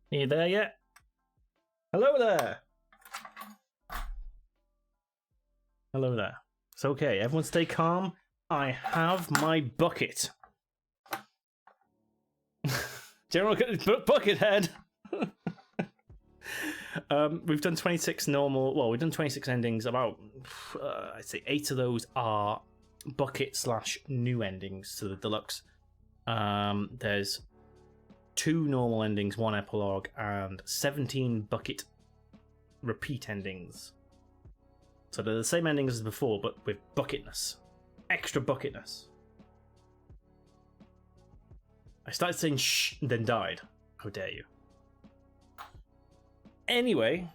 Are you there yet? Hello there! Hello there. It's okay, everyone stay calm. I have my bucket. General bucket head! We've done 26 normal. Well, we've done 26 endings. About I'd say 8 of those are bucket / new endings to the deluxe. There's 2 normal endings, 1 epilogue, and 17 bucket repeat endings. So they're the same endings as before, but with bucketness, extra bucketness. I started saying shh, and then died. How dare you? Anyway,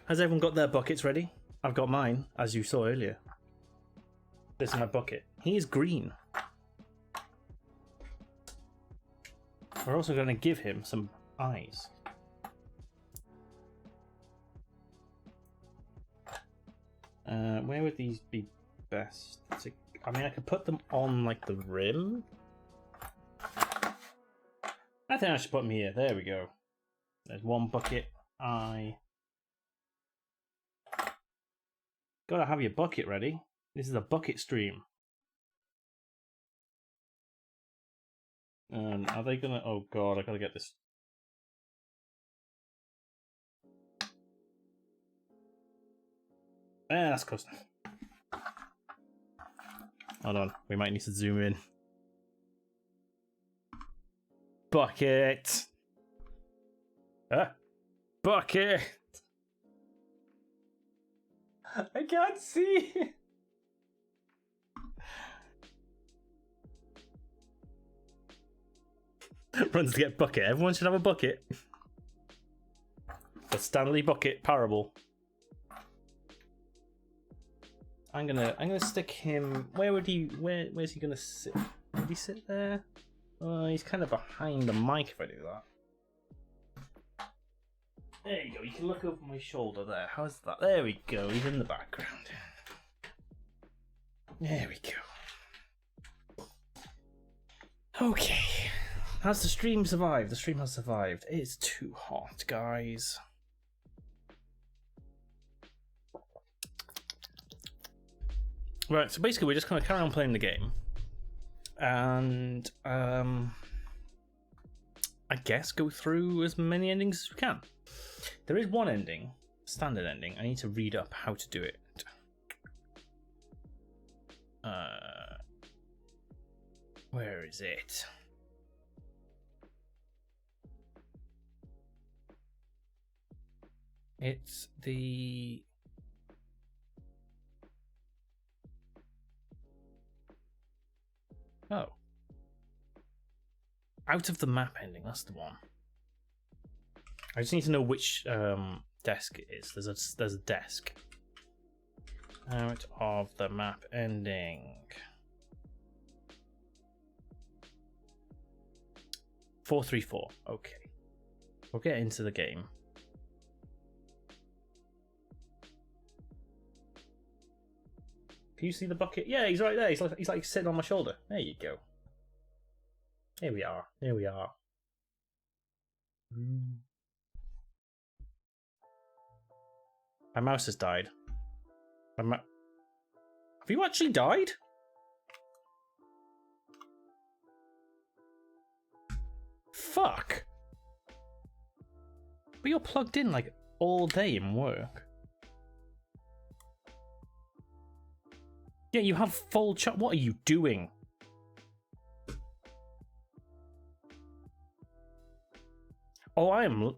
has everyone got their buckets ready? I've got mine, as you saw earlier. This is my bucket. He is green. We're also going to give him some eyes. Where would these be best? I mean, I could put them on, like, the rim. I think I should put them here. There we go. There's one bucket. Gotta have your bucket ready. This is a bucket stream. Are they gonna... Oh god, I gotta get this. That's close enough. Hold on, we might need to zoom in. Bucket! Bucket! I can't see! Runs to get bucket. Everyone should have a bucket. The Stanley bucket parable. I'm gonna stick him. Where's he gonna sit? Would he sit there? He's kind of behind the mic if I do that. There you go, you can look over my shoulder there. How's that? There we go, he's in the background. There we go. Okay. Has the stream survived? The stream has survived. It's too hot, guys. Right, so basically we're just going to carry on playing the game. And, I guess go through as many endings as we can. There is one ending, standard ending. I need to read up how to do it. Where is it? It's the... Oh. Out of the map ending, that's the one. I just need to know which desk it is. There's a desk. Out of the map ending. 434. Okay. We'll get into the game. Can you see the bucket? Yeah, he's right there. He's like sitting on my shoulder. There you go. Here we are. Here we are. My mouse has died. Have you actually died? Fuck. But you're plugged in like all day in work. Yeah, you have full chat. What are you doing? Oh, I am.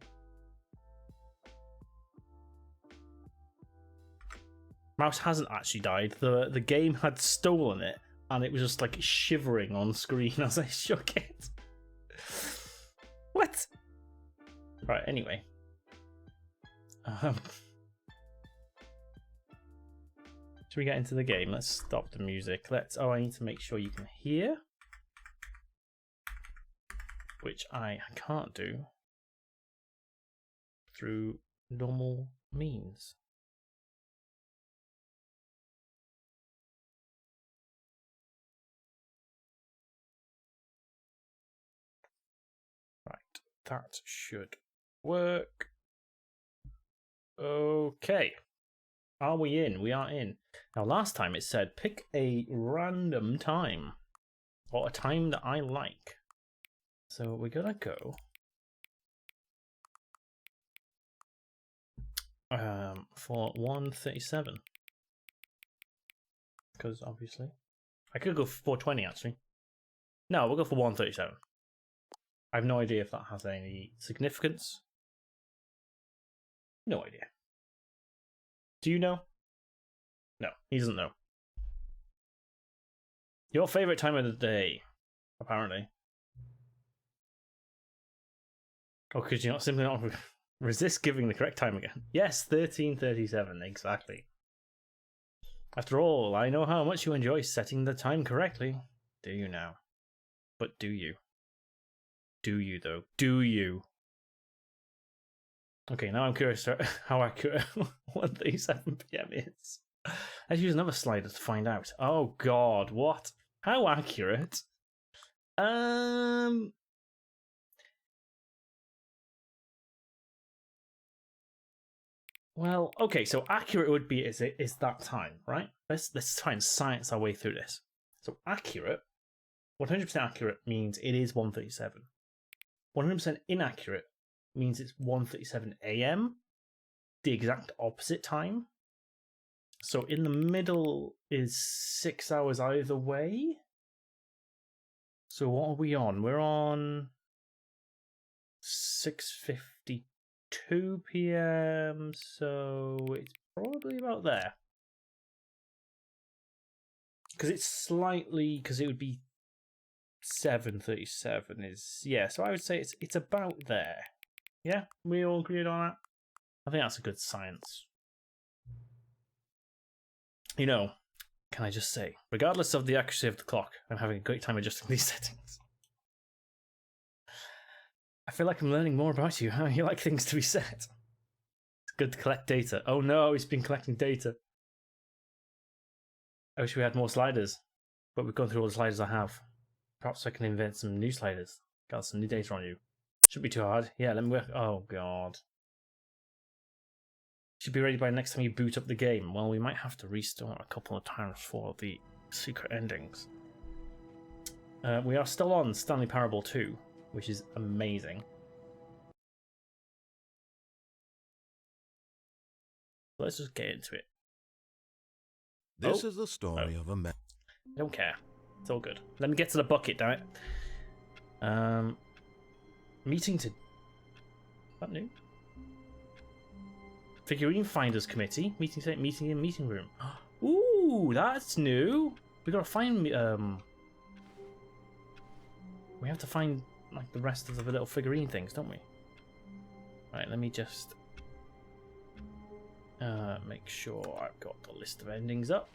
Mouse hasn't actually died. The game had stolen it, and it was just like shivering on screen as I shook it. What? Right. Anyway. Should we get into the game? Let's stop the music. Oh, I need to make sure you can hear, which I can't do through normal means. Right, that should Work. Okay. Are we in? We are in. Now, last time it said pick a random time. Or a time that I like. So we're gonna go. For 1:37. Because obviously. I could go for 4:20 actually. No, we'll go for 1:37. I have no idea if that has any significance. No idea. Do you know? No, he doesn't know. Your favorite time of the day, apparently. Oh, could you not simply not resist giving the correct time again? Yes, 13:37, exactly. After all, I know how much you enjoy setting the time correctly. Do you now? But do you? Do you, though? Do you? Okay, now I'm curious how accurate 1:37 PM is. Let's use another slider to find out. Oh god, what? How accurate? Well, okay, so accurate would be is that time, right? Let's try and science our way through this. So accurate, 100% accurate means it is 1:37. 100% inaccurate means it's 1:37 AM, the exact opposite time. So in the middle is 6 hours either way. So what are we on? We're on 6:52 PM, so it's probably about there. Because it's slightly, because it would be 7:37 is, yeah, so I would say it's about there. Yeah, we all agreed on that? I think that's a good science. You know, can I just say, regardless of the accuracy of the clock, I'm having a great time adjusting these settings. I feel like I'm learning more about you, how you like things to be set. It's good to collect data. Oh no, he's been collecting data. I wish we had more sliders, but we've gone through all the sliders I have. Perhaps I can invent some new sliders. Got some new data on you. Shouldn't be too hard. Yeah, let me work. Oh god. Should be ready by next time you boot up the game. Well, we might have to restart a couple of times for the secret endings. We are still on Stanley Parable 2, which is amazing. Let's just get into it. This is the story of a man. I don't care. It's all good. Let me get to the bucket, damn it. Meeting to... Is that new? Figurine Finders Committee. Meeting in meeting room. Ooh, that's new. We gotta find... we have to find like the rest of the little figurine things, don't we? Right, let me just... make sure I've got the list of endings up.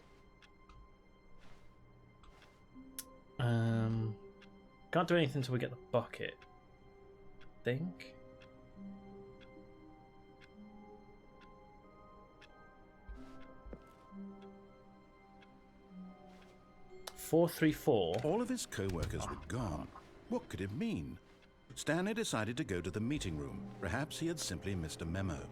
Can't do anything until we get the bucket. I think. $434. All of his co-workers were gone. What could it mean? Stanley decided to go to the meeting room. Perhaps he had simply missed a memo.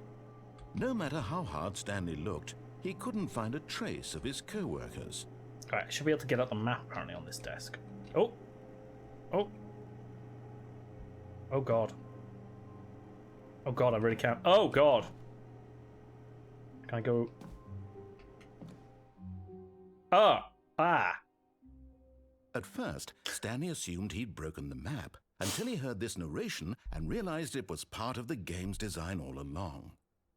No matter how hard Stanley looked, he couldn't find a trace of his co-workers. Alright, I should be able to get out the map apparently on this desk. Oh! Oh! Oh god. Oh god, I really can't. Oh god! Can I go... Ah! At first, Stanley assumed he'd broken the map, until he heard this narration and realized it was part of the game's design all along.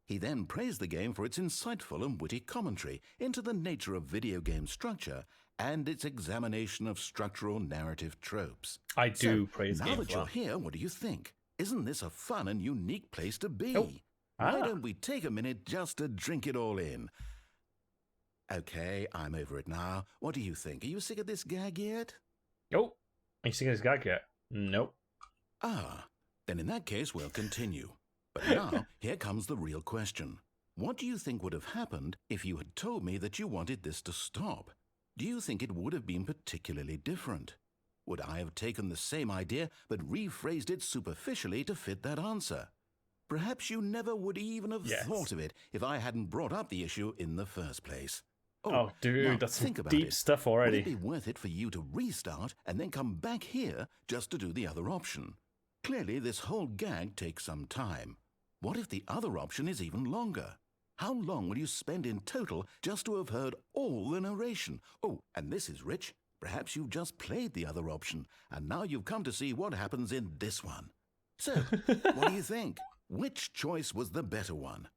He then praised the game for its insightful and witty commentary into the nature of video game structure and its examination of structural narrative tropes. I do praise the game. Now that you're here, what do you think? Isn't this a fun and unique place to be? Why don't we take a minute just to drink it all in? Okay, I'm over it now. What do you think? Are you sick of this gag yet? Oh, are you sick of this gag yet? Nope. Ah, then in that case, we'll continue. But now, here comes the real question. What do you think would have happened if you had told me that you wanted this to stop? Do you think it would have been particularly different? Would I have taken the same idea but rephrased it superficially to fit that answer? Perhaps you never would even have Yes. thought of it if I hadn't brought up the issue in the first place. Oh, dude, now that's some think about deep it. stuff Would already. it be worth it for you to restart and then come back here just to do the other option? Clearly, this whole gag takes some time. What if the other option is even longer? How long will you spend in total just to have heard all the narration? Oh, and this is rich. Perhaps you've just played the other option, and now you've come to see what happens in this one. So, what do you think? Which choice was the better one?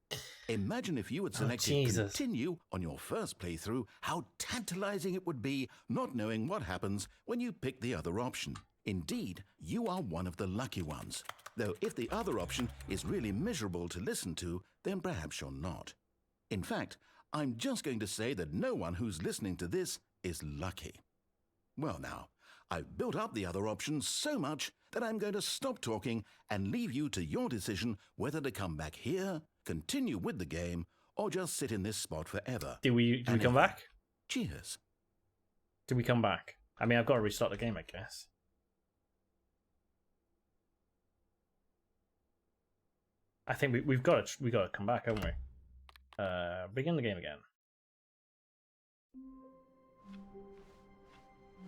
Imagine if you had selected continue on your first playthrough, how tantalizing it would be not knowing what happens when you pick the other option. Indeed, you are one of the lucky ones. Though if the other option is really miserable to listen to, then perhaps you're not. In fact, I'm just going to say that no one who's listening to this is lucky. Well now, I've built up the other option so much that I'm going to stop talking and leave you to your decision whether to come back here, continue with the game, or just sit in this spot forever. Do we come back? Cheers. Do we come back? I mean, I've got to restart the game, I guess. I think we've got to come back, haven't we? Begin the game again.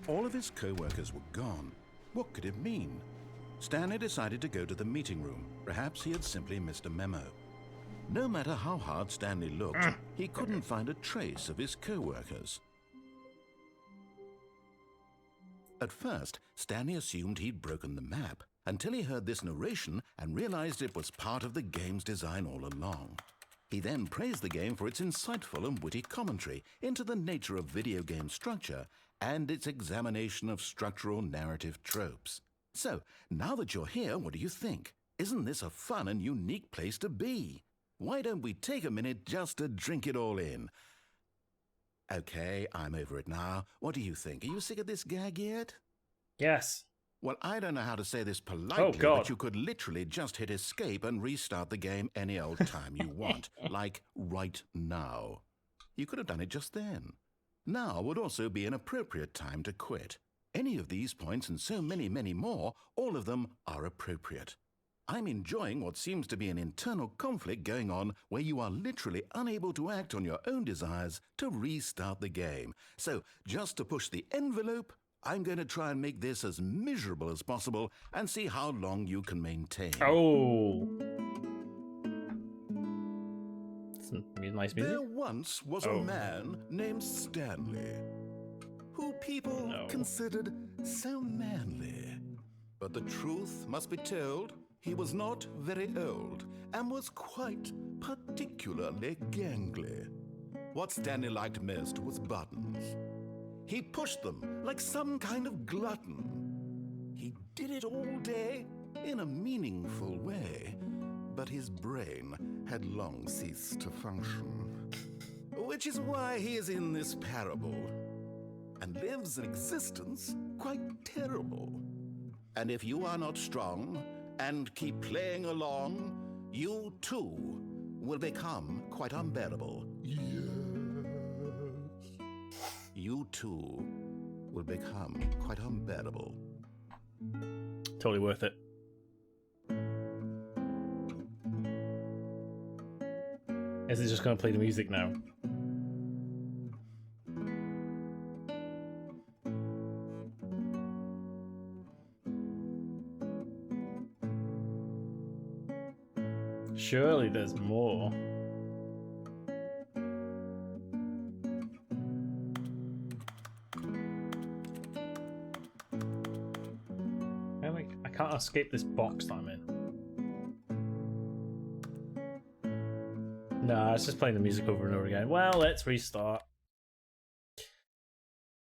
All of his co-workers were gone. What could it mean? Stanley decided to go to the meeting room. Perhaps he had simply missed a memo. No matter how hard Stanley looked, he couldn't find a trace of his co-workers. At first, Stanley assumed he'd broken the map, until he heard this narration and realized it was part of the game's design all along. He then praised the game for its insightful and witty commentary into the nature of video game structure and its examination of structural narrative tropes. So, now that you're here, what do you think? Isn't this a fun and unique place to be? Why don't we take a minute just to drink it all in? Okay, I'm over it now. What do you think? Are you sick of this gag yet? Yes. Well, I don't know how to say this politely, God. but you could literally just hit escape and restart the game any old time you want, like right now. You could have done it just then. Now would also be an appropriate time to quit. Any of these points and so many, many more, all of them are appropriate. I'm enjoying what seems to be an internal conflict going on where you are literally unable to act on your own desires to restart the game. So, just to push the envelope, I'm going to try and make this as miserable as possible and see how long you can maintain. Oh. Some nice music. There once was a man named Stanley, who people considered so manly. But the truth must be told, he was not very old and was quite particularly gangly. What Stanley liked most was buttons. He pushed them like some kind of glutton. He did it all day in a meaningful way, but his brain had long ceased to function. Which is why he is in this parable and lives an existence quite terrible. And if you are not strong and keep playing along, you too will become quite unbearable. Yes. You too will become quite unbearable. Totally worth it. Is it just going to play the music now? Surely there's more. I can't escape this box that I'm in. No, it's just playing the music over and over again. Well, let's restart.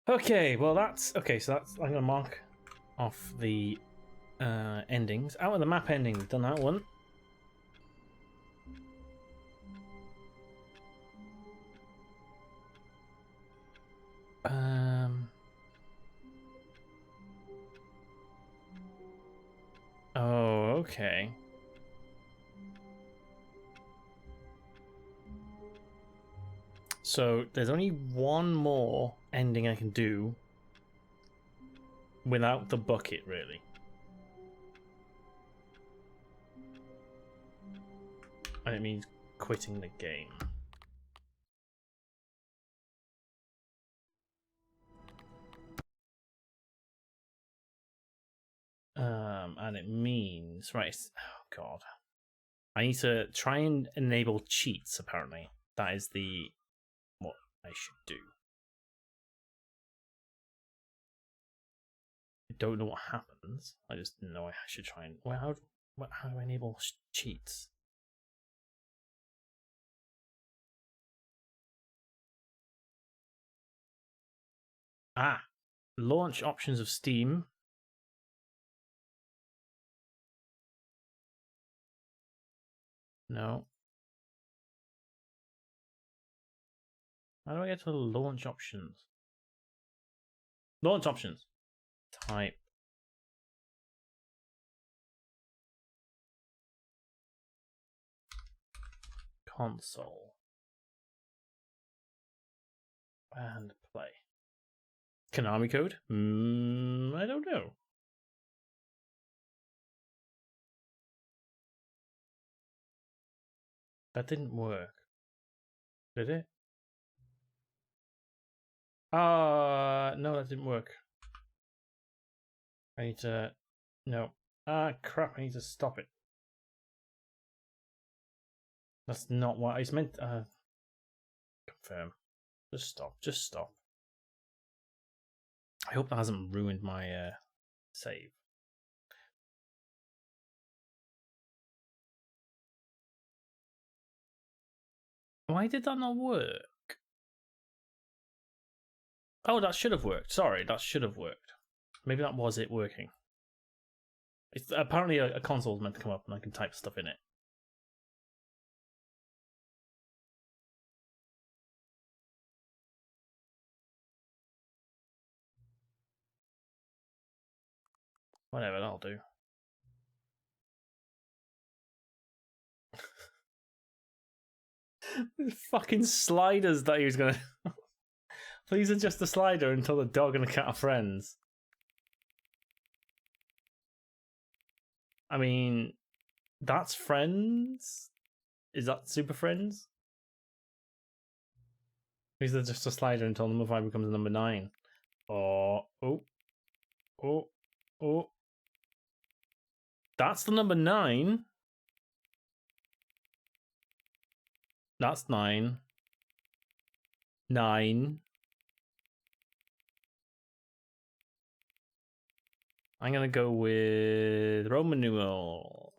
Okay, well that's okay. So that's I'm gonna mark off the endings. Out of the map ending, we've done that one. Oh, okay. So there's only one more ending I can do without the bucket, really. And it means quitting the game. And it means, right, oh god. I need to try and enable cheats, apparently. That is what I should do. I don't know what happens. I just know I should try and... Well, how do I enable cheats? Ah! Launch options of Steam. No. How do I get to the launch options? Launch options. Type. Console. And play. Konami code? I don't know. That didn't work. Did it? No, that didn't work. I need to... No. Ah, crap, I need to stop it. That's not what I meant. Confirm. Just stop. Just stop. I hope that hasn't ruined my save. Why did that not work? Oh, that should have worked. Sorry, that should have worked. Maybe that was it working. It's apparently a console is meant to come up and I can type stuff in it. Whatever, that'll do. Fucking sliders that he was gonna... Please adjust the slider until the dog and the cat are friends. I mean, that's friends? Is that super friends? Please adjust the slider until number 5 becomes number 9. Oh. That's the number 9. That's 9. 9. I'm gonna go with Roman numeral.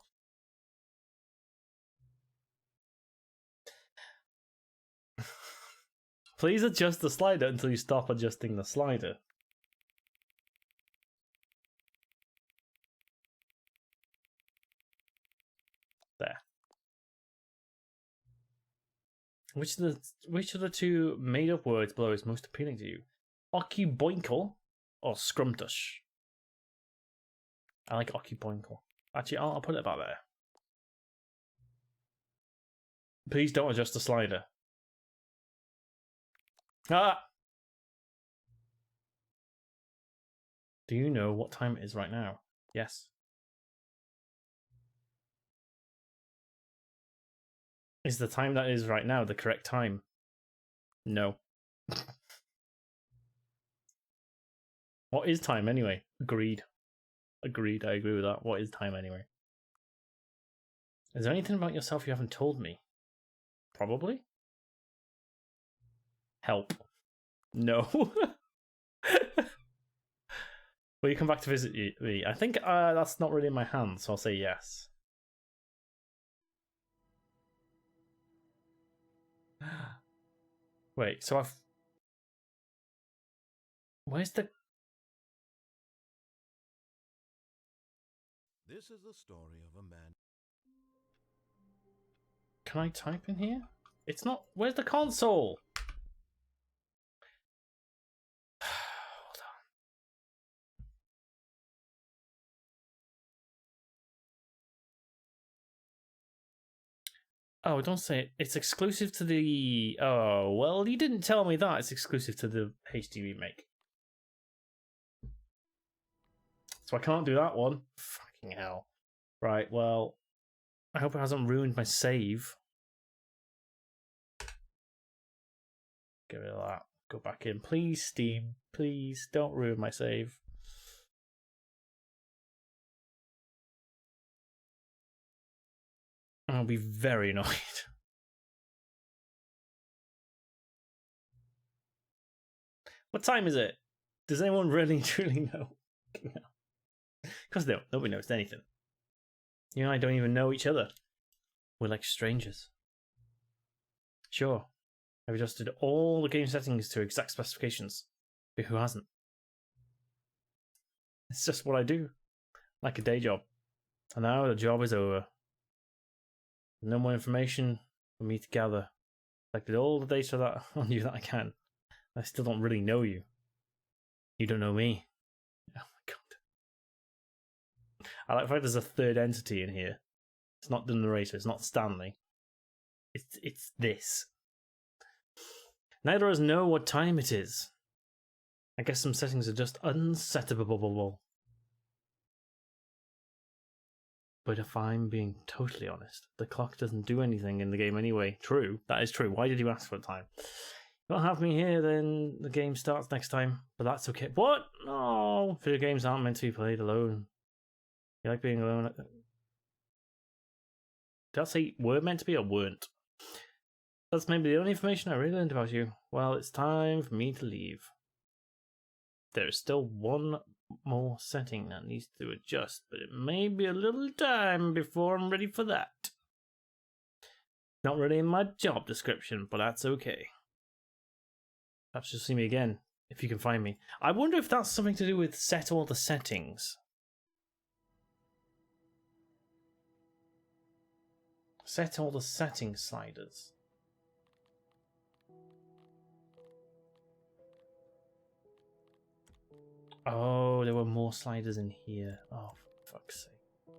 Please adjust the slider until you stop adjusting the slider. There. Which of the two made-up words below is most appealing to you? Occuboinkle or Scrumptush? I like Occuboinkle. Actually, I'll put it about there. Please don't adjust the slider. Ah! Do you know what time it is right now? Yes. Is the time that is right now the correct time? No. What is time anyway? Agreed. Agreed, I agree with that. What is time anyway? Is there anything about yourself you haven't told me? Probably? Help. No. Will you come back to visit me? I think that's not really in my hands, so I'll say yes. Wait, so I've... Where's the... This is the story of a man. Can I type in here? It's not... Where's the console? Hold on. Oh, don't say it. It's exclusive to the... Oh, well, you didn't tell me that. It's exclusive to the HD remake. So I can't do that one. Fucking hell. Right, well, I hope it hasn't ruined my save. Get rid of that. Go back in. Please, Steam. Please, don't ruin my save. I'll be very annoyed. What time is it? Does anyone really, truly know? Because nobody knows anything. You and I don't even know each other. We're like strangers. Sure. I've adjusted all the game settings to exact specifications. But who hasn't? It's just what I do. Like a day job. And now the job is over. No more information for me to gather. Collected all the data that on you that I can. I still don't really know you. You don't know me. Oh my god. I like the fact there's a third entity in here. It's not the narrator, it's not Stanley. It's this. Neither of us know what time it is. I guess some settings are just unsettable. But if I'm being totally honest, the clock doesn't do anything in the game anyway. True, that is true. Why did you ask for the time? You don't have me here, then the game starts next time. But that's okay. What? No, video games aren't meant to be played alone. You like being alone? Did I say were meant to be or weren't? That's maybe the only information I really learned about you. Well, it's time for me to leave. There is still one more setting that needs to adjust, but it may be a little time before I'm ready for that. Not really in my job description, but that's okay. Perhaps you'll see me again, if you can find me. I wonder if that's something to do with set all the settings. Set all the settings sliders. Oh, there were more sliders in here. Oh, for fuck's sake.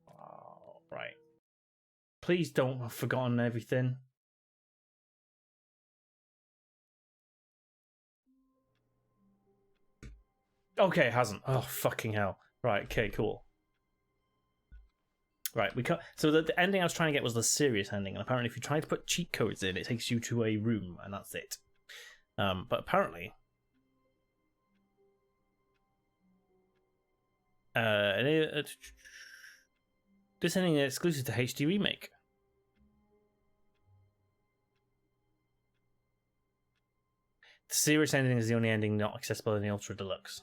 Oh, right. Please don't have forgotten everything. Okay, it hasn't. Oh, fucking hell. Right, okay, cool. Right, we cut. So the ending I was trying to get was the serious ending, and apparently if you try to put cheat codes in, it takes you to a room, and that's it. But apparently... this ending is exclusive to HD Remake. The serious ending is the only ending not accessible in the Ultra Deluxe.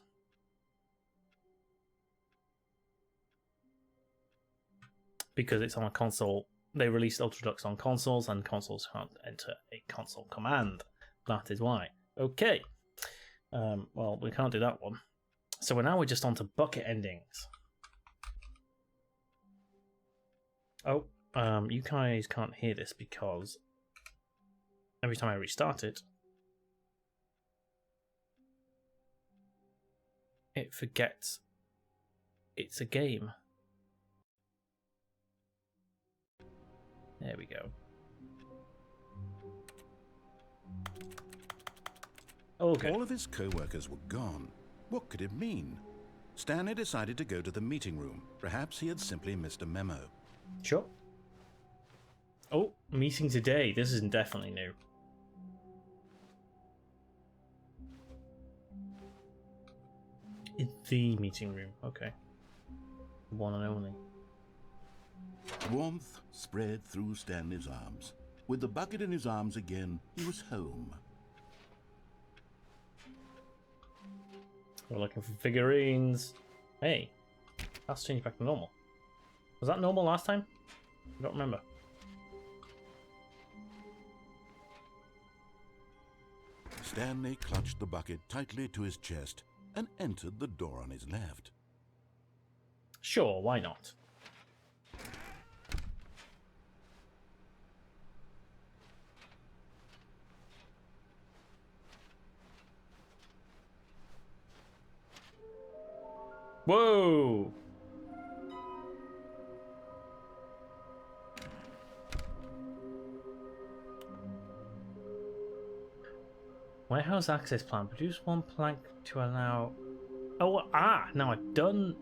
Because it's on a console. They released Ultra Deluxe on consoles, and consoles can't enter a console command. That is why. Okay. Well, we can't do that one. So we're just on to bucket endings. Oh, you guys can't hear this because every time I restart it, it forgets it's a game. There we go. Okay. All of his co-workers were gone. What could it mean? Stanley decided to go to the meeting room. Perhaps he had simply missed a memo. Sure. Oh, meeting today. This isn't definitely new. In the meeting room. Okay. One and only. Warmth spread through Stanley's arms. With the bucket in his arms again, he was home. We're looking for figurines. Hey, that's changed back to normal. Was that normal last time? I don't remember. Stanley clutched the bucket tightly to his chest and entered the door on his left. Sure, why not? Whoa! Warehouse access plan. Produce one plank to allow... Oh, now I've done...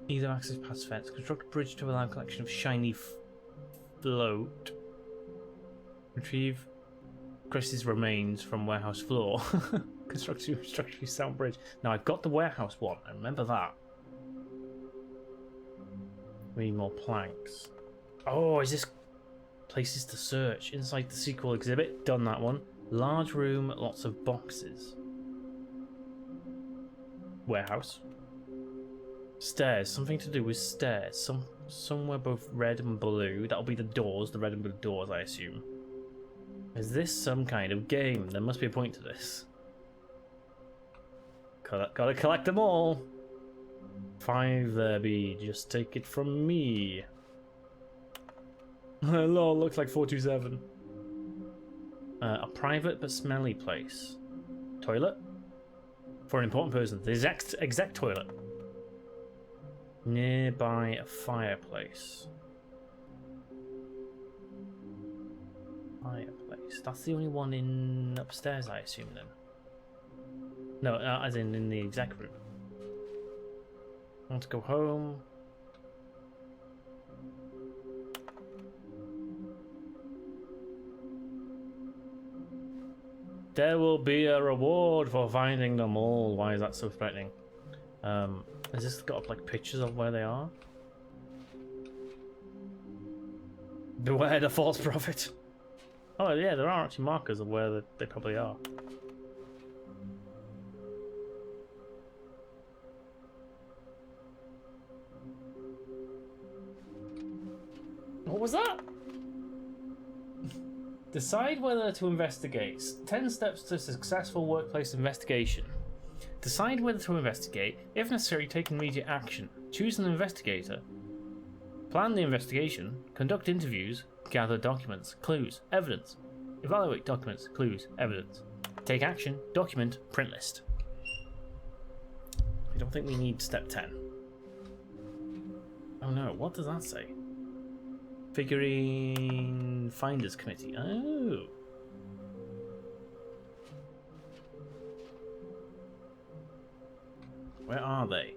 Either access past fence. Construct a bridge to allow collection of shiny float. Retrieve Chris's remains from warehouse floor. Structurally sound bridge. Now I've got the warehouse one. I remember that. We need more planks. Oh, is this places to search inside the sequel exhibit? Done that one. Large room, lots of boxes. Warehouse. Stairs. Something to do with stairs. Somewhere both red and blue. That'll be the doors. The red and blue doors, I assume. Is this some kind of game? There must be a point to this. Gotta collect them all. 5 there be. Just take it from me. Lol, looks like 427. A private but smelly place. Toilet? For an important person. The exact toilet. Nearby a fireplace. Fireplace. That's the only one in upstairs, I assume, then. No, as in the exec room. I want to go home. There will be a reward for finding them all. Why is that so threatening? Has this got like pictures of where they are? Beware the false prophet. Oh yeah, there are actually markers of where they probably are. What was that? Decide whether to investigate. 10 steps to successful workplace investigation. Decide whether to investigate. If necessary, take immediate action. Choose an investigator. Plan the investigation. Conduct interviews. Gather documents, clues, evidence. Evaluate documents, clues, evidence. Take action. Document. Print list. I don't think we need step 10. Oh no, what does that say? Figurine Finders Committee. Oh. Where are they?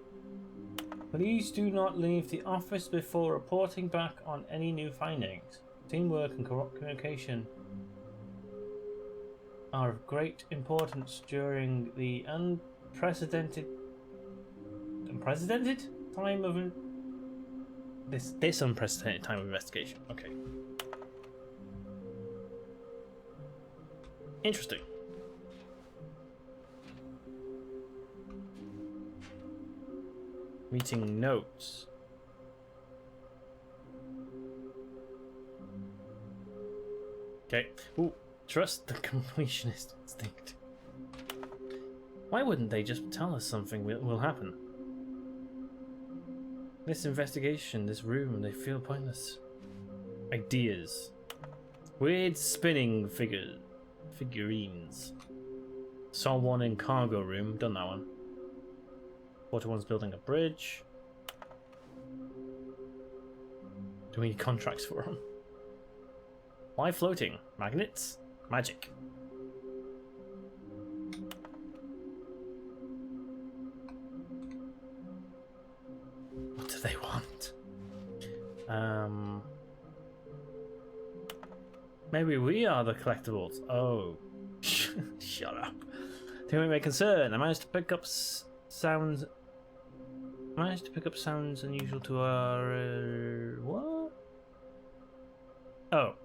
Please do not leave the office before reporting back on any new findings. Teamwork and communication are of great importance during the unprecedented time of this unprecedented time of investigation. Okay. Interesting. Meeting notes. Okay. Ooh, trust the completionist instinct. Why wouldn't they just tell us something will happen? This investigation, this room, they feel pointless. Ideas. Weird spinning figurines. Saw one in cargo room, done that one. 41's building a bridge. Do we need contracts for them? Why floating? Magnets? Magic. What do they want? Maybe we are the collectibles. Oh. Shut up. Too many concern. I managed to pick up sounds. Unusual to our... what? Oh.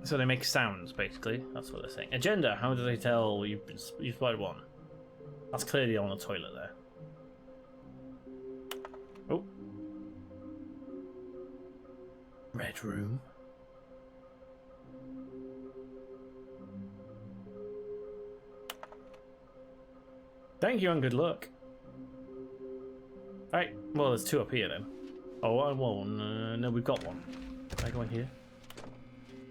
So they make sounds, basically. That's what they're saying. Agenda. How do they tell you've spotted one? That's clearly on the toilet there. Oh. Red room. Thank you and good luck. Alright, well there's 2 up here then. Oh, well, no, we've got one. Can I go in here?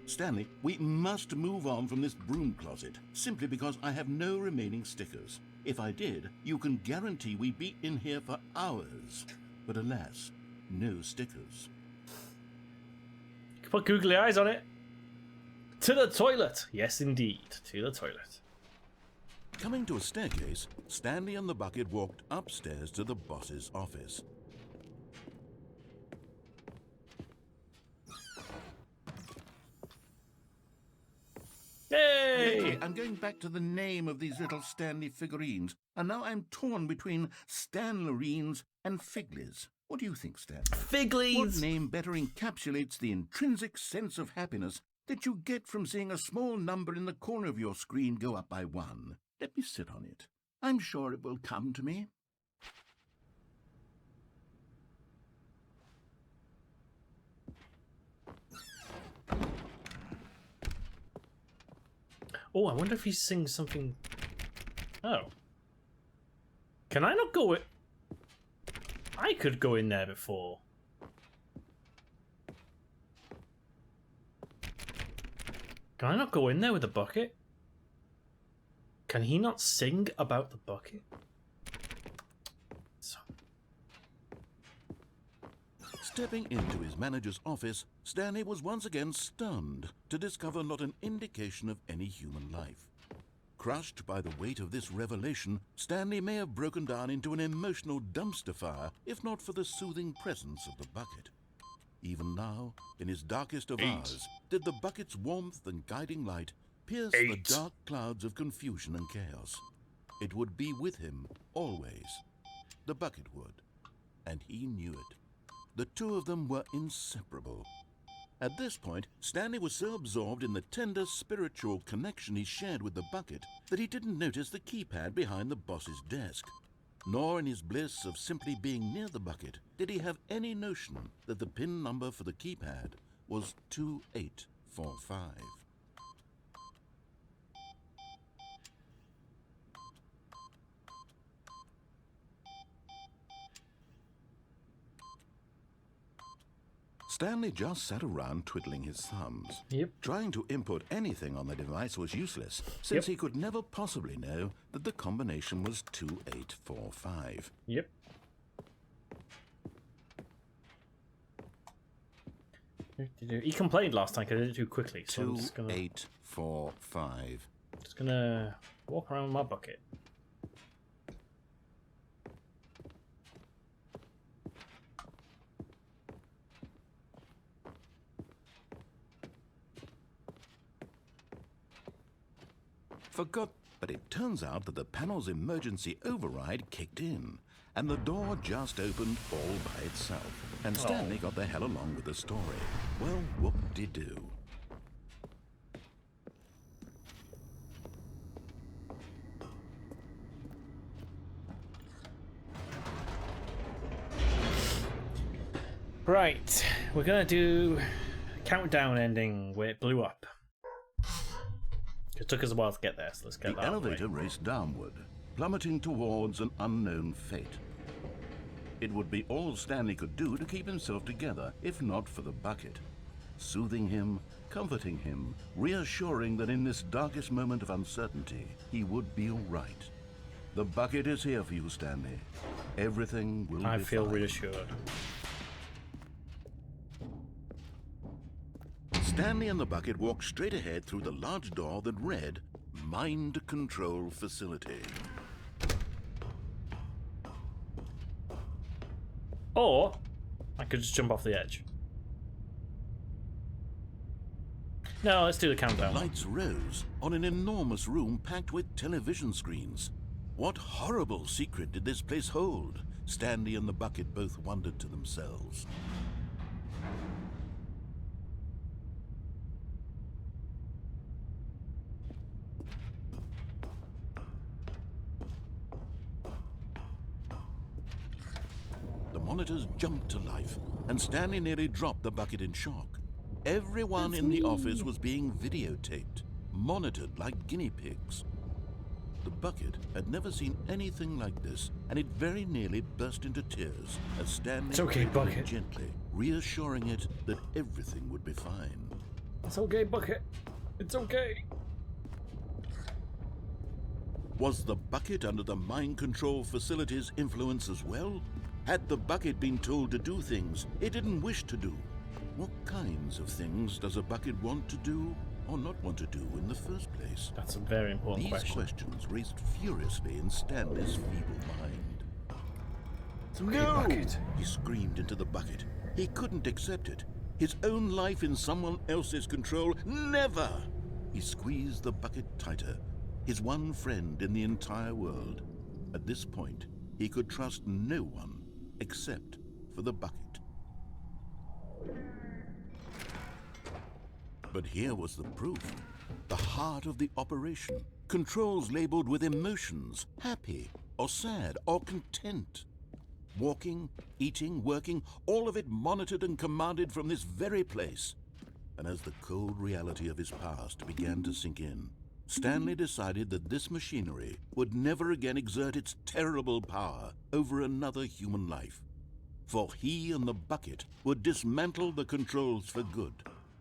Stanley, we must move on from this broom closet, simply because I have no remaining stickers. If I did, you can guarantee we'd be in here for hours. But alas, no stickers. You can put googly eyes on it. To the toilet! Yes, indeed, to the toilet. Coming to a staircase, Stanley and the bucket walked upstairs to the boss's office. Hey! I'm going back to the name of these little Stanley figurines, and now I'm torn between Stanlerines and Figlies. What do you think, Stan? Figlies! What name better encapsulates the intrinsic sense of happiness that you get from seeing a small number in the corner of your screen go up by 1? Let me sit on it. I'm sure it will come to me. Oh, I wonder if he sings something. Oh. Can I not go in? I could go in there before. Can I not go in there with a bucket? Can he not sing about the bucket? So. Stepping into his manager's office, Stanley was once again stunned to discover not an indication of any human life. Crushed by the weight of this revelation, Stanley may have broken down into an emotional dumpster fire if not for the soothing presence of the bucket. Even now, in his darkest of hours, did the bucket's warmth and guiding light pierce the dark clouds of confusion and chaos. It would be with him always. The bucket would, and he knew it. The two of them were inseparable. At this point, Stanley was so absorbed in the tender spiritual connection he shared with the bucket that he didn't notice the keypad behind the boss's desk. Nor in his bliss of simply being near the bucket did he have any notion that the PIN number for the keypad was 2845. Stanley just sat around twiddling his thumbs. Yep. Trying to input anything on the device was useless, since he could never possibly know that the combination was 2845. Yep. He complained last time because I did it too quickly, so I'm just gonna... 2845. Just gonna walk around with my bucket. Forgot, but it turns out that the panel's emergency override kicked in, and the door just opened all by itself, and Stanley got the hell along with the story. Well, whoop-de-doo. Right, we're gonna do countdown ending where it blew up. It took us a while to get there, so let's get that. The elevator raced downward, plummeting towards an unknown fate. It would be all Stanley could do to keep himself together, if not for the bucket. Soothing him, comforting him, reassuring that in this darkest moment of uncertainty, he would be all right. The bucket is here for you, Stanley. Everything will be fine. I feel reassured. Stanley and the bucket walked straight ahead through the large door that read, Mind Control Facility. Or, I could just jump off the edge. No, let's do the countdown. The lights rose on an enormous room packed with television screens. What horrible secret did this place hold? Stanley and the bucket both wondered to themselves. The monitors jumped to life, and Stanley nearly dropped the bucket in shock. Everyone in the office was being videotaped, monitored like guinea pigs. The bucket had never seen anything like this, and it very nearly burst into tears as Stanley It's okay, patted it bucket. gently, reassuring it that everything would be fine. It's okay, bucket. It's okay. Was the bucket under the mind control facility's influence as well? Had the bucket been told to do things it didn't wish to do? What kinds of things does a bucket want to do or not want to do in the first place? place? That's a very important These question. questions raced furiously in Stanley's feeble mind. No! Bucket. He screamed into the bucket. He couldn't accept it. His own life in someone else's control. Never! He squeezed the bucket tighter. His one friend in the entire world. At this point, he could trust no one except for the bucket. But here was the proof. The heart of the operation. Controls labeled with emotions, happy or sad or content. Walking, eating, working, all of it monitored and commanded from this very place. And as the cold reality of his past began to sink in, Stanley decided that this machinery would never again exert its terrible power over another human life. For he and the bucket would dismantle the controls for good.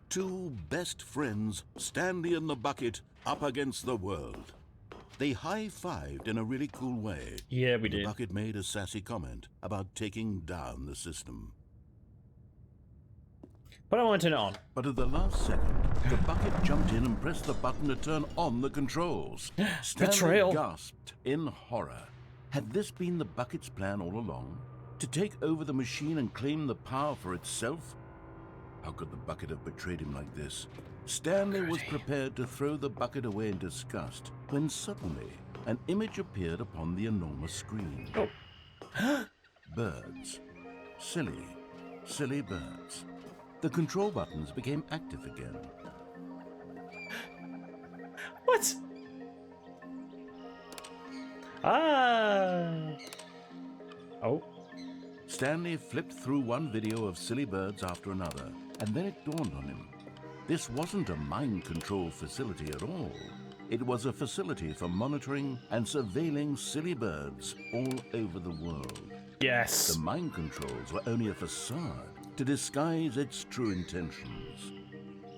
Two best friends, Stanley and the bucket, up against the world. They high-fived in a really cool way. Yeah, we did. The bucket made a sassy comment about taking down the system. But I want to turn it on. But at the last second, the bucket jumped in and pressed the button to turn on the controls. Stanley Betrayal. gasped in horror. Had this been the bucket's plan all along? To take over the machine and claim the power for itself? How could the bucket have betrayed him like this? Stanley was prepared to throw the bucket away in disgust when suddenly an image appeared upon the enormous screen. Oh. Birds. Silly, silly birds. The control buttons became active again. What? Ah. Oh. Stanley flipped through one video of silly birds after another, and then it dawned on him. This wasn't a mind control facility at all. It was a facility for monitoring and surveilling silly birds all over the world. Yes. The mind controls were only a facade to disguise its true intentions.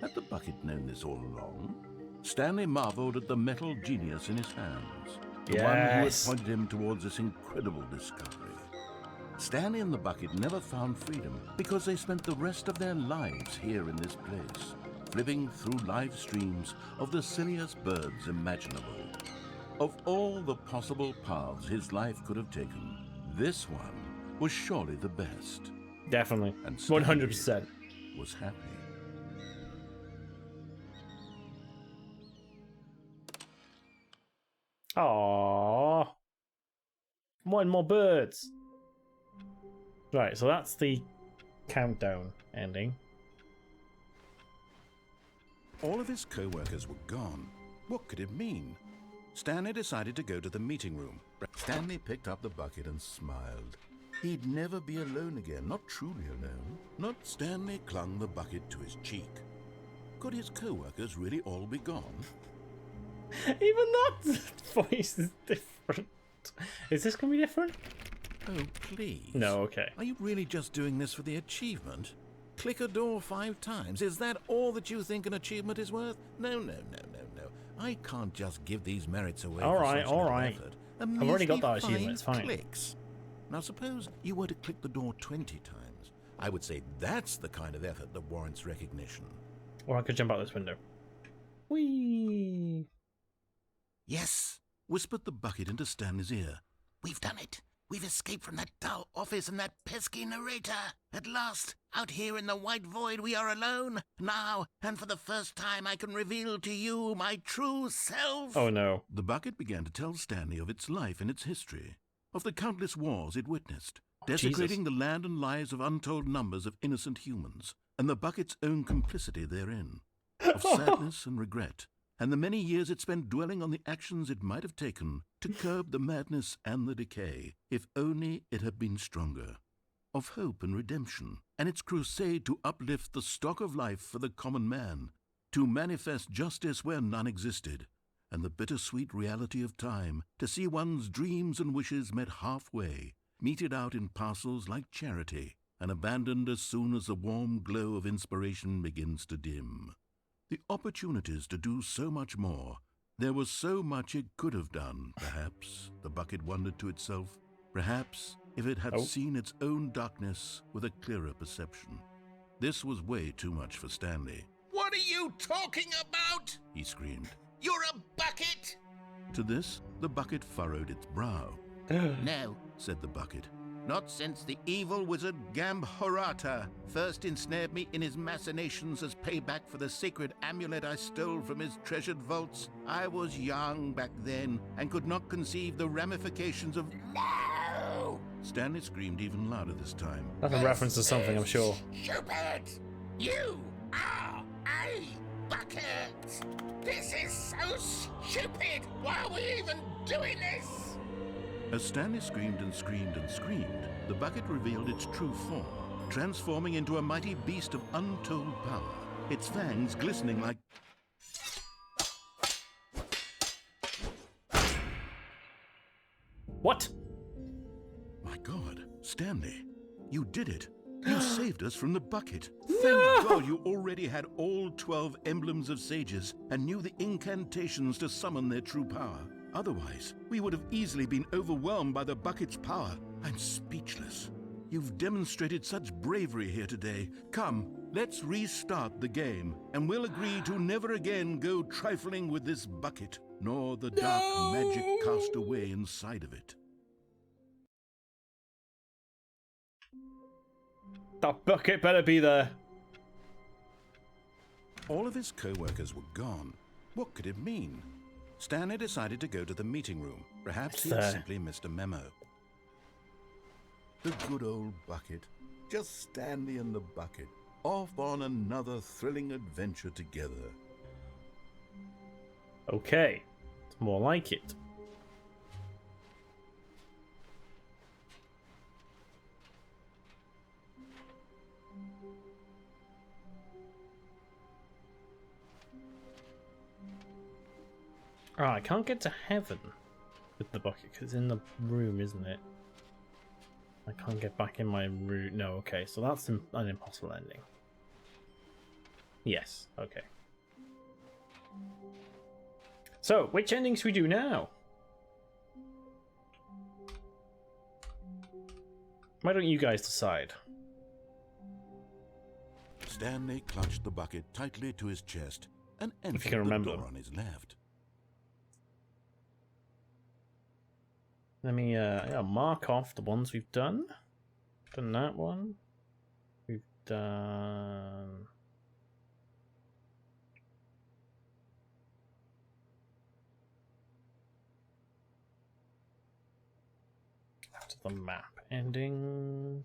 Had the bucket known this all along? Stanley marveled at the metal genius in his hands, the one who had pointed him towards this incredible discovery. Stanley and the bucket never found freedom because they spent the rest of their lives here in this place, flipping through live streams of the silliest birds imaginable. Of all the possible paths his life could have taken, this one was surely the best. Definitely. And Stanley 100%. was happy. Aww. One more birds. Right, so that's the countdown ending. All of his co-workers were gone. What could it mean? Stanley decided to go to the meeting room. Stanley picked up the bucket and smiled. He'd never be alone again, not truly alone. Not Stanley clung the bucket to his cheek. Could his co-workers really all be gone? Even that voice is different. Is this going to be different? Oh, please. No, okay. Are you really just doing this for the achievement? Click a door 5 times. Is that all that you think an achievement is worth? No. I can't just give these merits away All for right, such all little right. effort. I've already got that Measly achievement, it's fine. Clicks. Now suppose you were to click the door 20 times. I would say that's the kind of effort that warrants recognition. Or I could jump out this window. Whee! Yes, whispered the bucket into Stanley's ear. We've done it. We've escaped from that dull office and that pesky narrator. At last, out here in the white void, we are alone. Now, and for the first time, I can reveal to you my true self. Oh no. The bucket began to tell Stanley of its life and its history, of the countless wars it witnessed, desecrating the land and lives of untold numbers of innocent humans, and the bucket's own complicity therein, of sadness and regret, and the many years it spent dwelling on the actions it might have taken to curb the madness and the decay, if only it had been stronger, of hope and redemption, and its crusade to uplift the stock of life for the common man, to manifest justice where none existed, and the bittersweet reality of time, to see one's dreams and wishes met halfway, meted out in parcels like charity, and abandoned as soon as the warm glow of inspiration begins to dim. The opportunities to do so much more. There was so much it could have done, perhaps, the bucket wondered to itself. Perhaps, if it had seen its own darkness with a clearer perception. This was way too much for Stanley. What are you talking about? He screamed. You're a bucket! To this, the bucket furrowed its brow. No, said the bucket. Not since the evil wizard Gambhorata first ensnared me in his machinations as payback for the sacred amulet I stole from his treasured vaults. I was young back then and could not conceive the ramifications of... No! Stanley screamed even louder this time. That's a reference to something, I'm sure. Stupid! You are a bucket! This is so stupid! Why are we even doing this? As Stanley screamed and screamed and screamed, the bucket revealed its true form, transforming into a mighty beast of untold power, its fangs glistening like... What? My God, Stanley, you did it. You saved us from the bucket. Thank God you already had all 12 emblems of sages and knew the incantations to summon their true power. Otherwise, we would have easily been overwhelmed by the bucket's power. I'm speechless. You've demonstrated such bravery here today. Come, let's restart the game, and we'll agree to never again go trifling with this bucket, nor the dark magic cast away inside of it. That bucket better be there. All of his co-workers were gone. What could it mean? Stanley decided to go to the meeting room. Perhaps he'd simply missed a memo. The good old bucket. Just Stanley and the bucket. Off on another thrilling adventure together. Okay. It's more like it. Oh, I can't get to heaven with the bucket because it's in the room, isn't it? I can't get back in my room. No, okay, so that's an impossible ending. Yes, okay. So, which endings we do now? Why don't you guys decide? Stanley clutched the bucket tightly to his chest and entered you can remember the door on his left. Let me mark off the ones we've done. Done that one. We've done... After the map ending.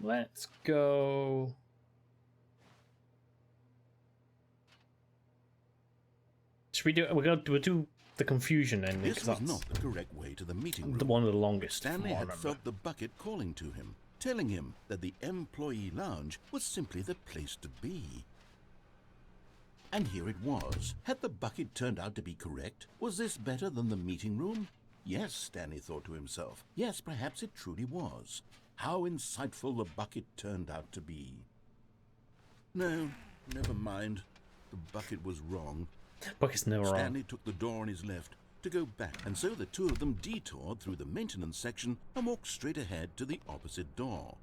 Let's go. Should we do? We'll do the confusion ending. This was not the correct way to the meeting room. The one of the longest. Stanley had felt the bucket calling to him, telling him that the employee lounge was simply the place to be. And here it was. Had the bucket turned out to be correct? Was this better than the meeting room? Yes, Stanley thought to himself. Yes, perhaps it truly was. How insightful the bucket turned out to be. No, never mind. The bucket was wrong. Bucket's never wrong. Stanley took the door on his left to go back, and so the two of them detoured through the maintenance section and walked straight ahead to the opposite door.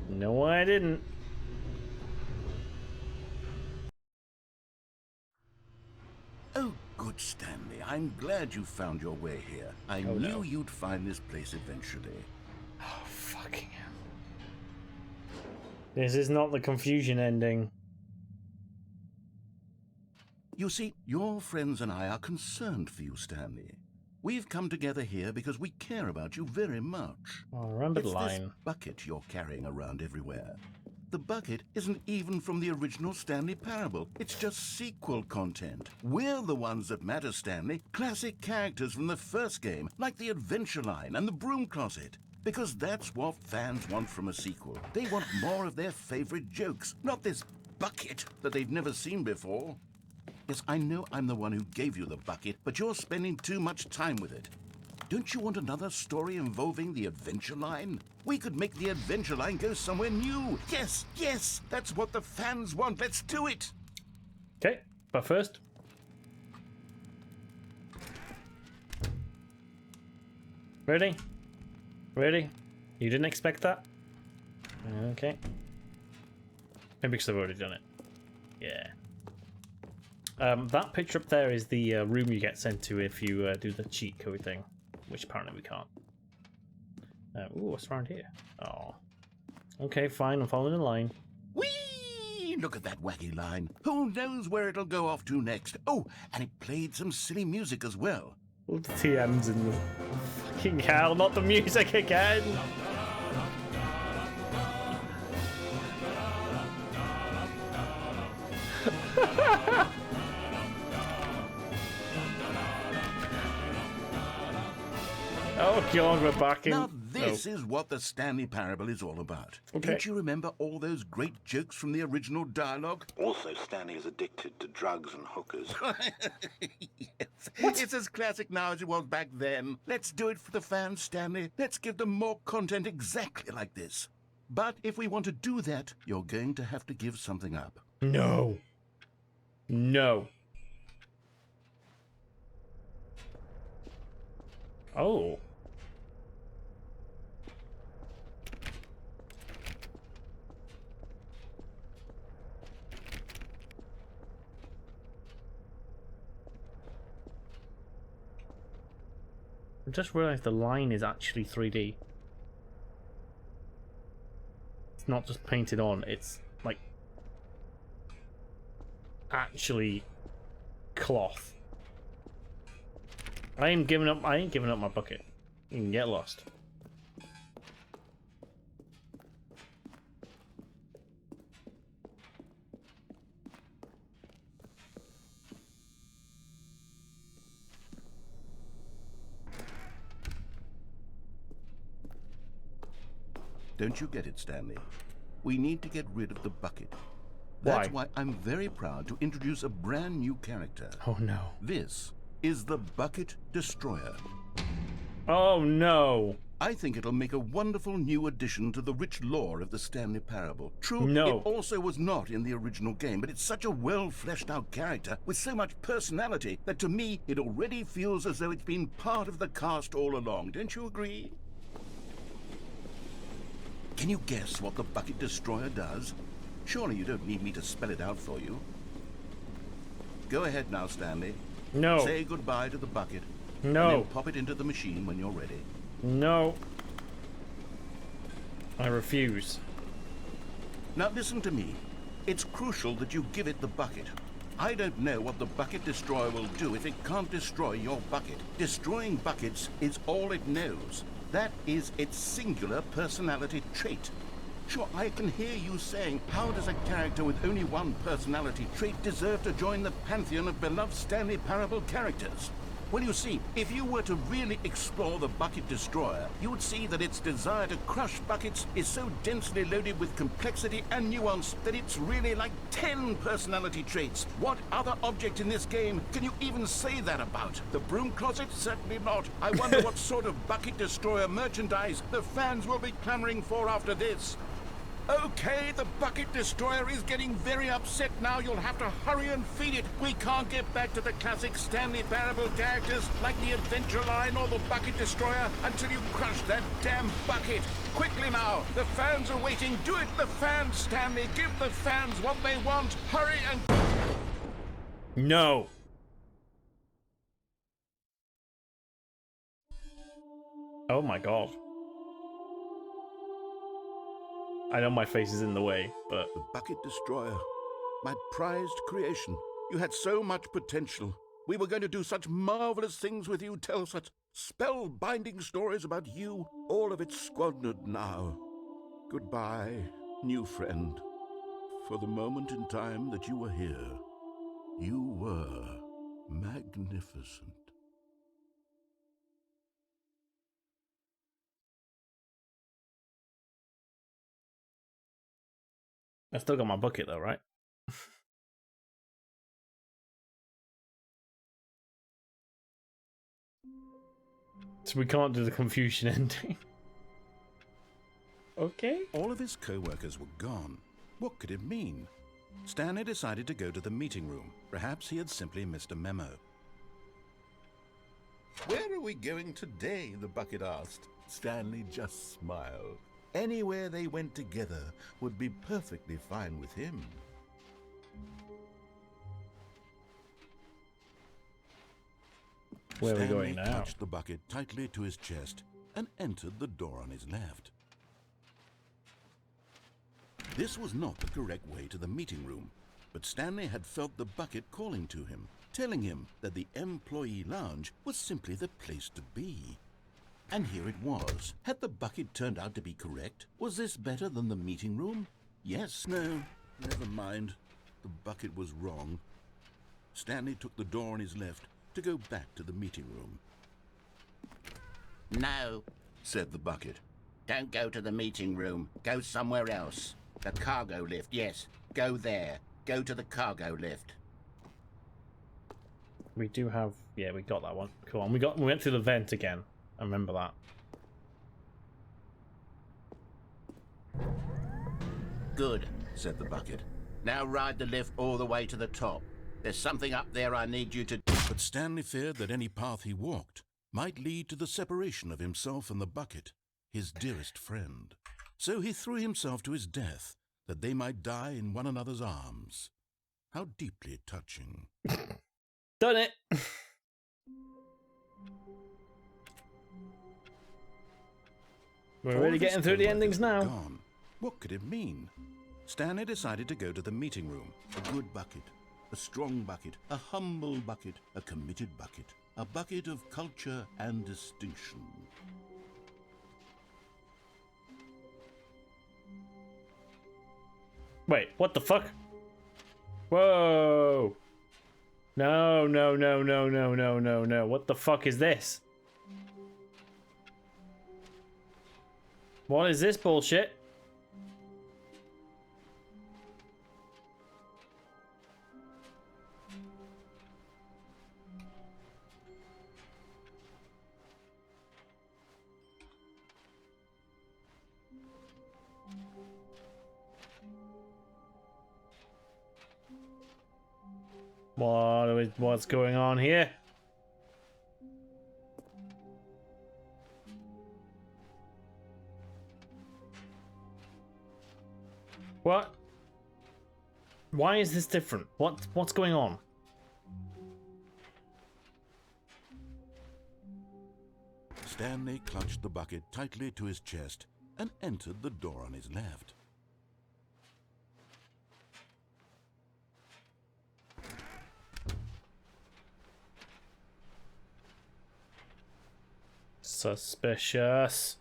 No, I didn't. Oh, good, Stanley. I'm glad you found your way here. I knew you'd find this place eventually. Oh, fucking hell. This is not the confusion ending. You see, your friends and I are concerned for you, Stanley. We've come together here because we care about you very much. Oh, I remember the It's line. this bucket you're carrying around everywhere. The bucket isn't even from the original Stanley Parable. It's just sequel content. We're the ones that matter, Stanley. Classic characters from the first game, like the Adventure Line and the Broom Closet. Because that's what fans want from a sequel. They want more of their favorite jokes, not this bucket that they've never seen before. Yes, I know I'm the one who gave you the bucket, but you're spending too much time with it. Don't you want another story involving the adventure line? We could make the adventure line go somewhere new. Yes, yes, that's what the fans want. Let's do it. Okay, but first... Ready? Ready? You didn't expect that? Okay. Maybe because I've already done it. Yeah. That picture up there is the room you get sent to if you do the cheat code thing, which apparently we can't. Ooh, what's around here? Oh. Okay, fine, I'm following the line. Whee! Look at that wacky line. Who knows where it'll go off to next? Oh, and it played some silly music as well. All the TMs in the... Fucking hell, not the music again! Oh god, we're back in. Now this is what the Stanley Parable is all about. Okay. Don't you remember all those great jokes from the original dialogue? Also, Stanley is addicted to drugs and hookers. Yes. It's as classic now as it was back then. Let's do it for the fans, Stanley. Let's give them more content exactly like this. But if we want to do that, you're going to have to give something up. No. No. Oh. I just realised the line is actually 3D. It's not just painted on, it's like actually cloth. I ain't giving up my bucket. You can get lost. Don't you get it, Stanley? We need to get rid of the bucket. Why? That's why I'm very proud to introduce a brand new character. Oh no. This is the Bucket Destroyer. Oh no. I think it'll make a wonderful new addition to the rich lore of the Stanley Parable. True, No. it also was not in the original game, but it's such a well-fleshed-out character with so much personality that to me it already feels as though it's been part of the cast all along. Don't you agree? Can you guess what the Bucket Destroyer does? Surely you don't need me to spell it out for you. Go ahead now, Stanley. No. Say goodbye to the bucket. No. And then pop it into the machine when you're ready. No. I refuse. Now listen to me. It's crucial that you give it the bucket. I don't know what the Bucket Destroyer will do if it can't destroy your bucket. Destroying buckets is all it knows. That is its singular personality trait. Sure, I can hear you saying, how does a character with only one personality trait deserve to join the pantheon of beloved Stanley Parable characters? Well, you see, if you were to really explore the Bucket Destroyer, you would see that its desire to crush buckets is so densely loaded with complexity and nuance that it's really like 10 personality traits. What other object in this game can you even say that about? The broom closet? Certainly not. I wonder what sort of Bucket Destroyer merchandise the fans will be clamoring for after this. Okay, the Bucket Destroyer is getting very upset now. You'll have to hurry and feed it. We can't get back to the classic Stanley Parable characters like the Adventure Line or the Bucket Destroyer until you crush that damn bucket. Quickly now, the fans are waiting. Do it, the fans, Stanley. Give the fans what they want. Hurry and... No. Oh my god. I know my face is in the way, but... The Bucket Destroyer. My prized creation. You had so much potential. We were going to do such marvelous things with you, tell such spell-binding stories about you. All of it squandered now. Goodbye, new friend. For the moment in time that you were here, you were magnificent. I still got my bucket though, right? So we can't do the Confucian ending. Okay. All of his co-workers were gone. What could it mean? Stanley decided to go to the meeting room. Perhaps he had simply missed a memo. Where are we going today? The bucket asked. Stanley just smiled. Anywhere they went together would be perfectly fine with him. Where are we Stanley going now? clutched the bucket tightly to his chest and entered the door on his left. This was not the correct way to the meeting room, but Stanley had felt the bucket calling to him, telling him that the employee lounge was simply the place to be. And here it was. Had the bucket turned out to be correct? Was this better than the meeting room? Yes, no, never mind. The bucket was wrong. Stanley took the door on his left to go back to the meeting room. No, Said the bucket. don't go to the meeting room. Go somewhere else. The cargo lift, yes. Go there. Go to the cargo lift. We do have... Yeah, we got that one. Cool. And we went through the vent again. I remember that. Good. Said the bucket. Now ride the lift all the way to the top. There's something up there I need you to... But Stanley feared that any path he walked might lead to the separation of himself and the bucket, his dearest friend. So he threw himself to his death, that they might die in one another's arms. How deeply touching. Done it! We're All really of his getting through the co-workers endings were now. Gone. What could it mean? Stanley decided to go to the meeting room. A good bucket, a strong bucket, a humble bucket, a committed bucket, a bucket of culture and distinction. Wait, what the fuck? Whoa! No, no, no, no, no, no, no, no. What the fuck is this? What is this bullshit? What's going on here? What? Why is this different? What's going on? Stanley clutched the bucket tightly to his chest and entered the door on his left. Suspicious.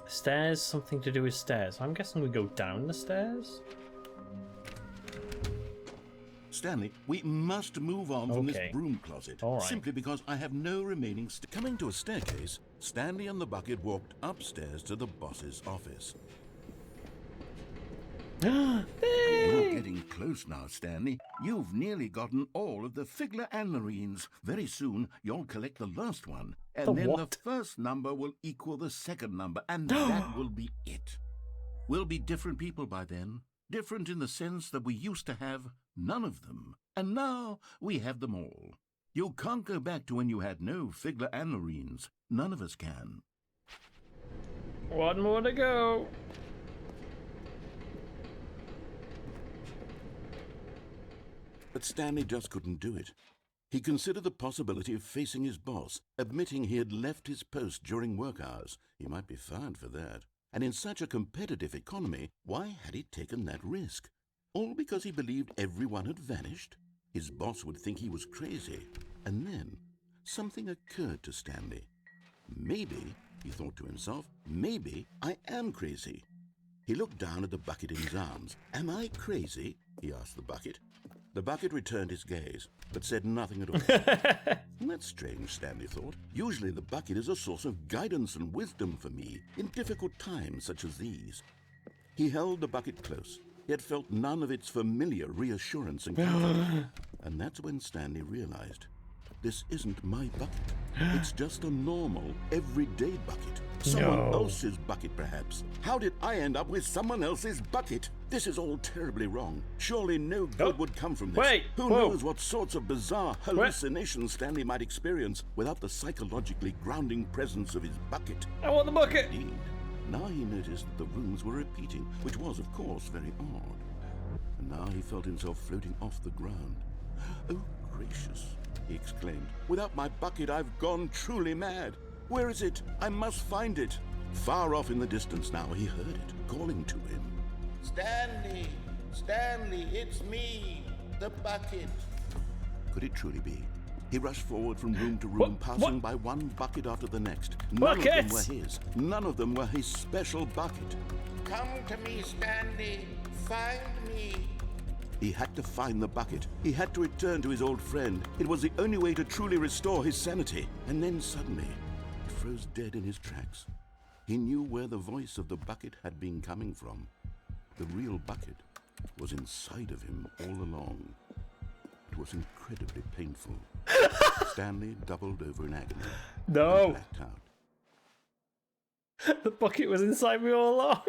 Stairs, something to do with stairs. I'm guessing we go down the stairs? Stanley, we must move on from this Okay. broom closet. All right. Simply because I have no remaining... Coming to a staircase, Stanley and the bucket walked upstairs to the boss's office. You're getting close now, Stanley. You've nearly gotten all of the Figler Anmarines. Very soon, you'll collect the last one. And The then what? the first number will equal the second number, and that will be it. We'll be different people by then. Different in the sense that we used to have none of them. And now we have them all. You can't go back to when you had no Figler Anmarines. None of us can. One more to go. But Stanley just couldn't do it. He considered the possibility of facing his boss, admitting he had left his post during work hours. He might be fired for that. And in such a competitive economy, why had he taken that risk? All because he believed everyone had vanished? His boss would think he was crazy. And then something occurred to Stanley. Maybe, he thought to himself, maybe I am crazy. He looked down at the bucket in his arms. Am I crazy? He asked the bucket. The bucket returned his gaze, but said nothing at all. That's strange, Stanley thought. Usually the bucket is a source of guidance and wisdom for me in difficult times such as these. He held the bucket close, yet felt none of its familiar reassurance and comfort. And that's when Stanley realized, this isn't my bucket. It's just a normal, everyday bucket. Someone else's bucket, perhaps. How did I end up with someone else's bucket? This is all terribly wrong. Surely no good would come from this. Wait, Who whoa. knows what sorts of bizarre hallucinations Stanley might experience without the psychologically grounding presence of his bucket. I want the bucket. Indeed. Now he noticed that the rooms were repeating, which was, of course, very odd. And now he felt himself floating off the ground. Oh, gracious, he exclaimed. Without my bucket, I've gone truly mad. Where is it? I must find it. Far off in the distance now, he heard it, calling to him. Stanley! Stanley, it's me! The bucket! Could it truly be? He rushed forward from room to room, passing by one bucket after the next. None of them were his. None of them were his special bucket. Come to me, Stanley! Find me! He had to find the bucket. He had to return to his old friend. It was the only way to truly restore his sanity. And then suddenly, he froze dead in his tracks. He knew where the voice of the bucket had been coming from. The real bucket was inside of him all along. It was incredibly painful. Stanley doubled over in agony. No. And blacked out. The bucket was inside me all along.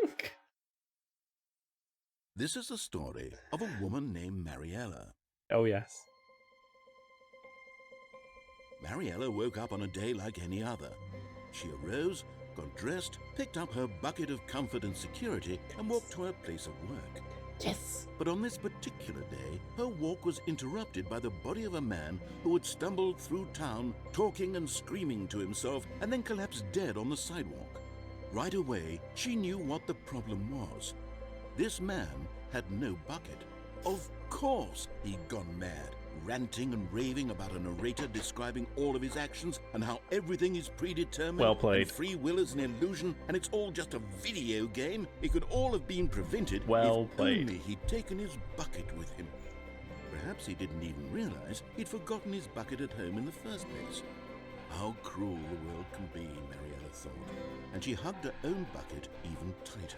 This is the story of a woman named Mariella. Oh, yes. Mariella woke up on a day like any other. She arose, got dressed, picked up her bucket of comfort and security, and walked to her place of work. Yes. But on this particular day, her walk was interrupted by the body of a man who had stumbled through town, talking and screaming to himself, and then collapsed dead on the sidewalk. Right away, she knew what the problem was. This man had no bucket. Of course he'd gone mad, ranting and raving about a narrator describing all of his actions and how everything is predetermined. Well played. And free will is an illusion and it's all just a video game. It could all have been prevented if only he'd taken his bucket with him. Perhaps he didn't even realize he'd forgotten his bucket at home in the first place. How cruel the world can be, Mariella thought, and she hugged her own bucket even tighter.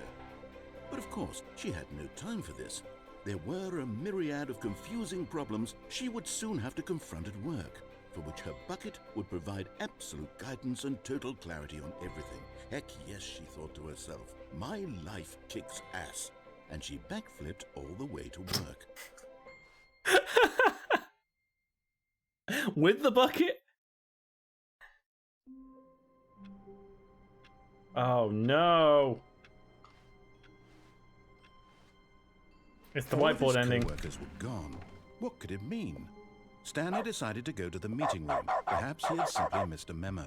But of course, she had no time for this. There were a myriad of confusing problems she would soon have to confront at work, for which her bucket would provide absolute guidance and total clarity on everything. Heck yes, she thought to herself, my life kicks ass. And she backflipped all the way to work. With the bucket? Oh no. It's the whiteboard ending. Co-workers were gone. What could it mean? Stanley decided to go to the meeting room. Perhaps he had simply missed a memo.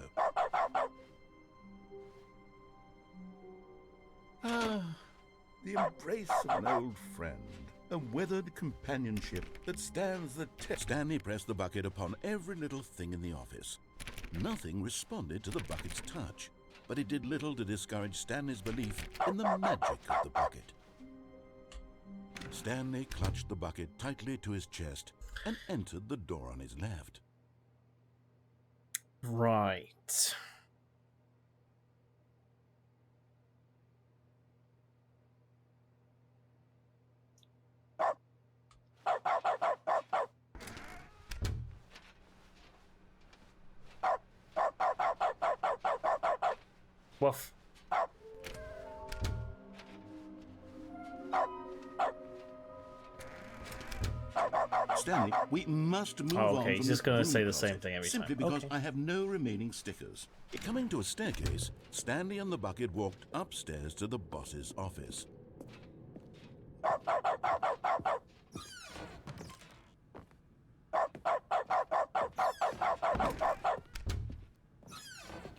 Ah, the embrace of an old friend. A weathered companionship that stands the test. Stanley pressed the bucket upon every little thing in the office. Nothing responded to the bucket's touch, but it did little to discourage Stanley's belief in the magic of the bucket. Stanley clutched the bucket tightly to his chest and entered the door on his left. Right. Woof. Stanley, we must move on. Okay, he's from just this going to broom say the closet, same thing every simply time. because Okay. I have no remaining stickers. Coming to a staircase, Stanley and the bucket walked upstairs to the boss's office.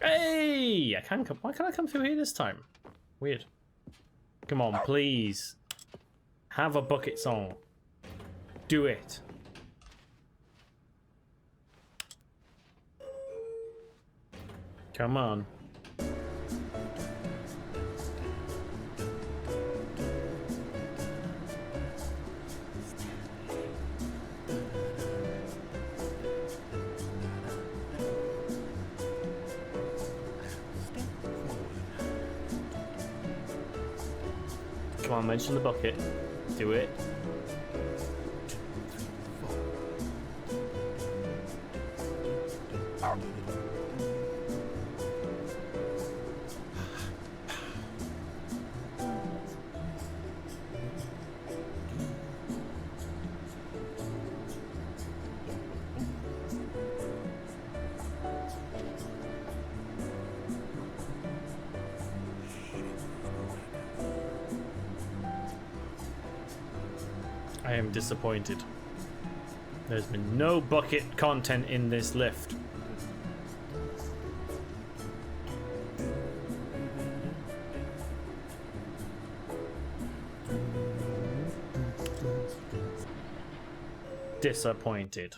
Hey! I can't come. Why can't I come through here this time? Weird. Come on, please. Have a bucket song. Do it. Come on. Come on, mention the bucket. Do it. I am disappointed. There's been no bucket content in this lift. Disappointed.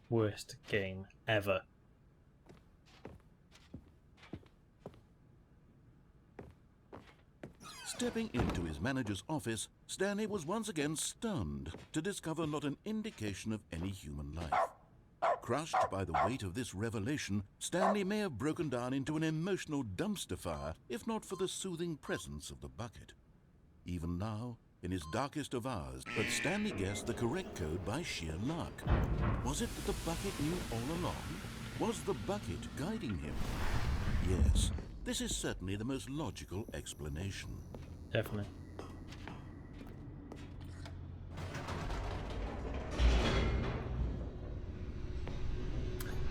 Worst game ever. Stepping into his manager's office, Stanley was once again stunned to discover not an indication of any human life. Crushed by the weight of this revelation, Stanley may have broken down into an emotional dumpster fire if not for the soothing presence of the bucket. Even now, in his darkest of hours, but Stanley guessed the correct code by sheer luck. Was it that the bucket knew all along? Was the bucket guiding him? Yes, this is certainly the most logical explanation. Definitely.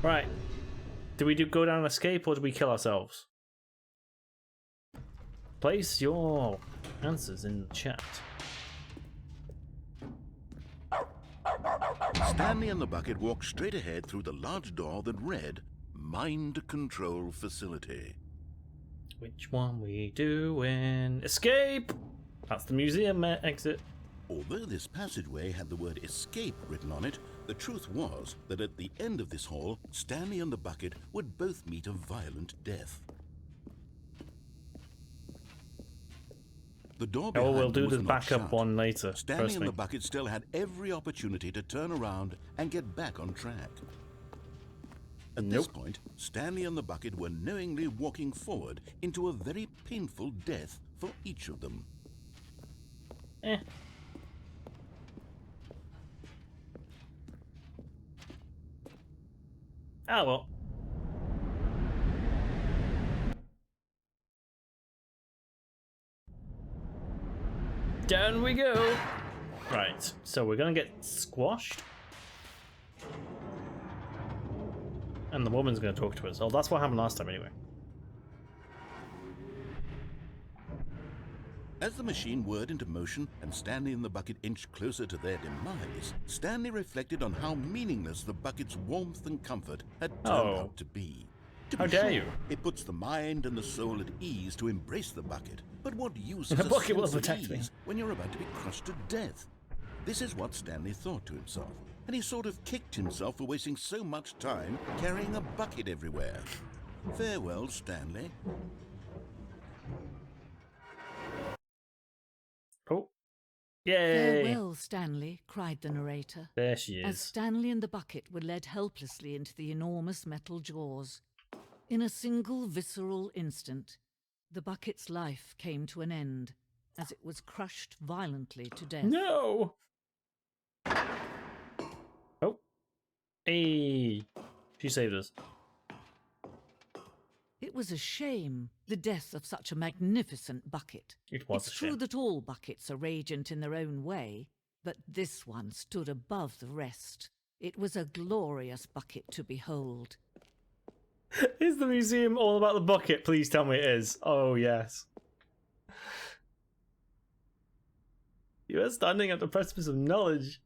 Right. Do we go down and escape or do we kill ourselves? Place your answers in the chat. Stanley and the bucket walked straight ahead through the large door that read, Mind Control Facility. Which one we doing? Escape! That's the museum exit. Although this passageway had the word escape written on it, the truth was that at the end of this hall, Stanley and the bucket would both meet a violent death. The door behind We'll them do was the not backup shut. one later. Stanley Trust and me. the bucket still had every opportunity to turn around and get back on track. At this point, Stanley and the bucket were knowingly walking forward into a very painful death for each of them. Eh. Ah, well. Down we go. Right, so we're gonna get squashed. And the woman's gonna talk to us. Oh, that's what happened last time anyway. As the machine whirred into motion and Stanley and the bucket inched closer to their demise, Stanley reflected on how meaningless the bucket's warmth and comfort had turned out to be. To How be dare sure, you. It puts the mind and the soul at ease to embrace the bucket. But what use The is a bucket will sense of protect me. ease when you're about to be crushed to death? This is what Stanley thought to himself, and he sort of kicked himself for wasting so much time carrying a bucket everywhere. Farewell, Stanley. Oh. Yay! Farewell, Stanley, cried the narrator, There she as is. Stanley and the bucket were led helplessly into the enormous metal jaws. In a single visceral instant, the bucket's life came to an end, as it was crushed violently to death. No! Oh. Hey! She saved us. It was a shame, the death of such a magnificent bucket. It was It's a true shame. that all buckets are radiant in their own way, but this one stood above the rest. It was a glorious bucket to behold. Is the museum all about the bucket? Please tell me it is. Oh, yes. You are standing at the precipice of knowledge.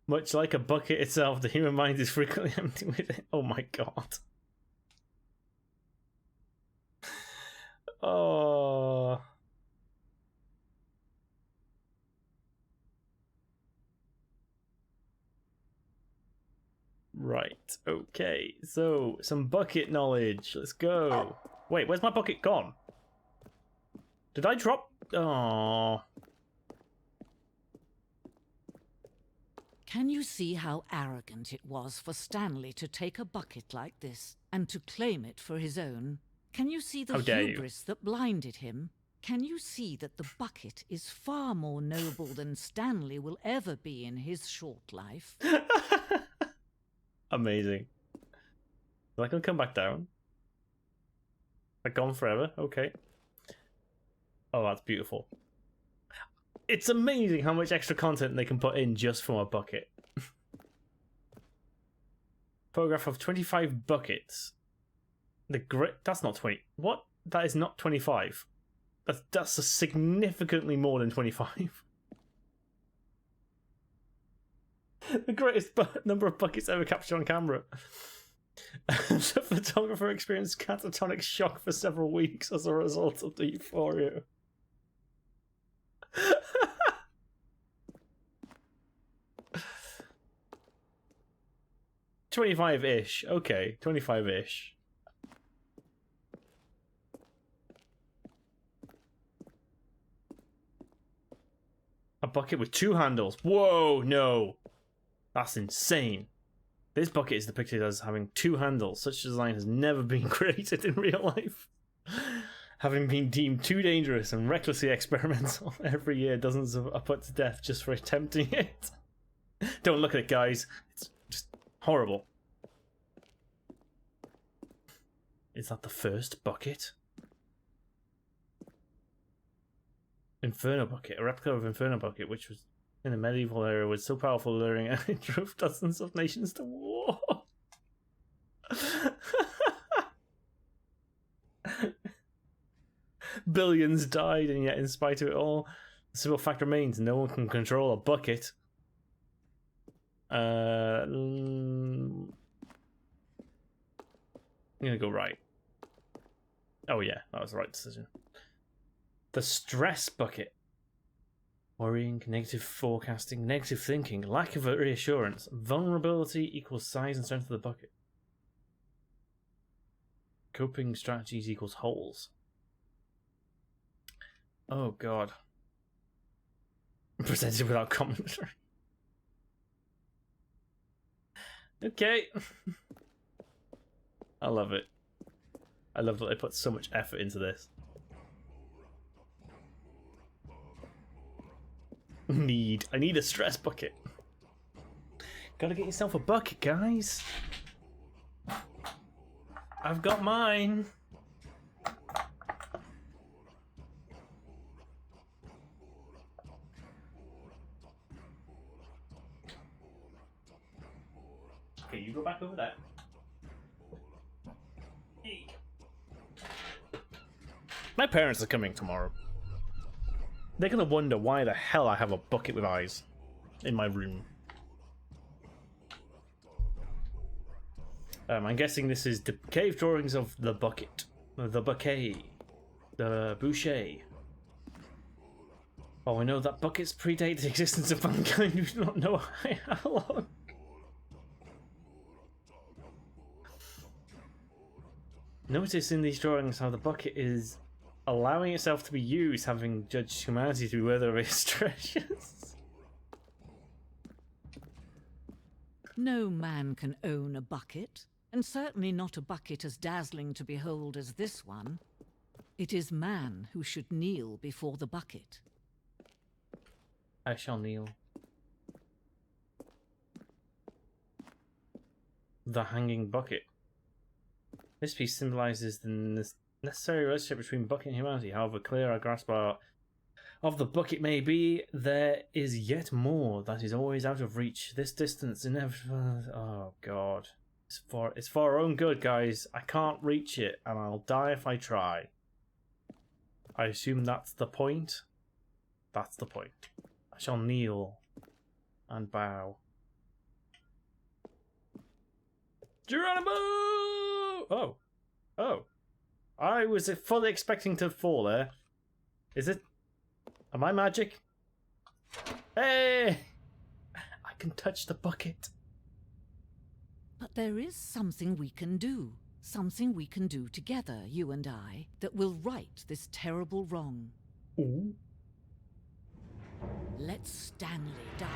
Much like a bucket itself, the human mind is frequently empty within. Oh my god. Oh. Right, okay. So, some bucket knowledge. Let's go. Wait, where's my bucket gone? Did I drop? Oh. Can you see how arrogant it was for Stanley to take a bucket like this and to claim it for his own? Can you see the How dare you. hubris that blinded him? Can you see that the bucket is far more noble than Stanley will ever be in his short life? Amazing. Is that gonna come back down? Like gone forever? Okay. Oh, that's beautiful. It's amazing how much extra content they can put in just from a bucket. Photograph of 25 buckets. The great. That's not 20. What? That is not 25. That's a significantly more than 25. The greatest number of buckets ever captured on camera. The photographer experienced catatonic shock for several weeks as a result of the euphoria. 25-ish. Okay, 25-ish. A bucket with 2 handles. Whoa, no. That's insane. This bucket is depicted as having 2 handles. Such design has never been created in real life. Having been deemed too dangerous and recklessly experimental, every year dozens are put to death just for attempting it. Don't look at it, guys. It's just horrible. Is that the first bucket? Inferno bucket, a replica of Inferno bucket, which was in the medieval era, was so powerful, luring it drove dozens of nations to war. Billions died, and yet, in spite of it all, the simple fact remains: no one can control a bucket. I'm gonna go right. Oh yeah, that was the right decision. The stress bucket. Worrying, negative forecasting, negative thinking, lack of reassurance, vulnerability equals size and strength of the bucket. Coping strategies equals holes. Oh god. Presented without commentary. Okay. I love it. I love that they put so much effort into this. I need a stress bucket. Gotta get yourself a bucket, guys. I've got mine. Okay, you go back over there. Hey. My parents are coming tomorrow. They're gonna wonder why the hell I have a bucket with eyes in my room. I'm guessing this is the cave drawings of the bucket. The bouquet. The boucher. Oh, we know that buckets predate the existence of mankind. We do not know how long. Notice in these drawings how the bucket is allowing itself to be used, having judged humanity through whether of its treasures. No man can own a bucket, and certainly not a bucket as dazzling to behold as this one. It is man who should kneel before the bucket. I shall kneel. The hanging bucket. This piece symbolizes the necessary relationship between bucket and humanity. However clear our grasp of the bucket may be, there is yet more that is always out of reach. This distance inevitable. Oh god, it's for our own good, guys. I can't reach it, and I'll die if I try. I assume that's the point. That's the point. I shall kneel and bow. Geronimo! Oh. Oh. I was fully expecting to fall there. Is it? Am I magic? Hey! I can touch the bucket. But there is something we can do. Something we can do together, you and I, that will right this terrible wrong. Ooh. Let Stanley die.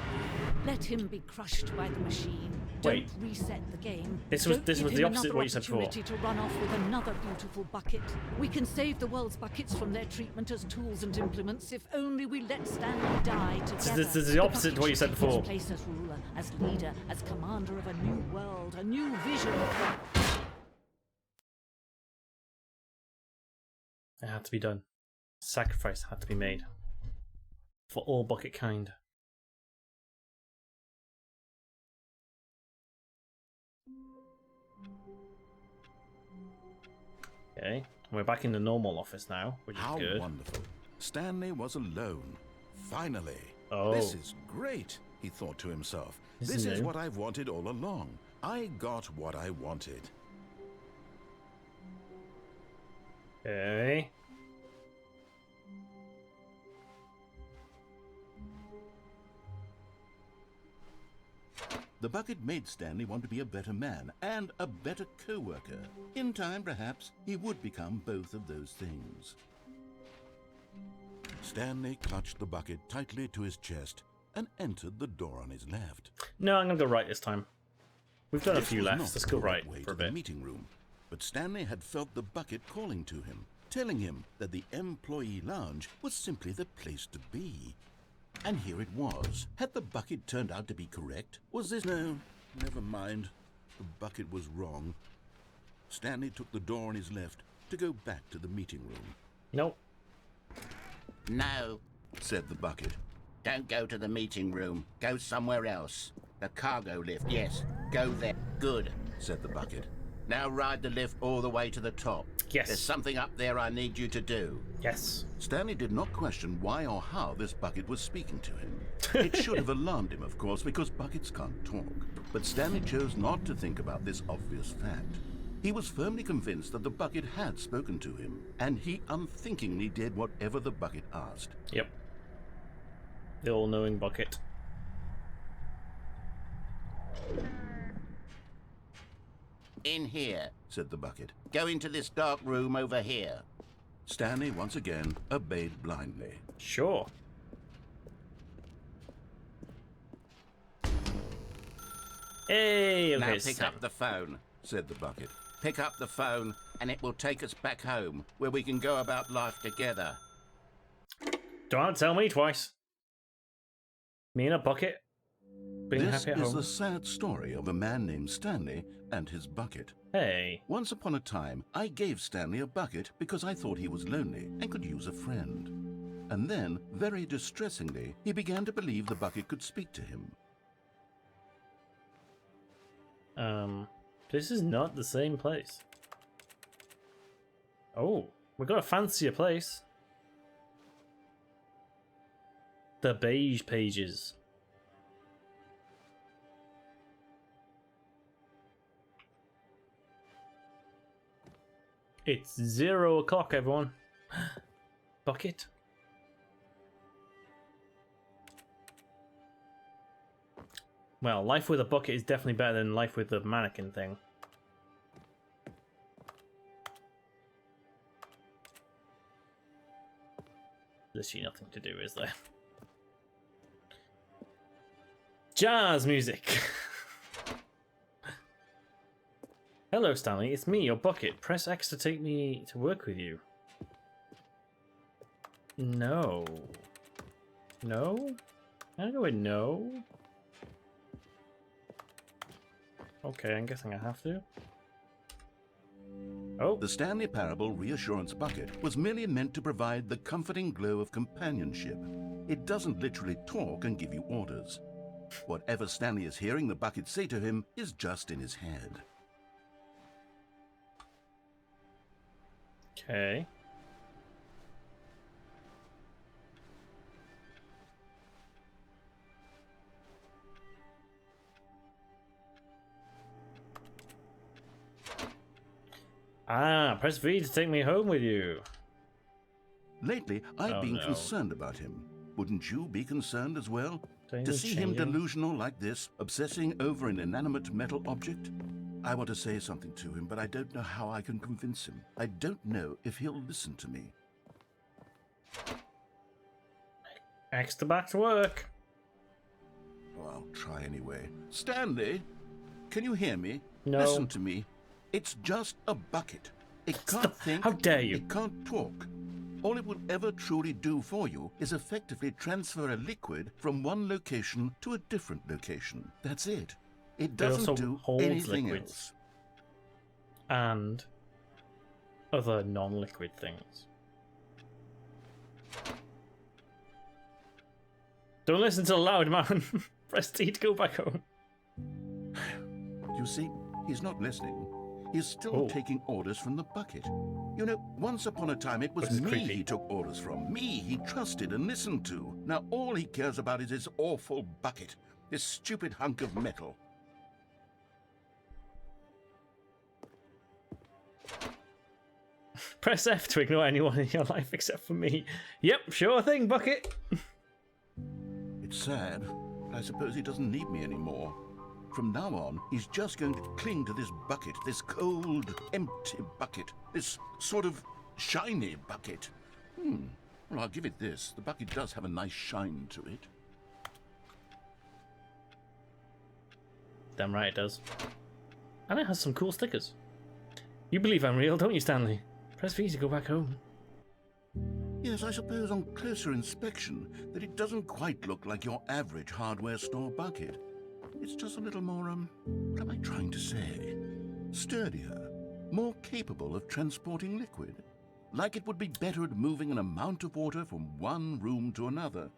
Let him be crushed by the machine. Wait. Don't reset the game. This was Don't the give him opposite of what you said before. opportunity to run off with another beautiful bucket. We can save the world's buckets from their treatment as tools and implements if only we let Stanley die together. This is the opposite to what you said bucket should before. take its place as ruler, as leader, as commander of a new world, a new vision. It had to be done. Sacrifice had to be made. For all bucket kind. Okay, we're back in the normal office now, which is How good. wonderful. Stanley was alone. Finally. Oh. This is great, he thought to himself. This This is is new. what I've wanted all along. I got what I wanted. Okay. The bucket made Stanley want to be a better man and a better co-worker. In time, perhaps, he would become both of those things. Stanley clutched the bucket tightly to his chest and entered the door on his left. No, I'm gonna go right this time. We've done a This few was left. not Let's the go correct right way for a to the bit. meeting room, but Stanley had felt the bucket calling to him, telling him that the employee lounge was simply the place to be. And here it was. Had the bucket turned out to be correct? Was this... No, never mind. The bucket was wrong. Stanley took the door on his left to go back to the meeting room. Nope. No, Said the bucket. don't go to the meeting room. Go somewhere else. The cargo lift, yes. Go there. Good. Said the bucket. Now ride the lift all the way to the top. Yes. There's something up there I need you to do. Yes. Stanley did not question why or how this bucket was speaking to him. It should have alarmed him, of course, because buckets can't talk. But Stanley chose not to think about this obvious fact. He was firmly convinced that the bucket had spoken to him, and he unthinkingly did whatever the bucket asked. Yep. The all-knowing bucket. In here. Said the bucket. Go into this dark room over here. Stanley once again obeyed blindly. Sure. Hey, okay. Now pick so- up the phone. Said the bucket. Pick up the phone, and it will take us back home, where we can go about life together. Don't tell me twice. Me in a bucket. Being This happy at is home. the sad story of a man named Stanley and his bucket. Hey. Once upon a time, I gave Stanley a bucket because I thought he was lonely and could use a friend. And then, very distressingly, he began to believe the bucket could speak to him. This is not the same place. Oh, we got a fancier place. The beige pages. It's 0 o'clock, everyone. Bucket. Well, life with a bucket is definitely better than life with the mannequin thing. Literally nothing to do, is there? Jazz music! Hello, Stanley. It's me, your bucket. Press X to take me to work with you. No. No? I go with no. Okay, I'm guessing I have to. Oh. The Stanley Parable Reassurance Bucket was merely meant to provide the comforting glow of companionship. It doesn't literally talk and give you orders. Whatever Stanley is hearing the bucket say to him is just in his head. Okay. Ah, press V to take me home with you. Lately, I've Oh, been no. concerned about him. Wouldn't you be concerned as well? To Things see him changing. delusional like this, obsessing over an inanimate metal object? I want to say something to him, but I don't know how I can convince him. I don't know if he'll listen to me. Extra back to work. Oh, I'll try anyway. Stanley, can you hear me? No. Listen to me. It's just a bucket. It can't think. How dare you? It can't talk. All it will ever truly do for you is effectively transfer a liquid from one location to a different location. That's it. It doesn't also do holds anything liquids. else. And other non-liquid things. Don't listen to the loud man. Press T to go back home. You see, he's not listening. He's still taking orders from the bucket. You know, once upon a time it was This is me creepy. he took orders from. Me he trusted and listened to. Now all he cares about is his awful bucket. This stupid hunk of metal. Press F to ignore anyone in your life except for me. Yep, sure thing, Bucket. It's sad, but I suppose he doesn't need me anymore. From now on, he's just going to cling to this bucket, this cold, empty bucket, this sort of shiny bucket. Well, I'll give it this. The bucket does have a nice shine to it. Damn right it does. And it has some cool stickers. You believe I'm real, don't you, Stanley? Press V to go back home. Yes, I suppose on closer inspection that it doesn't quite look like your average hardware store bucket. It's just a little more, what am I trying to say? Sturdier, more capable of transporting liquid. Like it would be better at moving an amount of water from one room to another.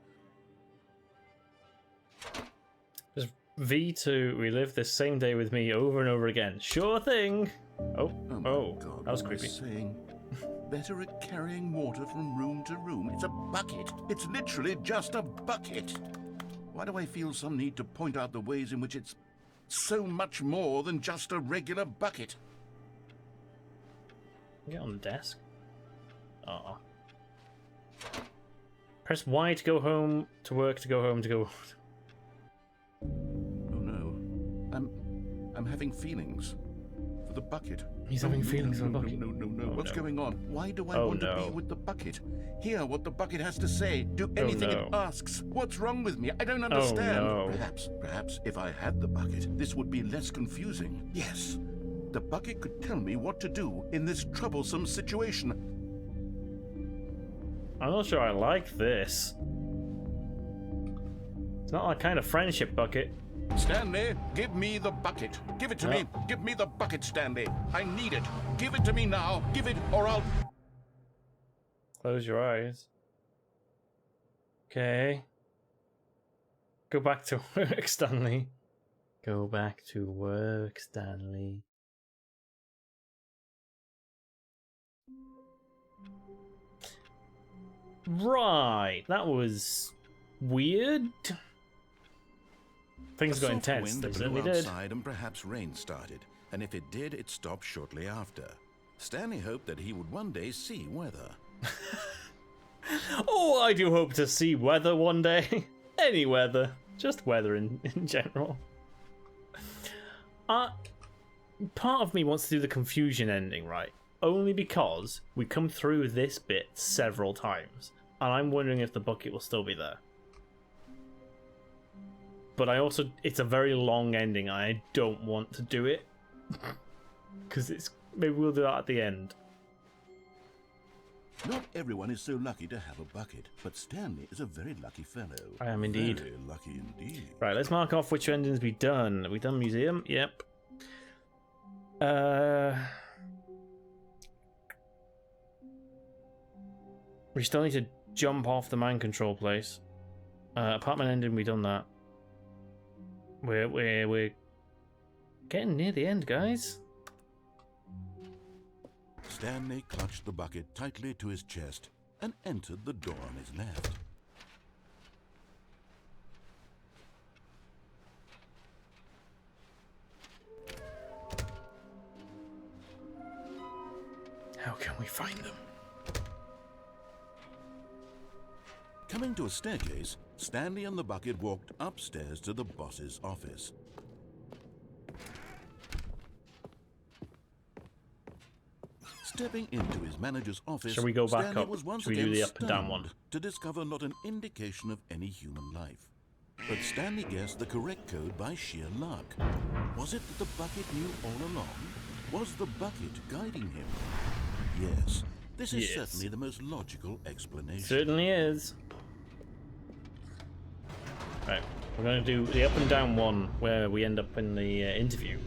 Just V to relive this same day with me over and over again. Sure thing. Oh, my God, that was what am I creepy. saying? Better at carrying water from room to room. It's a bucket. It's literally just a bucket. Why do I feel some need to point out the ways in which it's so much more than just a regular bucket? Get on the desk. Oh. Press Y to go home, to work, to go home, to go. Oh no. I'm having feelings. For the bucket. He's having feelings for the No, bucket. no. Oh, What's no. going on? Why do I Oh, want to be no. with the bucket? Hear what the bucket has to say. Do anything it no. asks. What's wrong with me? I don't understand. no. Perhaps if I had the bucket, this would be less confusing. Yes. The bucket could tell me what to do in this troublesome situation. I'm not sure I like this. It's not that kind of friendship, Bucket. Stanley, give me the bucket. Give it to me. Give me the bucket, Stanley. I need it. Give it to me now. Give it or I'll... Close your eyes. Okay. Go back to work, Stanley. Go back to work, Stanley. Right, that was weird. Things A got soft intense. wind They blew certainly did. outside and perhaps rain started, and if it did, it stopped shortly after. Stanley hoped that he would one day see weather. Oh, I do hope to see weather one day. Any weather. Just weather in general. Part of me wants to do the confusion ending, right? Only because we come through this bit several times. And I'm wondering if the bucket will still be there. But I also... It's a very long ending. And I don't want to do it. Because it's... Maybe we'll do that at the end. Not everyone is so lucky to have a bucket, but Stanley is a very lucky fellow. I am indeed. Very lucky indeed. Right, let's mark off which endings we've done. Have we done museum? Yep. We still need to jump off the mind control place. Apartment ending, we've done that. We're getting near the end, guys. Stanley clutched the bucket tightly to his chest and entered the door on his left. How can we find them? Coming to a staircase, Stanley and the bucket walked upstairs to the boss's office. Stepping into his manager's office, Shall we go back Stanley up? was once Shall we do again the up and down one? stunned to discover not an indication of any human life. But Stanley guessed the correct code by sheer luck. Was it that the bucket knew all along? Was the bucket guiding him? Yes, this is Yes. certainly the most logical explanation. Certainly is. Right, we're going to do the up and down one where we end up in the interview.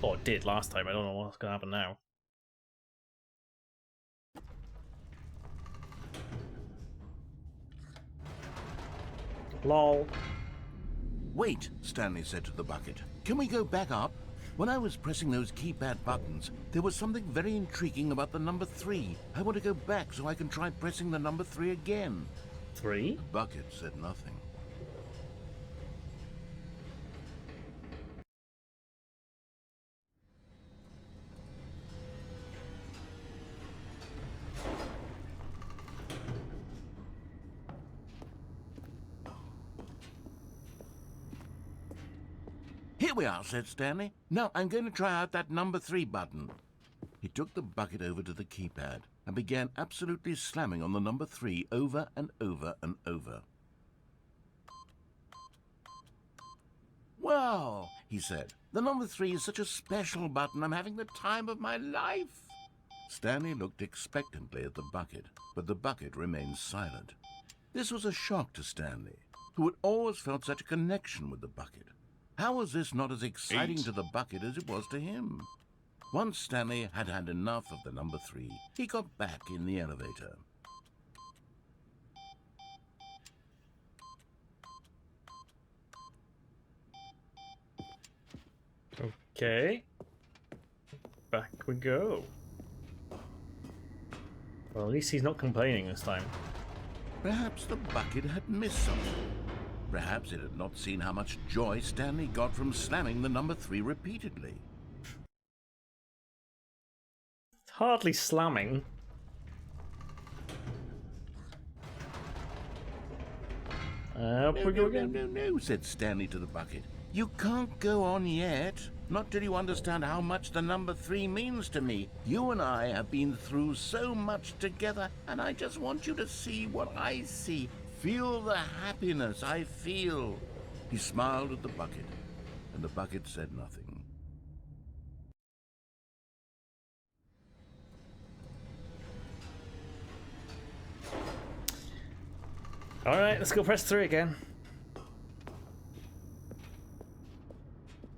Or it did last time, I don't know what's going to happen now. Lol. Wait, Stanley said to the bucket. Can we go back up? When I was pressing those keypad buttons, there was something very intriguing about the number 3. I want to go back so I can try pressing the number 3 again. 3? The bucket said nothing. Here we are, said Stanley. Now I'm going to try out that number 3 button. He took the bucket over to the keypad and began absolutely slamming on the number 3 over and over and over. Well, he said, the number 3 is such a special button. I'm having the time of my life. Stanley looked expectantly at the bucket, but the bucket remained silent. This was a shock to Stanley, who had always felt such a connection with the bucket. How was this not as exciting to the bucket as it was to him? Once Stanley had had enough of the number 3, he got back in the elevator. Okay. Back we go. Well, at least he's not complaining this time. Perhaps the bucket had missed something. Perhaps it had not seen how much joy Stanley got from slamming the number 3 repeatedly. Hardly slamming. Up we go again. No, said Stanley to the bucket. You can't go on yet. Not till you understand how much the number 3 means to me. You and I have been through so much together, and I just want you to see what I see. Feel the happiness I feel. He smiled at the bucket, and the bucket said nothing. Alright, let's go press 3 again.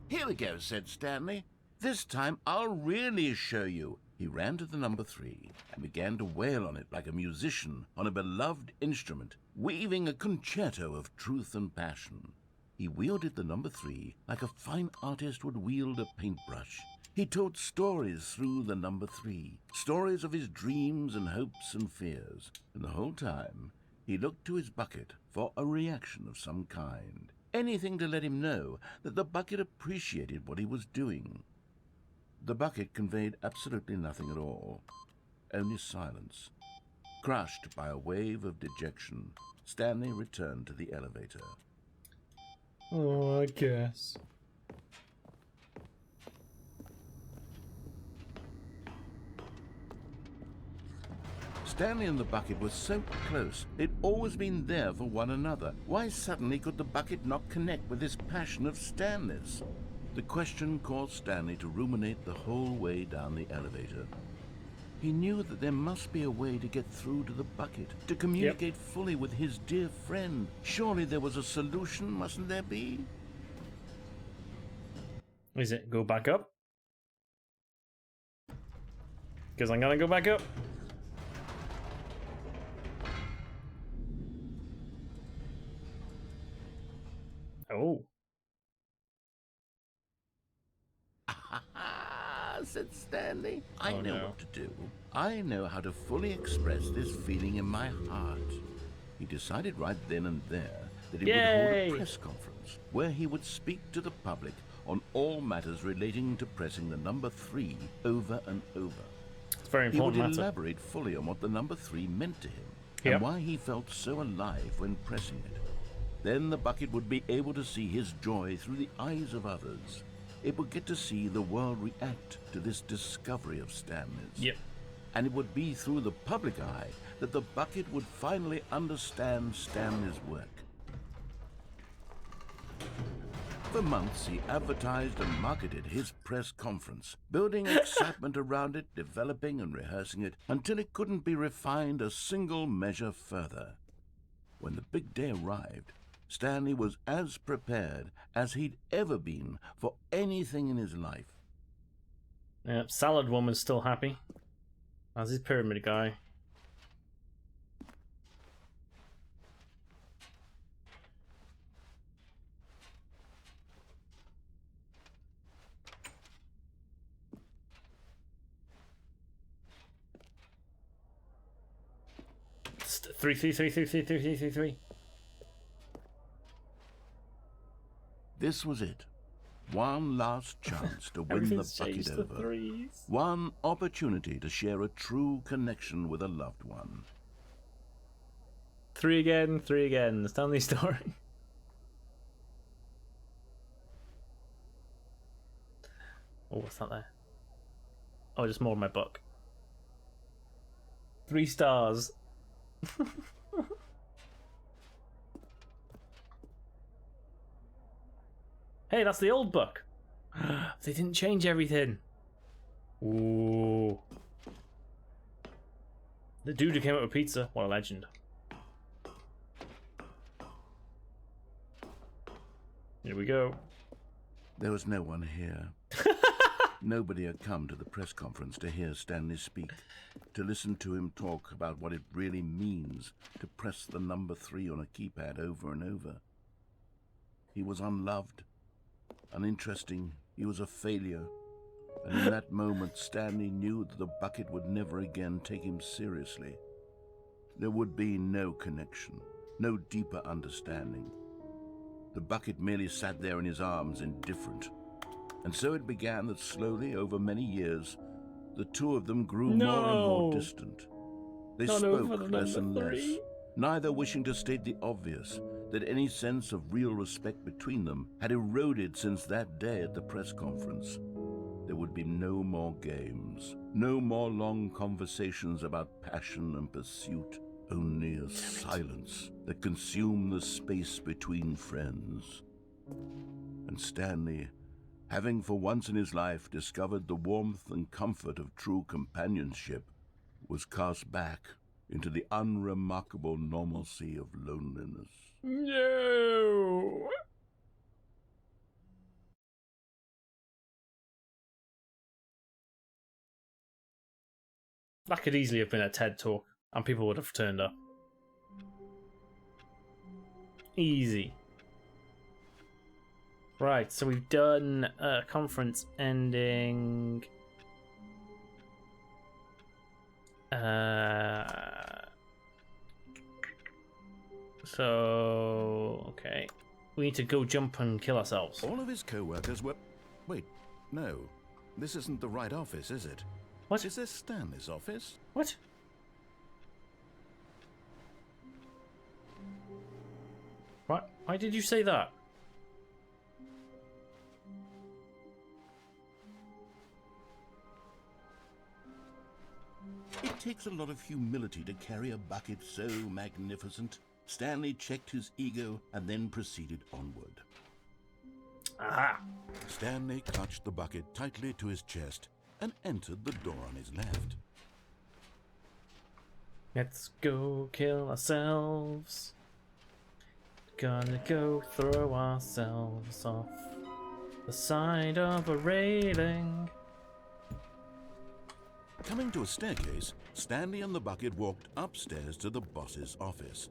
Here we go, said Stanley. This time I'll really show you. He ran to the number 3 and began to wail on it like a musician on a beloved instrument, weaving a concerto of truth and passion. He wielded the number 3 like a fine artist would wield a paintbrush. He told stories through the number 3, stories of his dreams and hopes and fears, and the whole time he looked to his bucket for a reaction of some kind. Anything to let him know that the bucket appreciated what he was doing. The bucket conveyed absolutely nothing at all, only silence. Crushed by a wave of dejection, Stanley returned to the elevator. Oh, I guess. Stanley and the bucket were so close. They'd always been there for one another. Why suddenly could the bucket not connect with this passion of Stanley's? The question caused Stanley to ruminate the whole way down the elevator. He knew that there must be a way to get through to the bucket, to communicate fully with his dear friend. Surely there was a solution, mustn't there be? Is it go back up? Because I'm gonna go back up. Oh. Said Stanley. I Oh, know no. what to do. I know how to fully express this feeling in my heart. He decided right then and there that he would Yay! hold a press conference where he would speak to the public on all matters relating to pressing the number 3 over and over. It's a very He would important matter. elaborate fully on what the number 3 meant to him Yep. and why he felt so alive when pressing it. Then the bucket would be able to see his joy through the eyes of others. it would get to see the world react to this discovery of Stanley's. Yep. And it would be through the public eye that the bucket would finally understand Stanley's work. For months, he advertised and marketed his press conference, building excitement around it, developing and rehearsing it, until it couldn't be refined a single measure further. When the big day arrived, Stanley was as prepared as he'd ever been for anything in his life. Yep, Salad Woman's still happy. As is Pyramid Guy. Three. This was it. One last chance to win the Everything's bucket changed to over. threes. One opportunity to share a true connection with a loved one. Three again. The Stanley story. Oh, what's that there? Oh, just more of my book. 3 stars. Hey, that's the old book. They didn't change everything. Ooh. The dude who came up with pizza, what a legend. Here we go. There was no one here. Nobody had come to the press conference to hear Stanley speak, to listen to him talk about what it really means to press the number 3 on a keypad over and over. He was unloved, uninteresting, he was a failure, and in that moment Stanley knew that the bucket would never again take him seriously. There would be no connection, no deeper understanding. The bucket merely sat there in his arms, indifferent. And so it began that slowly, over many years, the two of them grew more and more distant. They spoke less and less, neither wishing to state the obvious, that any sense of real respect between them had eroded since that day at the press conference. There would be no more games, no more long conversations about passion and pursuit, only a silence that consumed the space between friends. And Stanley, having for once in his life discovered the warmth and comfort of true companionship, was cast back into the unremarkable normalcy of loneliness. No! That could easily have been a TED talk, and people would have turned up. Easy. Right, so we've done a conference ending. Okay. We need to go jump and kill ourselves. All of his co-workers were... Wait, no. This isn't the right office, is it? What? Is this Stanley's office? What? What? Why did you say that? It takes a lot of humility to carry a bucket so magnificent. Stanley checked his ego and then proceeded onward. Aha! Stanley clutched the bucket tightly to his chest and entered the door on his left. Let's go kill ourselves. Gonna go throw ourselves off the side of a railing. Coming to a staircase, Stanley and the bucket walked upstairs to the boss's office.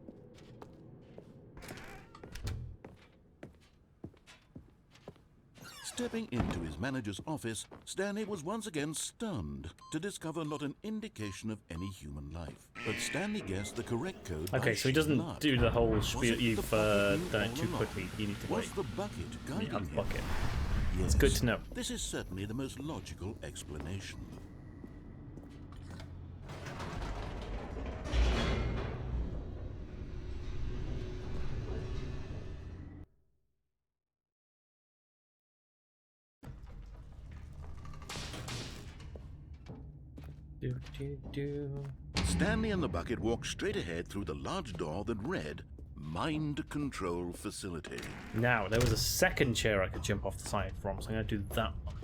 Stepping into his manager's office, Stanley was once again stunned to discover not an indication of any human life. But Stanley guessed the correct code. Okay, so he doesn't do the whole spiel. You've done it too quickly. You need to wait. Was the bucket guiding him? Bucket. Yes, It's good to know. This is certainly the most logical explanation. Do, do, do. Stanley and the bucket walked straight ahead through the large door that read Mind Control Facility. Now, there was a second chair I could jump off the side from, so I'm going to do that one.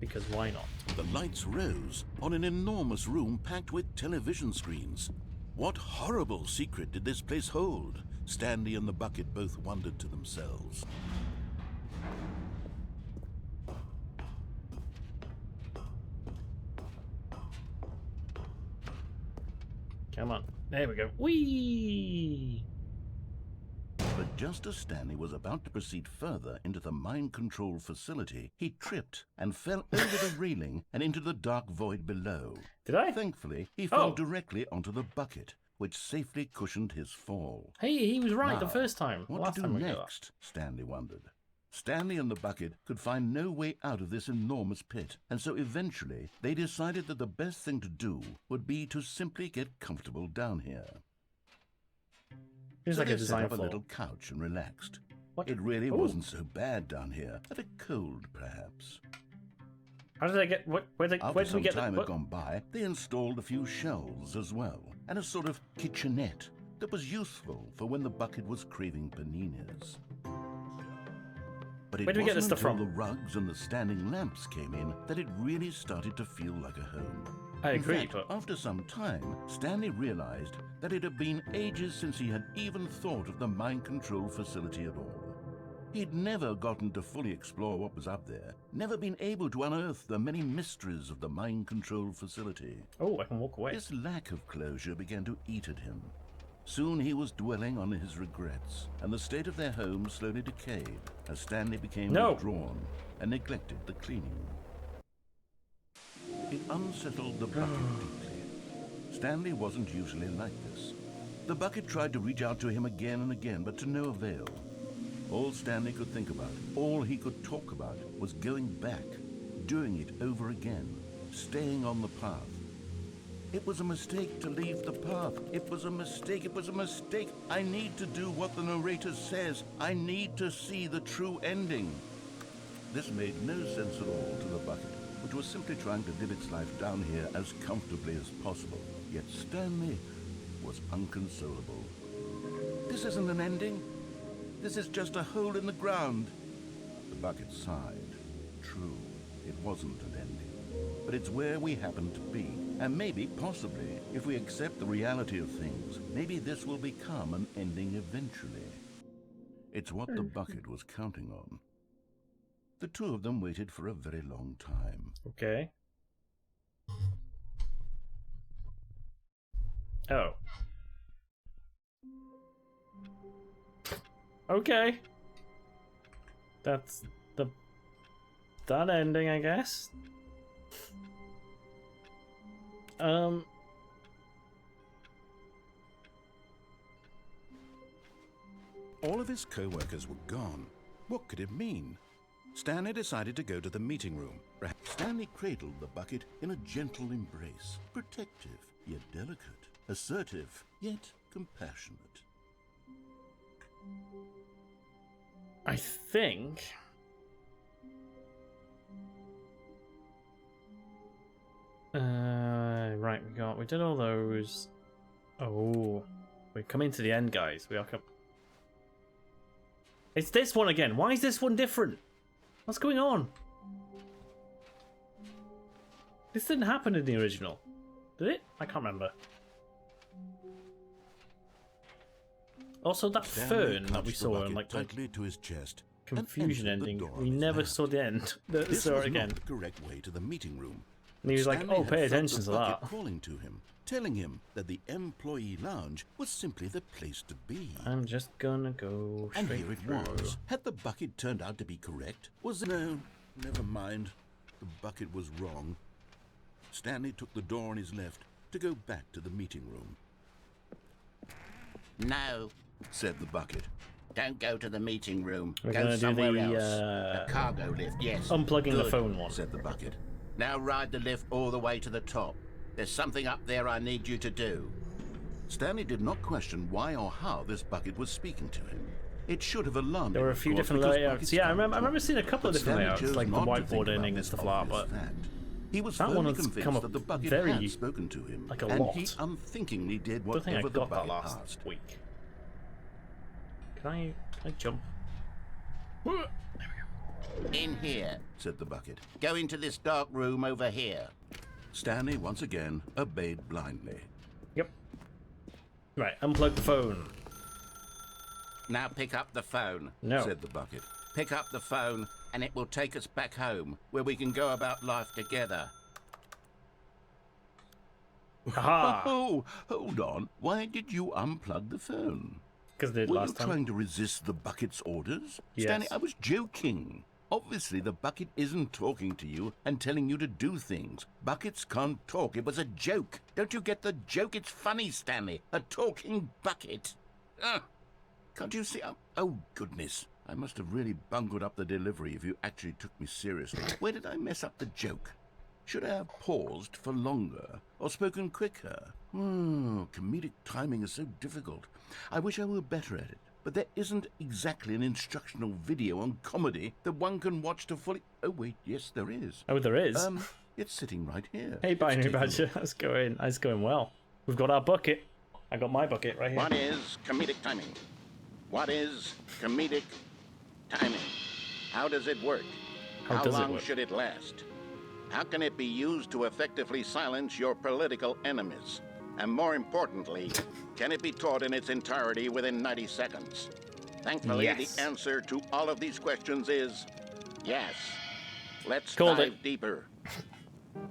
Because why not? The lights rose on an enormous room packed with television screens. What horrible secret did this place hold? Stanley and the bucket both wondered to themselves. Come on. There we go. Whee! But just as Stanley was about to proceed further into the mind control facility, he tripped and fell over the railing and into the dark void below. Did I? Thankfully, he fell directly onto the bucket, which safely cushioned his fall. Hey, he was right the Now, first time. What Last to do time we got next? Stanley wondered. Stanley and the bucket could find no way out of this enormous pit, and so eventually they decided that the best thing to do would be to simply get comfortable down here. Feels So like a they set design up a flaw. little couch and relaxed. What? It really Ooh. wasn't so bad down here. A bit cold, perhaps. How did I get? Where After did we some get time the? had gone by, they installed a few shelves as well, and a sort of kitchenette that was useful for when the bucket was craving paninis. But it Where do we get this wasn't stuff until from? the rugs and the standing lamps came in that it really started to feel like a home. I agree, In fact, but after some time, Stanley realized that it had been ages since he had even thought of the mind control facility at all. He'd never gotten to fully explore what was up there, never been able to unearth the many mysteries of the mind control facility. oh, I can walk away. This lack of closure began to eat at him. Soon he was dwelling on his regrets, and the state of their home slowly decayed as Stanley became No. withdrawn and neglected the cleaning. It unsettled the bucket deeply. Stanley wasn't usually like this. The bucket tried to reach out to him again and again, but to no avail. All Stanley could think about, all he could talk about, was going back, doing it over again, staying on the path. It was a mistake to leave the path. It was a mistake. It was a mistake. I need to do what the narrator says. I need to see the true ending. This made no sense at all to the bucket, which was simply trying to live its life down here as comfortably as possible. Yet Stanley was unconsolable. This isn't an ending. This is just a hole in the ground. The bucket sighed. True, it wasn't an ending. But it's where we happen to be. And maybe, possibly, if we accept the reality of things, maybe this will become an ending eventually. It's what the bucket was counting on. The two of them waited for a very long time. Okay. Oh. Okay. That's that ending, I guess. All of his co-workers were gone. What could it mean? Stanley decided to go to the meeting room. Stanley cradled the bucket in a gentle embrace, protective yet delicate, assertive yet compassionate. I think. Right, we did all those. Oh, we're coming to the end, guys. We are It's this one again. Why is this one different? What's going on? This didn't happen in the original, did it? I can't remember. Also, that Stanley fern that we clutched the saw in bucket like the tightly to his chest and confusion entered the ending, door we of his never lab. saw the end. This Saw was it again. not the correct way to the meeting room. And he was like, Stanley "Oh, had pay felt attention the to bucket that." calling to him, telling him that the employee lounge was simply the place to be. I'm just gonna go And straight here it through. was. Had the bucket turned out to be correct? Was it? No, never mind. The bucket was wrong. Stanley took the door on his left to go back to the meeting room. No, Said the bucket. don't go to the meeting room. We're Go gonna do somewhere the, else. The cargo lift, yes. Unplugging the Good. phone one. Said the bucket. Now ride the lift all the way to the top. There's something up there I need you to do. Stanley did not question why or how this bucket was speaking to him. It should have alarmed There him, were a of few course, different because layouts. buckets Yeah, I can't remember talk. seeing a couple of But different Stanley layouts, chose like the not to think whiteboard about ending and this stuff like that. obvious But fact. He was That one firmly has come convinced up that the bucket very, had spoken to him, like, a and lot. he unthinkingly did I don't think I whatever the got that bucket last asked. week. Can I jump? In here. Said the bucket. Go into this dark room over here. Stanley once again obeyed blindly. Yep. Right, unplug the phone. Now pick up the phone. No. Said the bucket. Pick up the phone, and it will take us back home, where we can go about life together. Aha! Oh, hold on. Why did you unplug the phone? Because I did Were last you time. trying to resist the bucket's orders? Yes. Stanley, I was joking. Obviously, the bucket isn't talking to you and telling you to do things. Buckets can't talk. It was a joke. Don't you get the joke? It's funny, Stanley. A talking bucket. Can't you see? Oh, goodness. I must have really bungled up the delivery if you actually took me seriously. Where did I mess up the joke? Should I have paused for longer or spoken quicker? Comedic timing is so difficult. I wish I were better at it. But there isn't exactly an instructional video on comedy that one can watch to fully... Oh, wait, yes, there is. Oh, there is. It's sitting right here. Hey, Let's Binary take a Badger. look. That's going well. We've got our bucket. I got my bucket right here. What is comedic timing? What is comedic timing? How does it work? How does it long work? should it last? How can it be used to effectively silence your political enemies? And more importantly, can it be taught in its entirety within 90 seconds? Thankfully, Yes. the answer to all of these questions is yes. Let's Called dive it. deeper.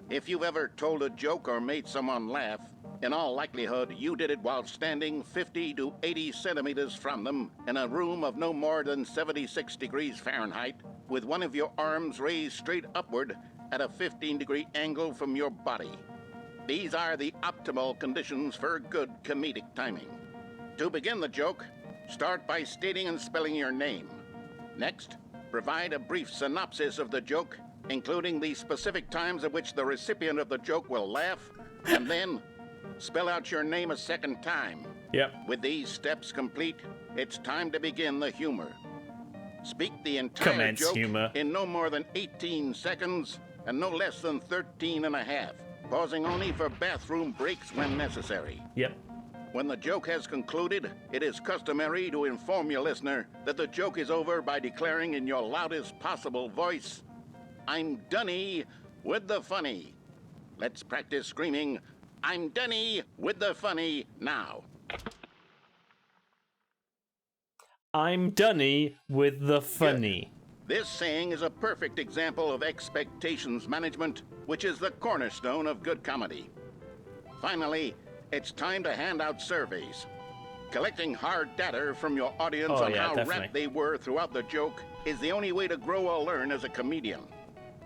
If you've ever told a joke or made someone laugh, in all likelihood, you did it while standing 50 to 80 centimeters from them in a room of no more than 76 degrees Fahrenheit, with one of your arms raised straight upward at a 15-degree angle from your body. These are the optimal conditions for good comedic timing. To begin the joke, start by stating and spelling your name. Next, provide a brief synopsis of the joke, including the specific times at which the recipient of the joke will laugh, and then spell out your name a second time. Yep. With these steps complete, it's time to begin the humor. Speak the entire Commence joke humor. in no more than 18 seconds and no less than 13 and a half, pausing only for bathroom breaks when necessary. Yep. When the joke has concluded, it is customary to inform your listener that the joke is over by declaring in your loudest possible voice, "I'm Dunny with the funny." Let's practice screaming, "I'm Dunny with the funny" now. I'm Dunny with the funny. This saying is a perfect example of expectations management, which is the cornerstone of good comedy. Finally, it's time to hand out surveys. Collecting hard data from your audience Oh, on yeah, how definitely. rapt they were throughout the joke is the only way to grow or learn as a comedian.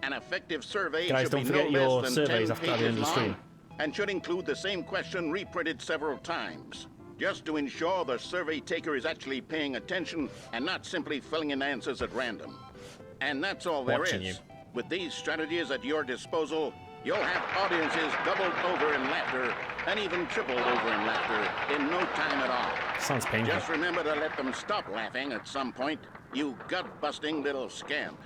An effective survey Guys, should don't be forget no your less than surveys 10 after the end pages of the stream. long and should include the same question reprinted several times, just to ensure the survey taker is actually paying attention and not simply filling in answers at random. And that's all there Watching is. you. With these strategies at your disposal, you'll have audiences doubled over in laughter and even tripled over in laughter in no time at all. Sounds painful. Just remember to let them stop laughing at some point, you gut-busting little scamp.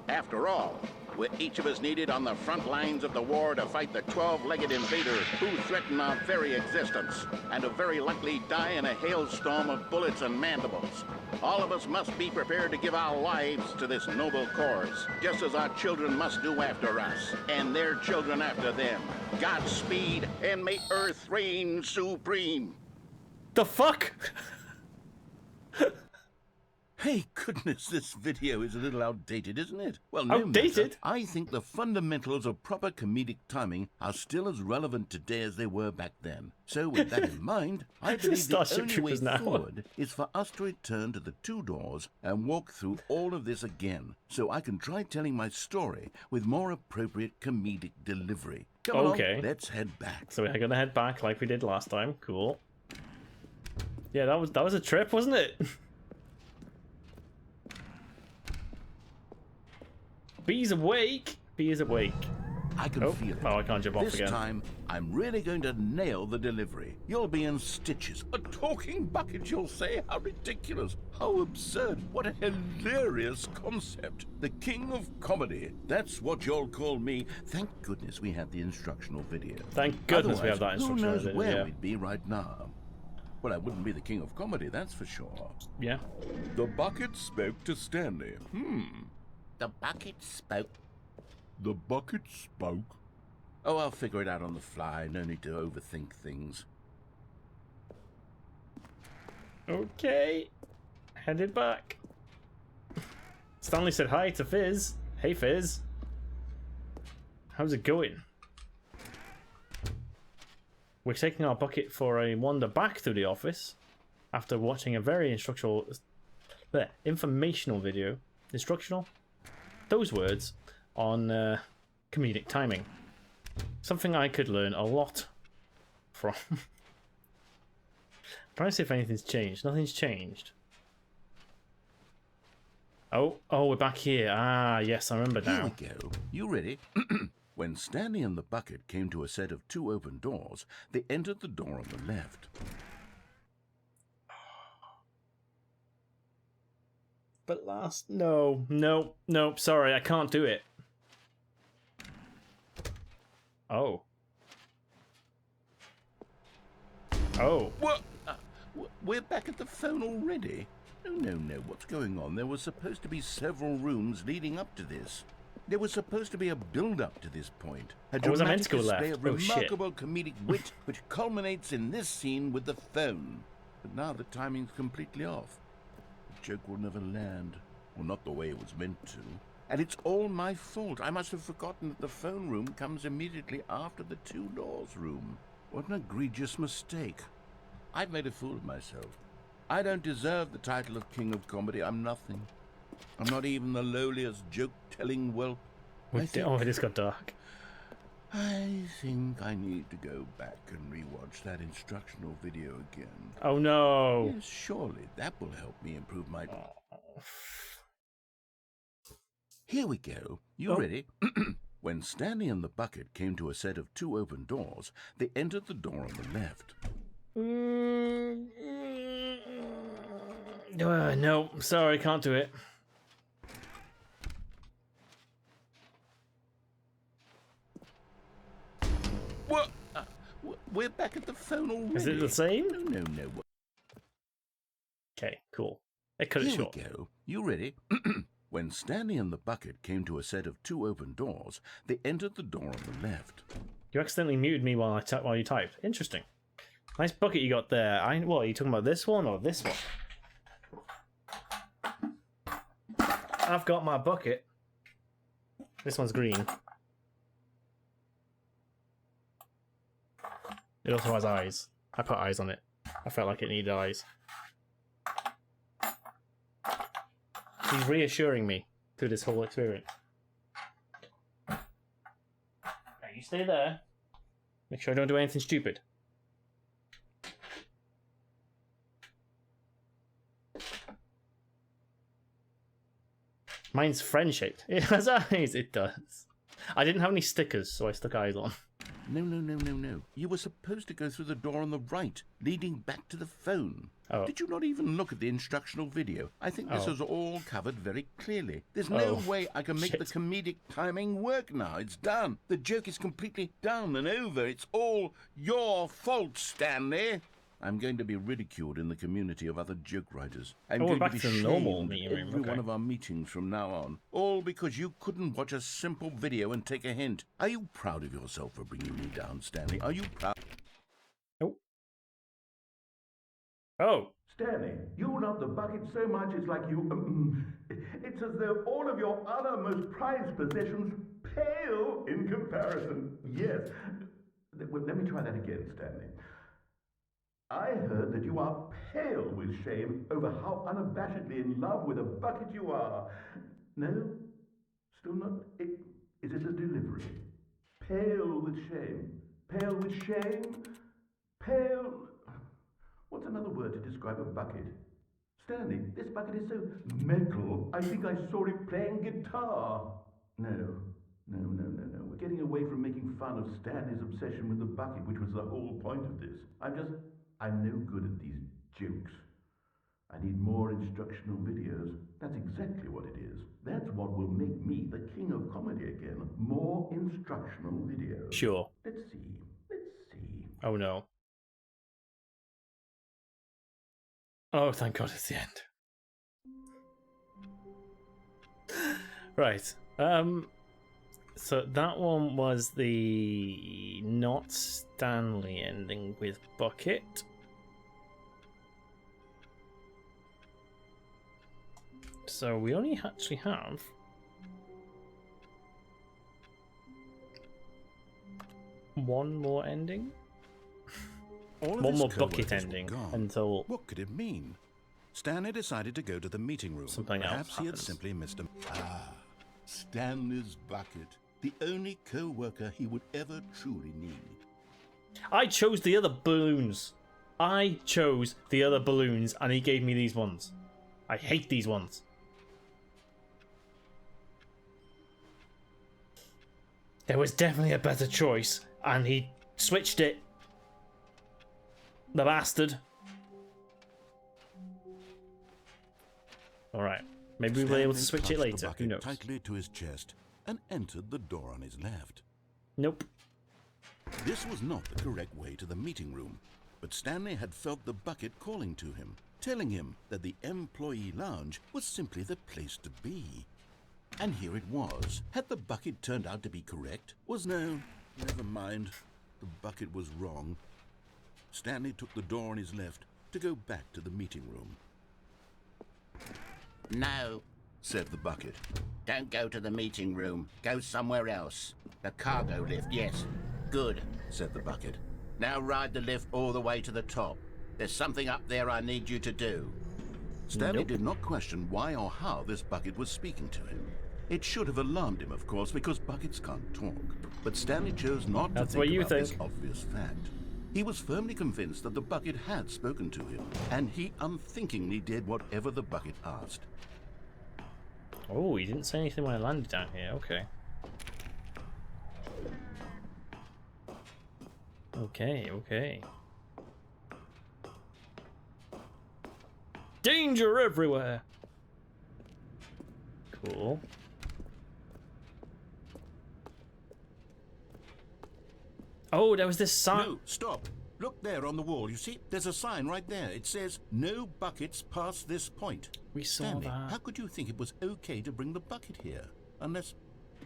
After all, we're each of us needed on the front lines of the war to fight the 12-legged invader who threaten our very existence, and to very likely die in a hailstorm of bullets and mandibles. All of us must be prepared to give our lives to this noble cause, just as our children must do after us, and their children after them. Godspeed, and may Earth reign supreme. The fuck? Hey, goodness, this video is a little outdated, isn't it? Well, no Outdated? matter. I think the fundamentals of proper comedic timing are still as relevant today as they were back then. So with that in mind, I believe the Starship only way Troopers now. forward is for us to return to the two doors and walk through all of this again, so I can try telling my story with more appropriate comedic delivery. Come Okay. on, let's head back. So we're gonna head back like we did last time. Cool. Yeah, that was a trip, wasn't it? Bee's awake. Bee is awake. I can Oh, feel it. oh, I can't jump off This again. time, I'm really going to nail the delivery. You'll be in stitches. A talking bucket, you'll say? How ridiculous. How absurd. What a hilarious concept. The king of comedy. That's what you'll call me. Thank goodness we have the instructional video. Thank goodness we have that Otherwise, instructional who knows video, where yeah. we'd be right now. Well, I wouldn't be the king of comedy, that's for sure. Yeah. The bucket spoke to Stanley. The bucket spoke. The bucket spoke? Oh, I'll figure it out on the fly. No need to overthink things. Okay. Headed back. Stanley said hi to Fizz. Hey, Fizz. How's it going? We're taking our bucket for a wander back through the office after watching a very informational video. Instructional? Those words on comedic timing. Something I could learn a lot from. I'm trying to see if anything's changed. Nothing's changed. Oh, we're back here. Ah, yes, I remember now. Here we go. You ready? When Stanley and the bucket came to a set of 2 open doors, they entered the door on the left. But last... No, sorry, I can't do it. Oh. What? We're back at the phone already? No. What's going on? There was supposed to be several rooms leading up to this. There was supposed to be a build-up to this point. A was I meant to go dramatic display left? of Oh, shit. remarkable comedic wit which culminates in this scene with the phone. But now the timing's completely off. The joke will never land. Well, not the way it was meant to. And it's all my fault. I must have forgotten that the phone room comes immediately after the 2 doors room. What an egregious mistake. I've made a fool of myself. I don't deserve the title of King of Comedy. I'm nothing. I'm not even the lowliest joke-telling whelp. Oh, it just got dark. I think I need to go back and rewatch that instructional video again. Oh no. Yes, surely that will help me improve my... Here we go. You ready? When Stanley and the bucket came to a set of 2 open doors, they entered the door on the left. No, sorry, can't do it. What? We're back at the phone already. Is it the same? No. Okay, cool. It cut it Here short. we go. You ready? When Stanley and the bucket came to a set of 2 open doors, they entered the door on the left. You accidentally muted me while you typed. Interesting. Nice bucket you got there. What, are you talking about this one or this one? I've got my bucket. This one's green. It also has eyes. I put eyes on it. I felt like it needed eyes. He's reassuring me through this whole experience. Now you stay there. Make sure I don't do anything stupid. Mine's friend-shaped. It has eyes. It does. I didn't have any stickers, so I stuck eyes on. No. You were supposed to go through the door on the right, leading back to the phone. Oh. Did you not even look at the instructional video? I think this Oh. is all covered very clearly. There's no Oh, way I can make the shit. comedic timing work now. It's done. The joke is completely done and over. It's all your fault, Stanley. I'm going to be ridiculed in the community of other joke writers. I'm Oh, we're going to back be to the shamed normal at meeting room, every okay. one of our meetings from now on. All because you couldn't watch a simple video and take a hint. Are you proud of yourself for bringing me down, Stanley? Are you proud? Oh. Stanley, you love the bucket so much it's like you... it's as though all of your other most prized possessions pale in comparison. Yes. Well, let me try that again, Stanley. I heard that you are pale with shame over how unabashedly in love with a bucket you are. No? Still not? Is it a delivery? Pale with shame. Pale with shame? Pale... What's another word to describe a bucket? Stanley, this bucket is so metal, I think I saw it playing guitar. No. No. We're getting away from making fun of Stanley's obsession with the bucket, which was the whole point of this. I'm no good at these jokes. I need more instructional videos. That's exactly what it is. That's what will make me the king of comedy again. More instructional videos. Sure. Let's see. Oh no. Oh, thank God it's the end. Right. So that one was the not Stanley ending with Bucket. So we only actually have one more ending. One more bucket ending until... What could it mean? Stanley decided to go to the meeting room. Something else Perhaps he had happens. simply missed a... Stanley's bucket. The only co-worker he would ever truly need. I chose the other balloons. And he gave me these ones. I hate these ones. There was definitely a better choice, and he switched it. The bastard. Alright. Maybe we'll be able to switch it later. Who knows? Tightly to his chest and entered the door on his left. Nope. This was not the correct way to the meeting room, but Stanley had felt the bucket calling to him, telling him that the employee lounge was simply the place to be. And here it was. Had the bucket turned out to be correct? Never mind. The bucket was wrong. Stanley took the door on his left to go back to the meeting room. No, Said the bucket. don't go to the meeting room. Go somewhere else. The cargo lift, yes. Good. Said the bucket. Now ride the lift all the way to the top. There's something up there I need you to do. Stanley Nope. did not question why or how this bucket was speaking to him. It should have alarmed him, of course, because buckets can't talk. But Stanley chose not That's to what think you about this think. obvious fact. He was firmly convinced that the bucket had spoken to him, and he unthinkingly did whatever the bucket asked. Oh, he didn't say anything when I landed down here. Okay. Okay. Danger everywhere! Cool. Oh, there was this sign. No, stop. Look there on the wall. You see, there's a sign right there. It says, "No buckets past this point." We saw Stanley, that. how could you think it was okay to bring the bucket here? Unless,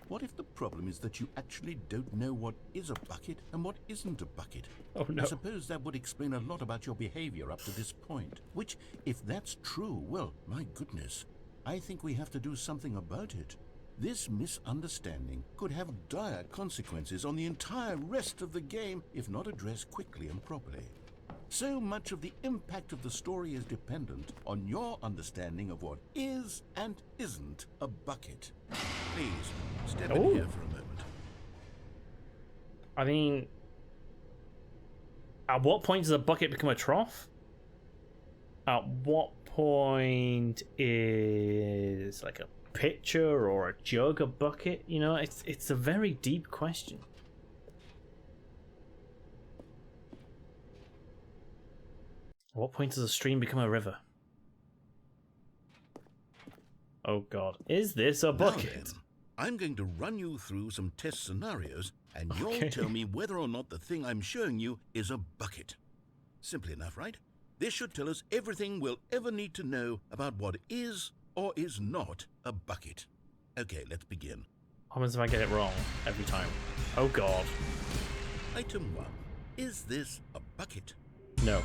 what if the problem is that you actually don't know what is a bucket and what isn't a bucket? Oh, no. I suppose that would explain a lot about your behavior up to this point. Which, if that's true, well, my goodness, I think we have to do something about it. This misunderstanding could have dire consequences on the entire rest of the game if not addressed quickly and properly. So much of the impact of the story is dependent on your understanding of what is and isn't a bucket. Please, step in Oh. here for a moment. I mean, at what point does a bucket become a trough? At what point is like a pitcher or a jug a bucket? You know, it's a very deep question. At what point does a stream become a river? Oh god, is this a Now bucket? then, I'm going to run you through some test scenarios, and you'll Okay. tell me whether or not the thing I'm showing you is a bucket. Simple enough, right? This should tell us everything we'll ever need to know about what is or is not a bucket. Okay, let's begin. What happens if I get it wrong every time? Oh god. Item 1. Is this a bucket? No.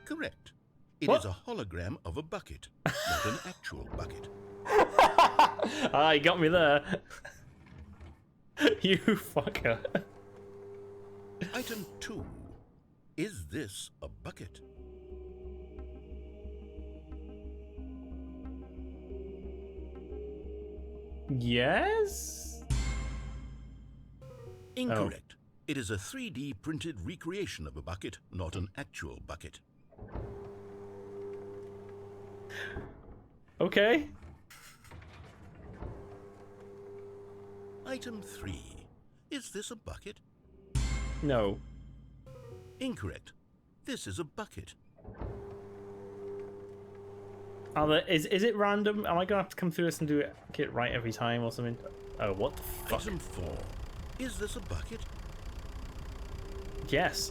Correct. It What? is a hologram of a bucket, not an actual bucket. Ah, you got me there. You fucker. Item 2. Is this a bucket? Yes? Incorrect. It is a 3D printed recreation of a bucket, not an actual bucket. Okay. Item 3. Is this a bucket? No. Incorrect. This is a bucket. Is it random? Am I gonna have to come through this and get it right every time or something? Oh, what the fuck? Item 4. Is this a bucket? Yes.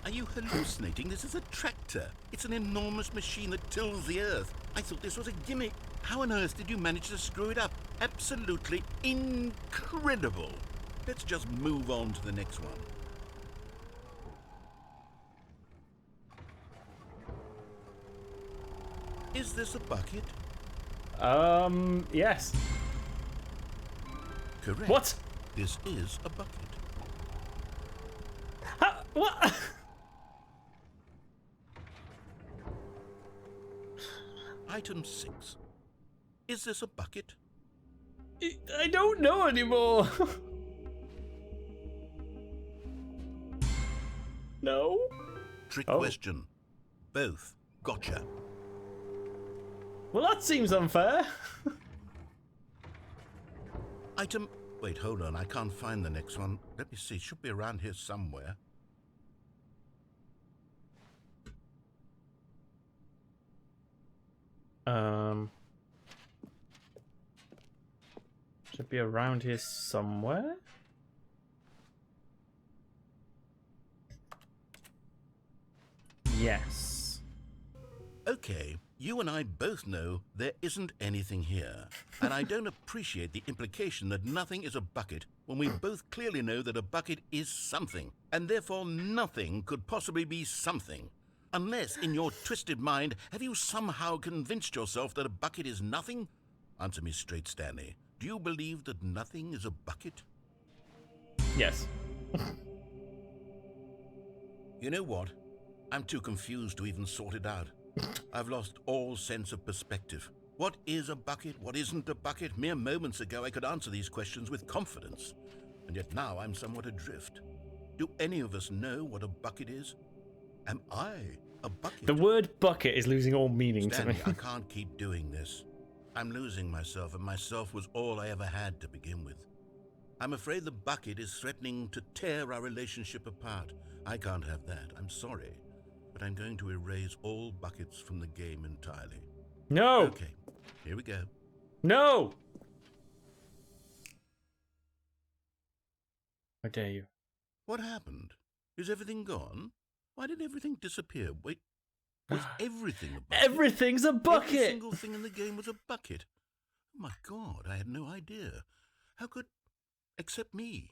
Are you hallucinating? This is a tractor. It's an enormous machine that tills the earth. I thought this was a gimmick. How on earth did you manage to screw it up? Absolutely incredible. Let's just move on to the next one. Is this a bucket? Yes. Correct. What? This is a bucket. What? Item 6. Is this a bucket? I don't know anymore. No? Trick Oh. question. Both. Gotcha. Well, that seems unfair. Item... Wait, hold on. I can't find the next one. Let me see. It should be around here somewhere. Should be around here somewhere. Yes. Okay, you and I both know there isn't anything here. And I don't appreciate the implication that nothing is a bucket when we both clearly know that a bucket is something, and therefore nothing could possibly be something. Unless, in your twisted mind, have you somehow convinced yourself that a bucket is nothing? Answer me straight, Stanley. Do you believe that nothing is a bucket? Yes. You know what? I'm too confused to even sort it out. I've lost all sense of perspective. What is a bucket? What isn't a bucket? Mere moments ago I could answer these questions with confidence. And yet now I'm somewhat adrift. Do any of us know what a bucket is? Am I a bucket? The word bucket is losing all meaning Stanley, to me. I can't keep doing this. I'm losing myself, and myself was all I ever had to begin with. I'm afraid the bucket is threatening to tear our relationship apart. I can't have that. I'm sorry. But I'm going to erase all buckets from the game entirely. No! Okay, here we go. No! How dare you? What happened? Is everything gone? Why did everything disappear? Wait, was everything a bucket? Everything's a Every bucket! single thing in the game was a bucket. Oh my God, I had no idea. How could... Except me.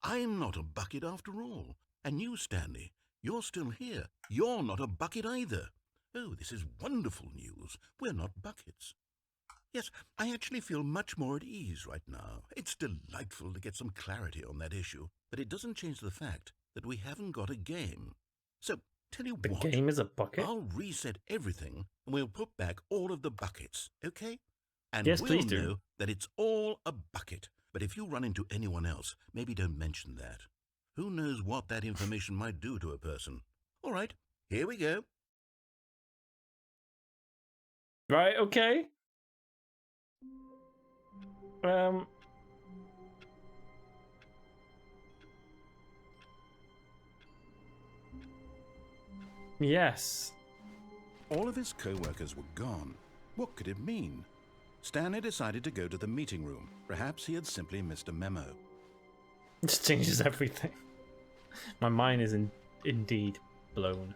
I'm not a bucket after all. And you, Stanley, you're still here. You're not a bucket either. Oh, this is wonderful news. We're not buckets. Yes, I actually feel much more at ease right now. It's delightful to get some clarity on that issue, but it doesn't change the fact that we haven't got a game. So, tell you The what, game is a bucket? I'll reset everything and we'll put back all of the buckets, okay? And Yes, we'll please do. know that it's all a bucket. But if you run into anyone else, maybe don't mention that. Who knows what that information might do to a person? All right, here we go. Right, okay. Yes. All of his co-workers were gone. What could it mean? Stanley decided to go to the meeting room. Perhaps he had simply missed a memo. This changes everything. My mind is indeed blown.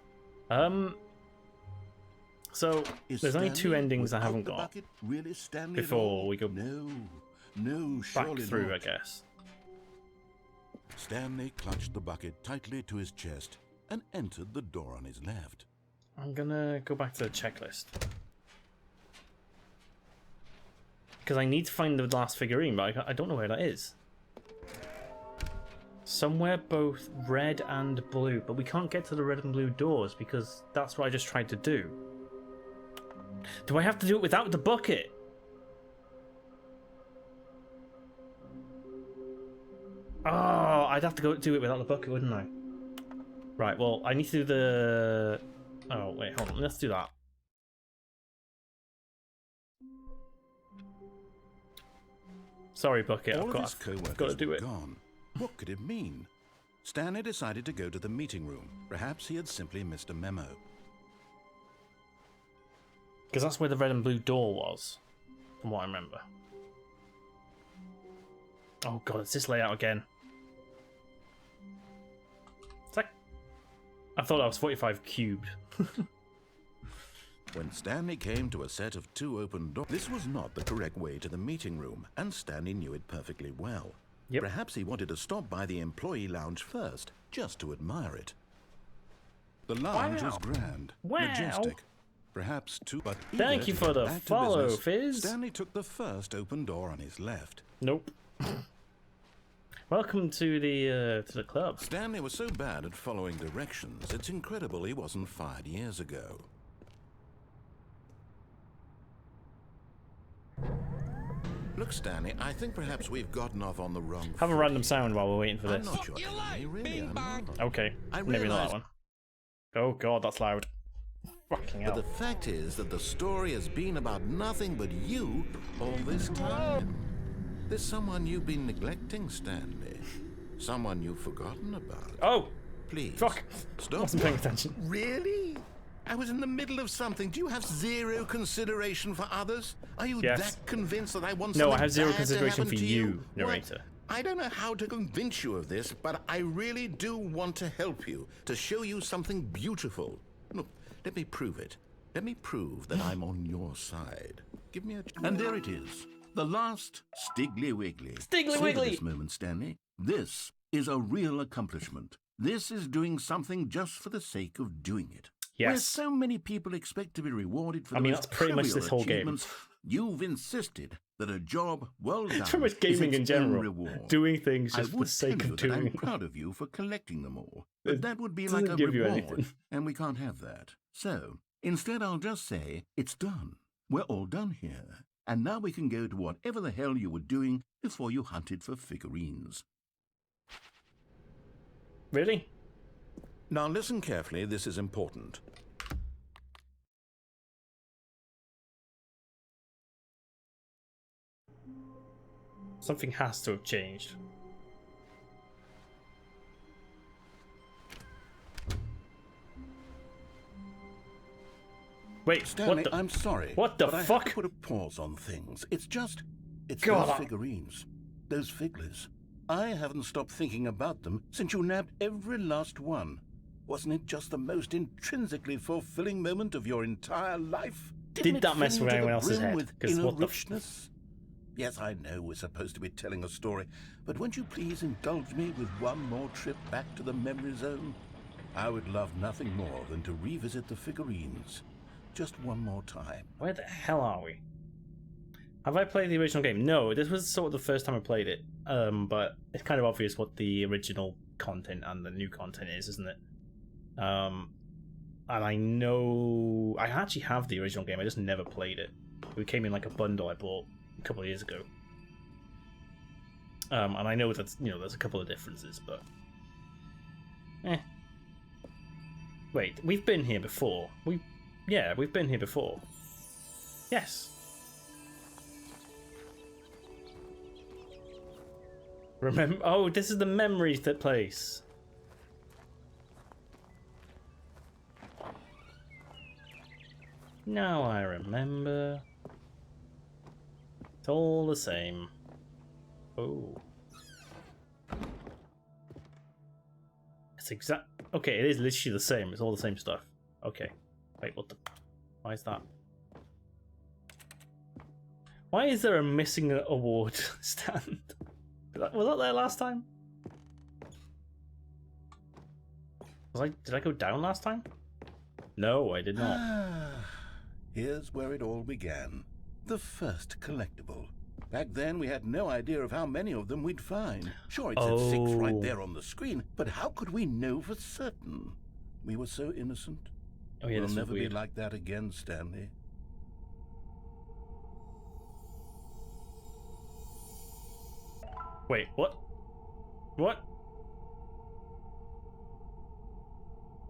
So Is there's only Stanley two endings I without haven't the got bucket really Stanley at before all? we go No, back surely through, not. I guess. Stanley clutched the bucket tightly to his chest and entered the door on his left. I'm gonna go back to the checklist. Because I need to find the last figurine, but I don't know where that is. Somewhere both red and blue, but we can't get to the red and blue doors because that's what I just tried to do. Do I have to do it without the bucket? Oh, I'd have to go do it without the bucket, wouldn't I? Right, well, I need to do the... Oh, wait, hold on, let's do that. Sorry, Bucket. All I've of his got to co-workers do were it. gone. What could it mean? Stanley decided to go to the meeting room. Perhaps he had simply missed a memo. Because that's where the red and blue door was, from what I remember. Oh god, it's this layout again. It's like... I thought I was 45 cubed. When Stanley came to a set of 2 open doors, this was not the correct way to the meeting room, and Stanley knew it perfectly well. Yep. Perhaps he wanted to stop by the employee lounge first, just to admire it. The lounge was grand, majestic, perhaps too... But Thank you for the follow, Fizz. Stanley took the first open door on his left. Nope. Welcome to the club. Stanley was so bad at following directions, it's incredible he wasn't fired years ago. Look, Stanley, I think perhaps we've gotten off on the wrong Have a foot random here. sound while we're waiting for I'm this. not your enemy, really, I'm not. Okay, I maybe not realise- that one. Oh god, that's loud. Fucking But hell. the fact is that the story has been about nothing but you all this time. There's someone you've been neglecting, Stanley. Someone you've forgotten about. Oh! Please, Fuck! stop. Wasn't paying attention. Really? I was in the middle of something. Do you have zero consideration for others? Are you Yes. that convinced that I want No, something I have zero bad to consideration happen for to you, What? narrator. I don't know how to convince you of this, but I really do want to help you, to show you something beautiful. Look, let me prove it. Let me prove that I'm on your side. Give me a... And there it is. The last Stiggly Wiggly. Stiggly Savor Wiggly! this moment, Stanley. This is a real accomplishment. This is doing something just for the sake of doing it. Where Yes. so many people expect to be rewarded for I the mean, most that's pretty much trivial this whole game. achievements, you've insisted that a job well done It's pretty much is gaming its in own general. reward. Doing things I just for would the sake tell you of that I'm doing proud of you for collecting them all, It but that would be doesn't like a give you reward, anything. and we can't have that. So, instead I'll just say, it's done. We're all done here. And now we can go to whatever the hell you were doing before you hunted for figurines. Really? Now listen carefully, this is important. Something has to have changed. Wait, Stanley, what the... I'm sorry. What the but I have fuck? to put a pause on things. It's God, those figurines. Those figglers. I haven't stopped thinking about them since you nabbed every last one. Wasn't it just the most intrinsically fulfilling moment of your entire life? Did it that mess fill with you to anyone the else's brim head? with 'Cause inner what the richness? Yes, I know we're supposed to be telling a story, but won't you please indulge me with one more trip back to the memory zone? I would love nothing more than to revisit the figurines. Just one more time. Where the hell are we? Have I played the original game? No, this was sort of the first time I played it. But it's kind of obvious what the original content and the new content is, isn't it? And I know... I actually have the original game, I just never played it. It came in like a bundle I bought a couple of years ago. And I know that, you know, there's a couple of differences, but... Wait, we've been here before. Yeah, we've been here before. Yes. Remember? Oh, this is the memories that place. Now I remember. It's all the same. Oh. It's exact. Okay, it is literally the same. It's all the same stuff. Okay. Wait, what the? Why is that? Why is there a missing award stand? Was that there last time? Did I go down last time? No, I did not. Here's where it all began. The first collectible. Back then, we had no idea of how many of them we'd find. Sure, it said 6 right Oh. there on the screen, but how could we know for certain? We were so innocent. Oh yeah, We'll this was never be weird. like that again, Stanley. Wait, what? What?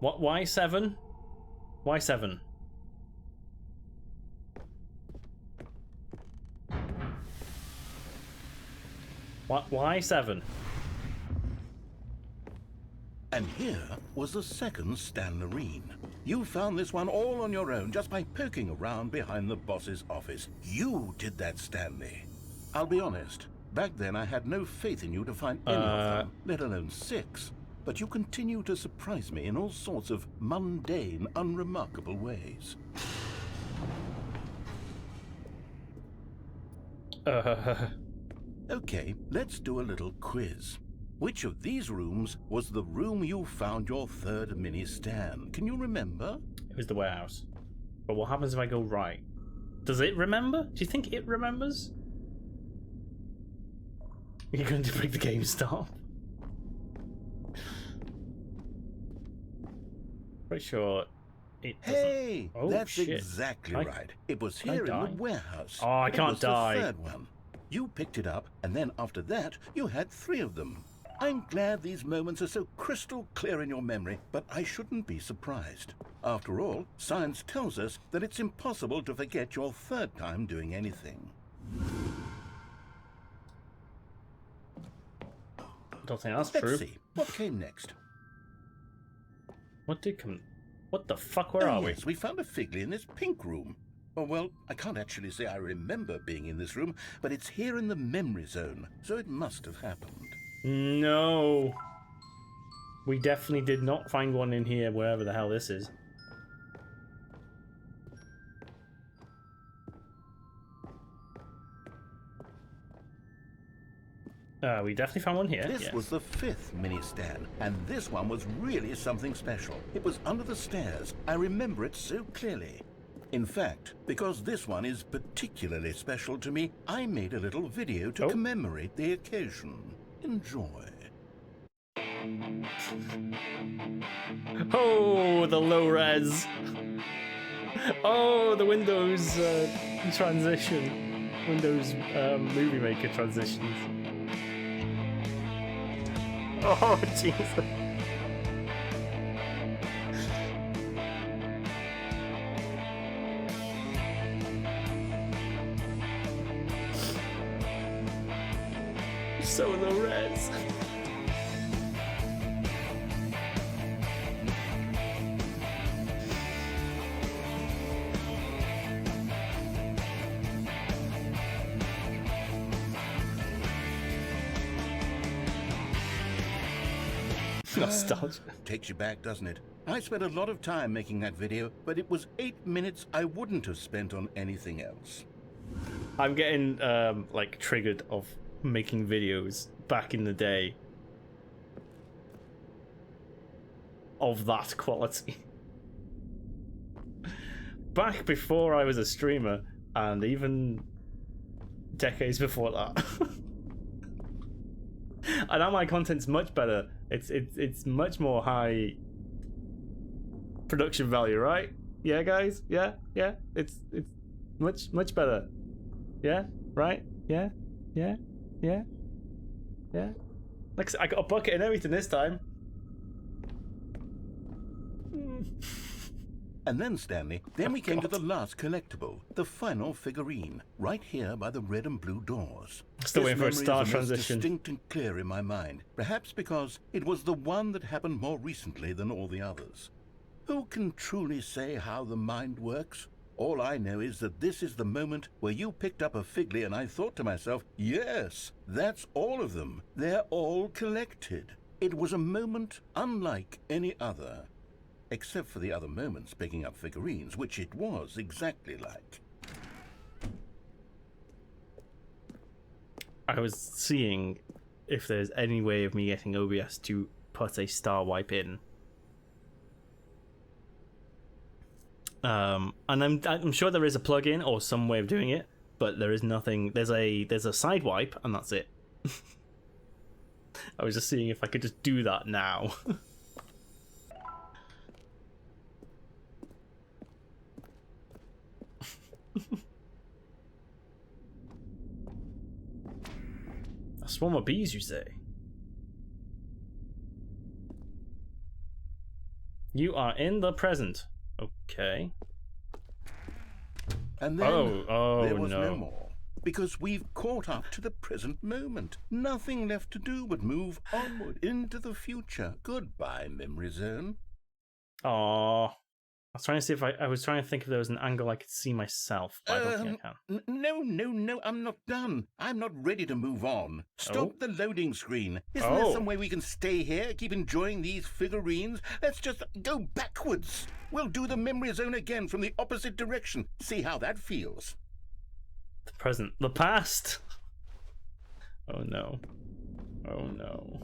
What? Why 7? Why 7? Why 7? And here was the second Stanley. You found this one all on your own just by poking around behind the boss's office. You did that, Stanley. I'll be honest, back then I had no faith in you to find any of them, let alone 6. But you continue to surprise me in all sorts of mundane, unremarkable ways. Okay, let's do a little quiz. Which of these rooms was the room you found your third mini Stan? Can you remember? It was the warehouse. But what happens if I go right? Does it remember? Do you think it remembers? You're going to break the game stop. Pretty sure it doesn't. Hey, oh, that's shit. exactly right. It was here in the warehouse. Oh, I can't die. It was the third one. You picked it up, and then after that, you had 3 of them. I'm glad these moments are so crystal clear in your memory, but I shouldn't be surprised. After all, science tells us that it's impossible to forget your third time doing anything. Don't think that's Let's true. see. What came next? What did come? What the fuck? Where are we? Yes, we found a Figley in this pink room. Oh, well, I can't actually say I remember being in this room, but it's here in the memory zone, so it must have happened. No. We definitely did not find one in here, wherever the hell this is. We definitely found one here. This yes. was the 5th mini Stan, and this one was really something special. It was under the stairs. I remember it so clearly. In fact, because this one is particularly special to me, I made a little video to commemorate the occasion. Enjoy. Oh, the low res. Oh, the Windows transition. Windows Movie Maker transitions. Oh, Jesus. So low res. Nostalgia. Takes you back, doesn't it? I spent a lot of time making that video, but it was 8 minutes I wouldn't have spent on anything else. I'm getting like triggered of making videos back in the day of that quality. Back before I was a streamer, and even decades before that. And now my content's much better. It's much more high production value, right? Yeah, guys. Yeah. It's much better. Yeah. Right. Yeah. Like I got a bucket and everything this time. And then, Stanley, we came to the last collectible, the final figurine, right here by the red and blue doors. Still waiting for a star this memory is the most transition. distinct and clear in my mind, perhaps because it was the one that happened more recently than all the others. Who can truly say how the mind works? All I know is that this is the moment where you picked up a Figley and I thought to myself, yes, that's all of them. They're all collected. It was a moment unlike any other. Except for the other moments picking up figurines, which it was exactly like. I was seeing if there's any way of me getting OBS to put a star wipe in. And I'm sure there is a plugin or some way of doing it, but there is nothing. There's a side wipe, and that's it. I was just seeing if I could just do that now. A swarm of bees, you say? You are in the present. Okay. And then Oh there was no. no more. because we've caught up to the present moment. Nothing left to do but move onward into the future. Goodbye, Memory Zone. Aww. I was trying to see if I was trying to think if there was an angle I could see myself, but I don't think I can. No, I'm not done. I'm not ready to move on. Stop the loading screen. Isn't there some way we can stay here, keep enjoying these figurines? Let's just go backwards. We'll do the Memory Zone again from the opposite direction. See how that feels. The present. The past! Oh no. Oh no.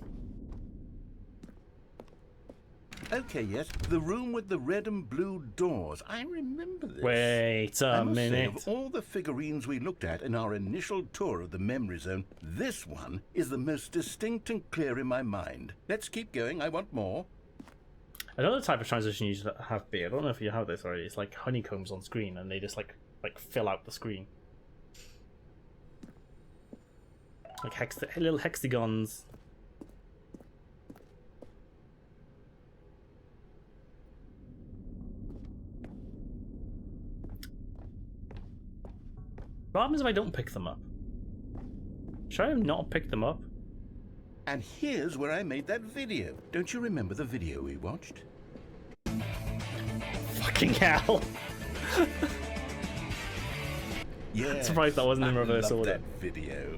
Okay, yes, the room with the red and blue doors. I remember this. Wait a minute. Say, of all the figurines we looked at in our initial tour of the Memory Zone, this one is the most distinct and clear in my mind. Let's keep going. I want more. Another type of transition you should have, B. I don't know if you have this already. It's like honeycombs on screen, and they just like fill out the screen. Like little hexagons. What happens if I don't pick them up? Should I have not picked them up? And here's where I made that video. Don't you remember the video we watched? Fucking hell. Yeah. I'm surprised that wasn't in reverse order. That video.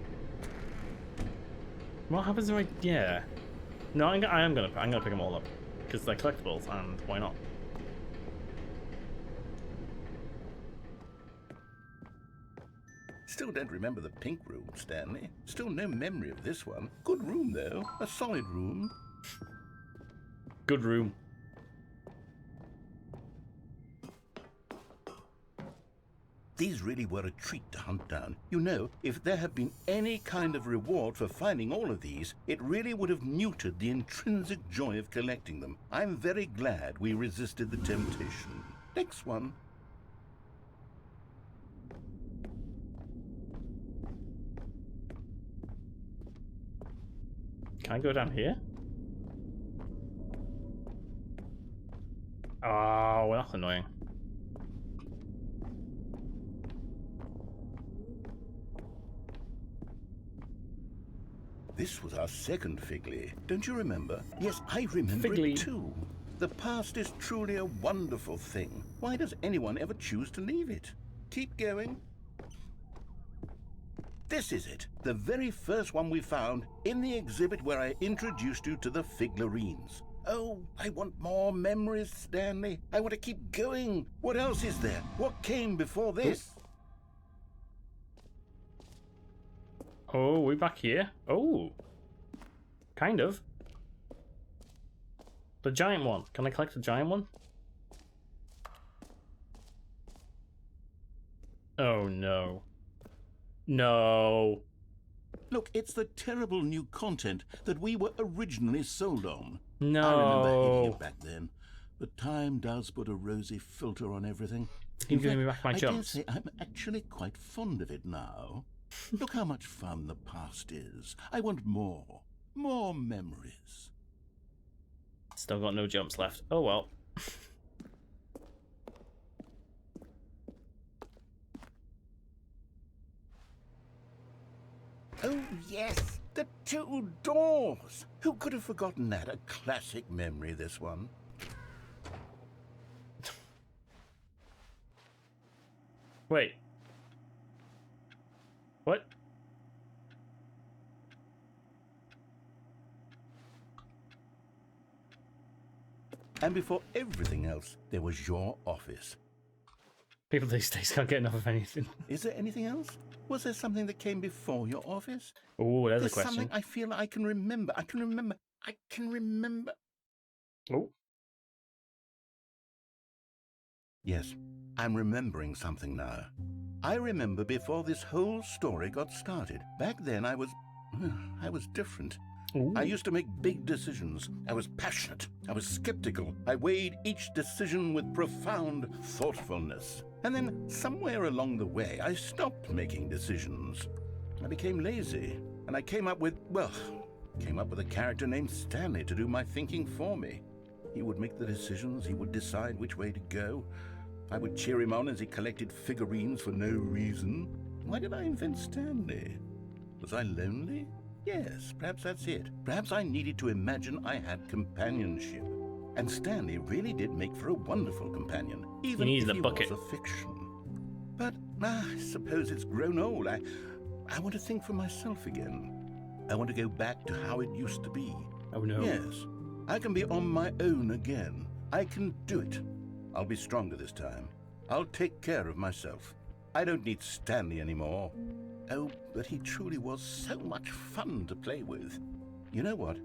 What happens if I... Yeah. No, I'm gonna pick them all up. Because they're collectibles, and why not? Still don't remember the pink room, Stanley. Still no memory of this one. Good room, though. A solid room. Good room. These really were a treat to hunt down. You know, if there had been any kind of reward for finding all of these, it really would have muted the intrinsic joy of collecting them. I'm very glad we resisted the temptation. Next one. Can I go down here? Oh, well, that's annoying. This was our second Figley. Don't you remember? Yes, I remember Figley. it too. The past is truly a wonderful thing. Why does anyone ever choose to leave it? Keep going. This is it, the very first one we found in the exhibit where I introduced you to the figurines. Oh, I want more memories, Stanley. I want to keep going. What else is there? What came before this? Oh, we're back here. Oh. Kind of. The giant one. Can I collect the giant one? Oh, no. No. Look, it's the terrible new content that we were originally sold on. No. I remember hating it back then, but time does put a rosy filter on everything. Keep giving me back my I dare jumps. say I'm actually quite fond of it now. Look how much fun the past is. I want more. More memories. Still got no jumps left. Oh well. Oh, yes, the two doors. Who could have forgotten that? A classic memory, this one. Wait. What? And before everything else, there was your office. People these days can't get enough of anything. Is there anything else? Was there something that came before your office? Oh, there's a There's question. something I feel I can remember. I can remember. Oh. Yes, I'm remembering something now. I remember before this whole story got started. Back then I was different. Ooh. I used to make big decisions. I was passionate. I was skeptical. I weighed each decision with profound thoughtfulness. And then somewhere along the way, I stopped making decisions. I became lazy. And I came up with a character named Stanley to do my thinking for me. He would make the decisions. He would decide which way to go. I would cheer him on as he collected figurines for no reason. Why did I invent Stanley? Was I lonely? Yes, perhaps that's it. Perhaps I needed to imagine I had companionship. And Stanley really did make for a wonderful companion, even if he was a fiction. But I suppose it's grown old. I want to think for myself again. I want to go back to how it used to be. Oh no. Yes, I can be on my own again. I can do it. I'll be stronger this time. I'll take care of myself. I don't need Stanley anymore. Oh, but he truly was so much fun to play with. You know what?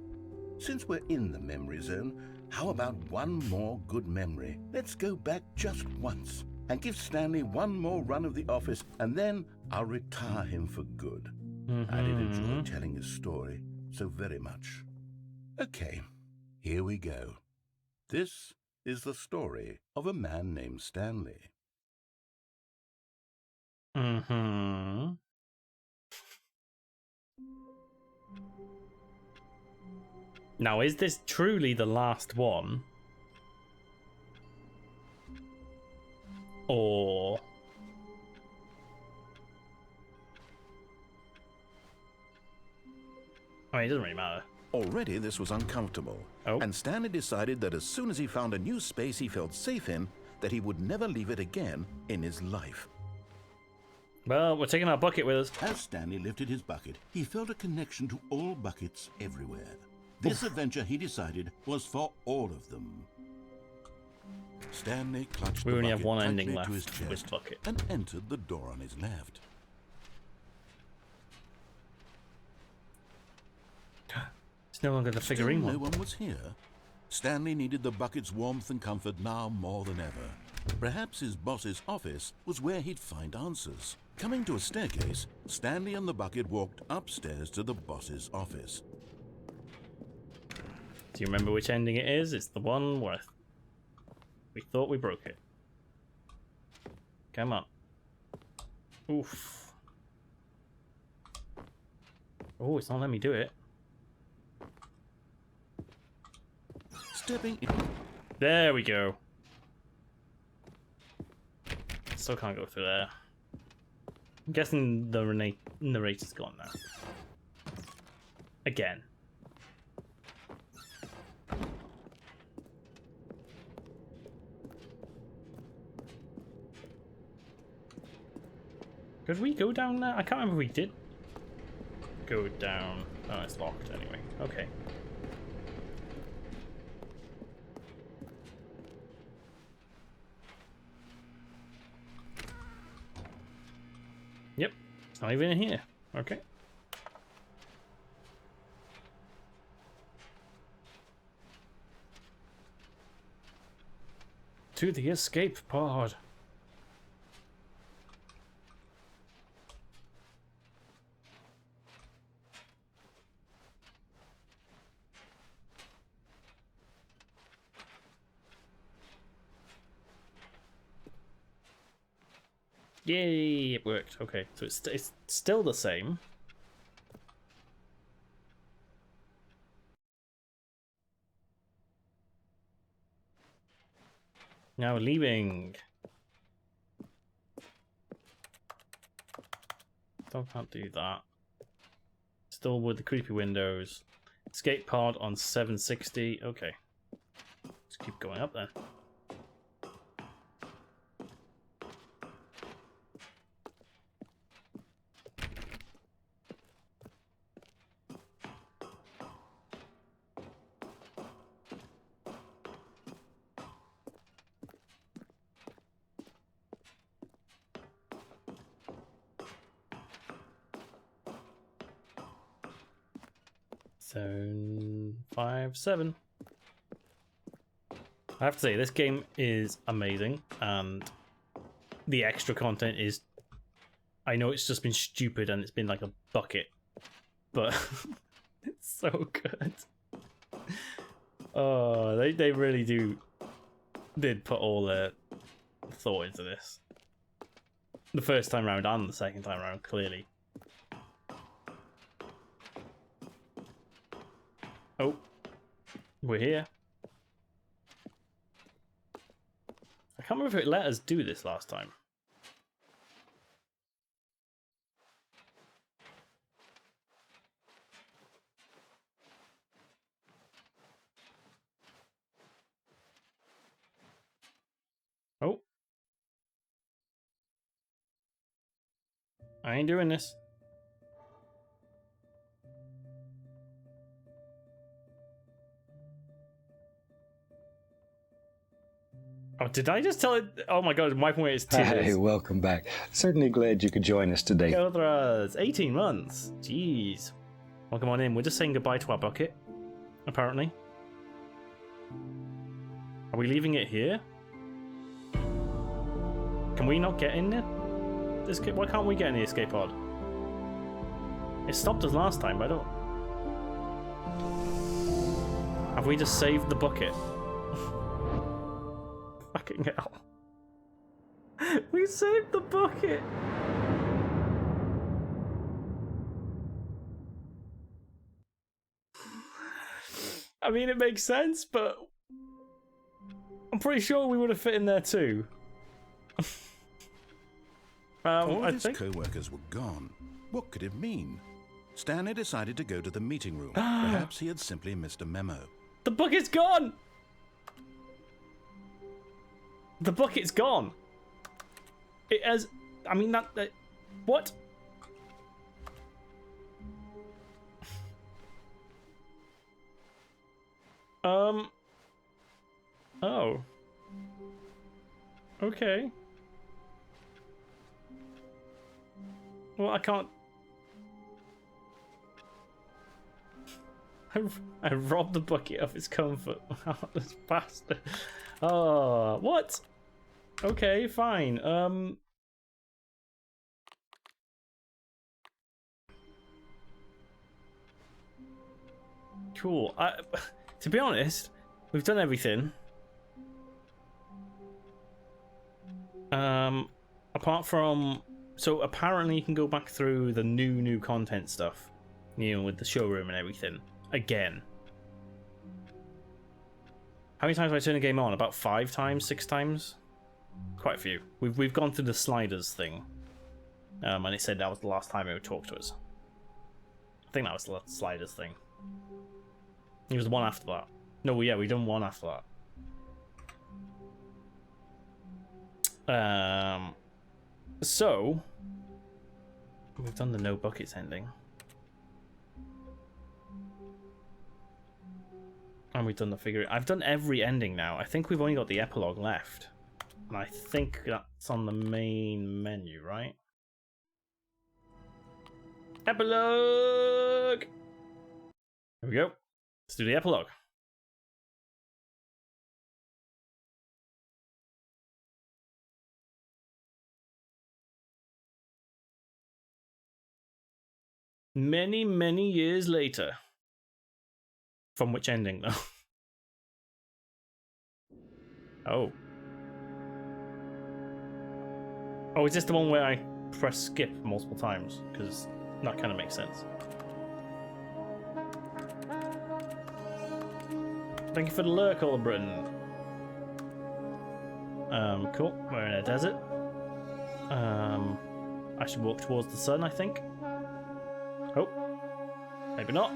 Since we're in the memory zone, how about one more good memory? Let's go back just once and give Stanley one more run of the office, and then I'll retire him for good. I did enjoy telling his story so very much. Okay, here we go. This is the story of a man named Stanley. Now, is this truly the last one? Or... I mean, it doesn't really matter. Already this was uncomfortable, and Stanley decided that as soon as he found a new space he felt safe in, that he would never leave it again in his life. Well, we're taking our bucket with us. As Stanley lifted his bucket, he felt a connection to all buckets everywhere. This adventure, he decided, was for all of them. Stanley clutched the only bucket have one ending tightly left to his with chest bucket. and entered the door on his left. It's no longer the figurine Still one. no one was here. Stanley needed the bucket's warmth and comfort now more than ever. Perhaps his boss's office was where he'd find answers. Coming to a staircase, Stanley and the bucket walked upstairs to the boss's office. Do you remember which ending it is? It's the one where we thought we broke it. Come on. Oof. Oh, it's not letting me do it. Stepping in. There we go. Still can't go through there. I'm guessing the narrator's gone now. Again. Could we go down there? I can't remember if we did go down. Oh, it's locked anyway. Okay. Yep. It's not even in here. Okay. To the escape pod. Yay, it worked. Okay, so it's still the same. Now leaving. Can't do that. Still with the creepy windows. Escape pod on 760. Okay. Let's keep going up then. Zone 5-7. I have to say, this game is amazing, and the extra content is... I know it's just been stupid and it's been like a bucket, but it's so good. Oh, they really did put all their thought into this. The first time round and the second time round, clearly. Oh, we're here. I can't remember if it let us do this last time. I ain't doing this. Oh, did I just tell it? Oh my god, wiping away its tears. Hey, welcome back. Certainly glad you could join us today. Gothras, 18 months. Jeez. Welcome on in. We're just saying goodbye to our bucket, apparently. Are we leaving it here? Can we not get in there? Why can't we get in the escape pod? It stopped us last time, but I don't... Have we just saved the bucket? Fucking hell. We saved the bucket! I mean, it makes sense, but... I'm pretty sure we would have fit in there too. All I his think... co-workers were gone. What could it mean? Stanley decided to go to the meeting room. Perhaps he had simply missed a memo. The bucket's gone! The bucket's gone! It has... I mean, that what? Oh. Okay. Well, I can't... I robbed the bucket of its comfort. This bastard. Oh, what? Okay, fine. Cool. To be honest, we've done everything. Apart from... So apparently you can go back through the new content stuff. You know, with the showroom and everything. Again. How many times have I turned a game on? About 5 times? 6 times? Quite a few. We've gone through the sliders thing. And it said that was the last time it would talk to us. I think that was the sliders thing. It was the one after that. No, yeah, we've done one after that. So we've done the no buckets ending. And we've done the figure. I've done every ending now. I think we've only got the epilogue left. And I think that's on the main menu, right? Epilogue! There we go. Let's do the epilogue. Many, many years later. From which ending, though? Oh. Oh, is this the one where I press skip multiple times? Because that kind of makes sense. Thank you for the lurk, All Britain. Cool. We're in a desert. I should walk towards the sun, I think. Oh. Maybe not.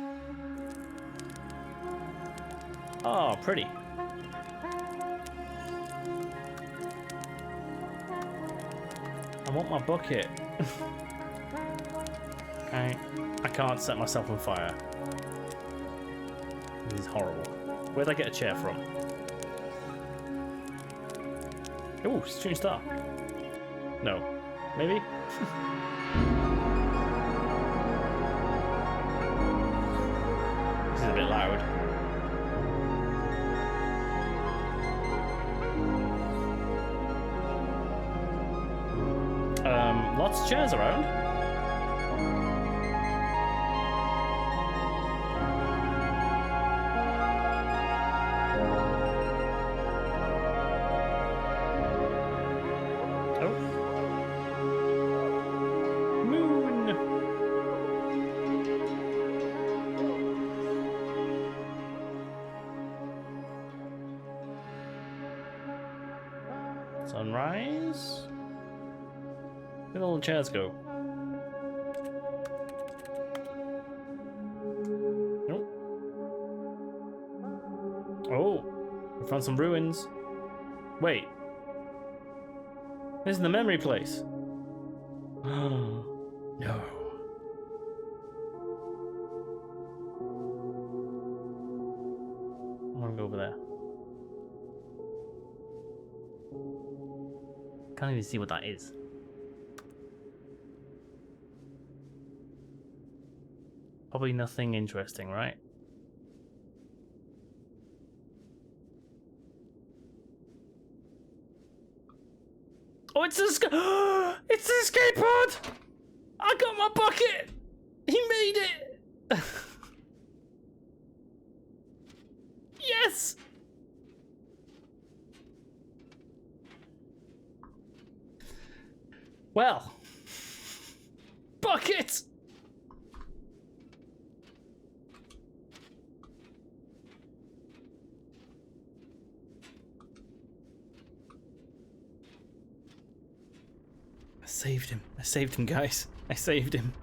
Oh, pretty. I want my bucket. Okay. I can't set myself on fire. This is horrible. Where'd I get a chair from? Ooh, shooting star. No. Maybe? This is a bit loud. Lots of chairs around. Oh. Moon. Sunrise. Where did all the chairs go? Nope. Oh, we found some ruins. Wait. This is the memory place. No. I want to go over there. Can't even see what that is. Probably nothing interesting, right? Oh, it's it's an escape pod! I got my bucket! He made it! Yes! Well, bucket! I saved him. I saved him, guys. I saved him.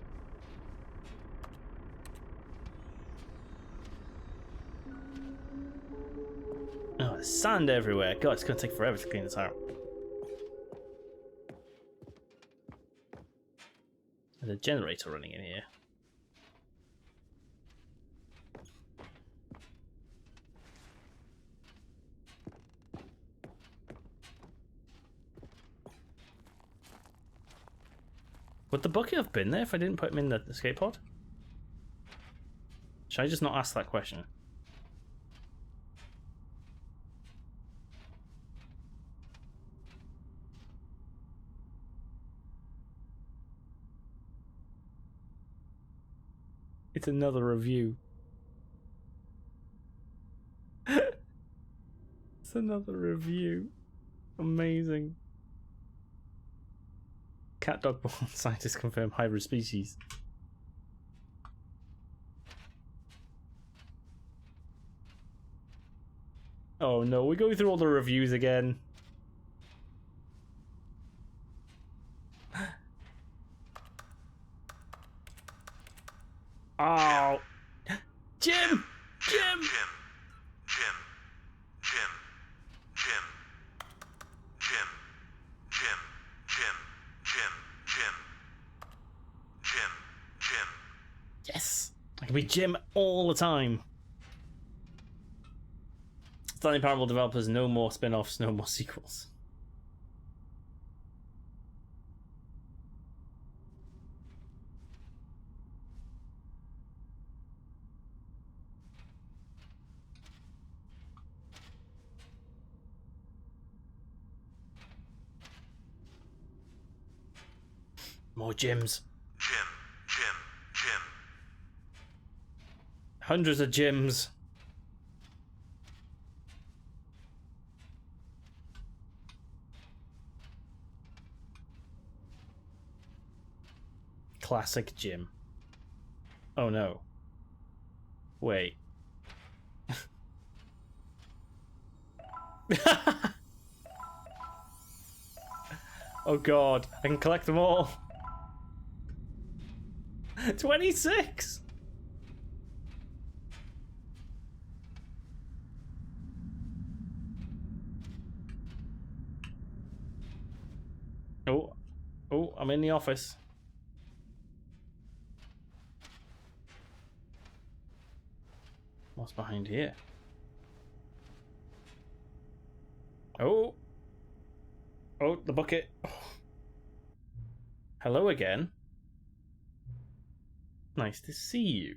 Oh, there's sand everywhere. God, it's gonna take forever to clean this out. There's a generator running in here. Would the bucket have been there if I didn't put him in the escape pod? Should I just not ask that question? It's another review. It's another review. Amazing. Cat dog born scientists confirm hybrid species. Oh no, we're going through all the reviews again. Oh, Jim! Jim! Yes! I can be Jim all the time. Stanley Parable developers, no more spin-offs, no more sequels. More Jims. Jim. Hundreds of Jims. Classic Jim. Oh no. Wait. Oh god, I can collect them all. 26! Oh, I'm in the office. What's behind here? Oh, the bucket. Oh. Hello again. Nice to see you.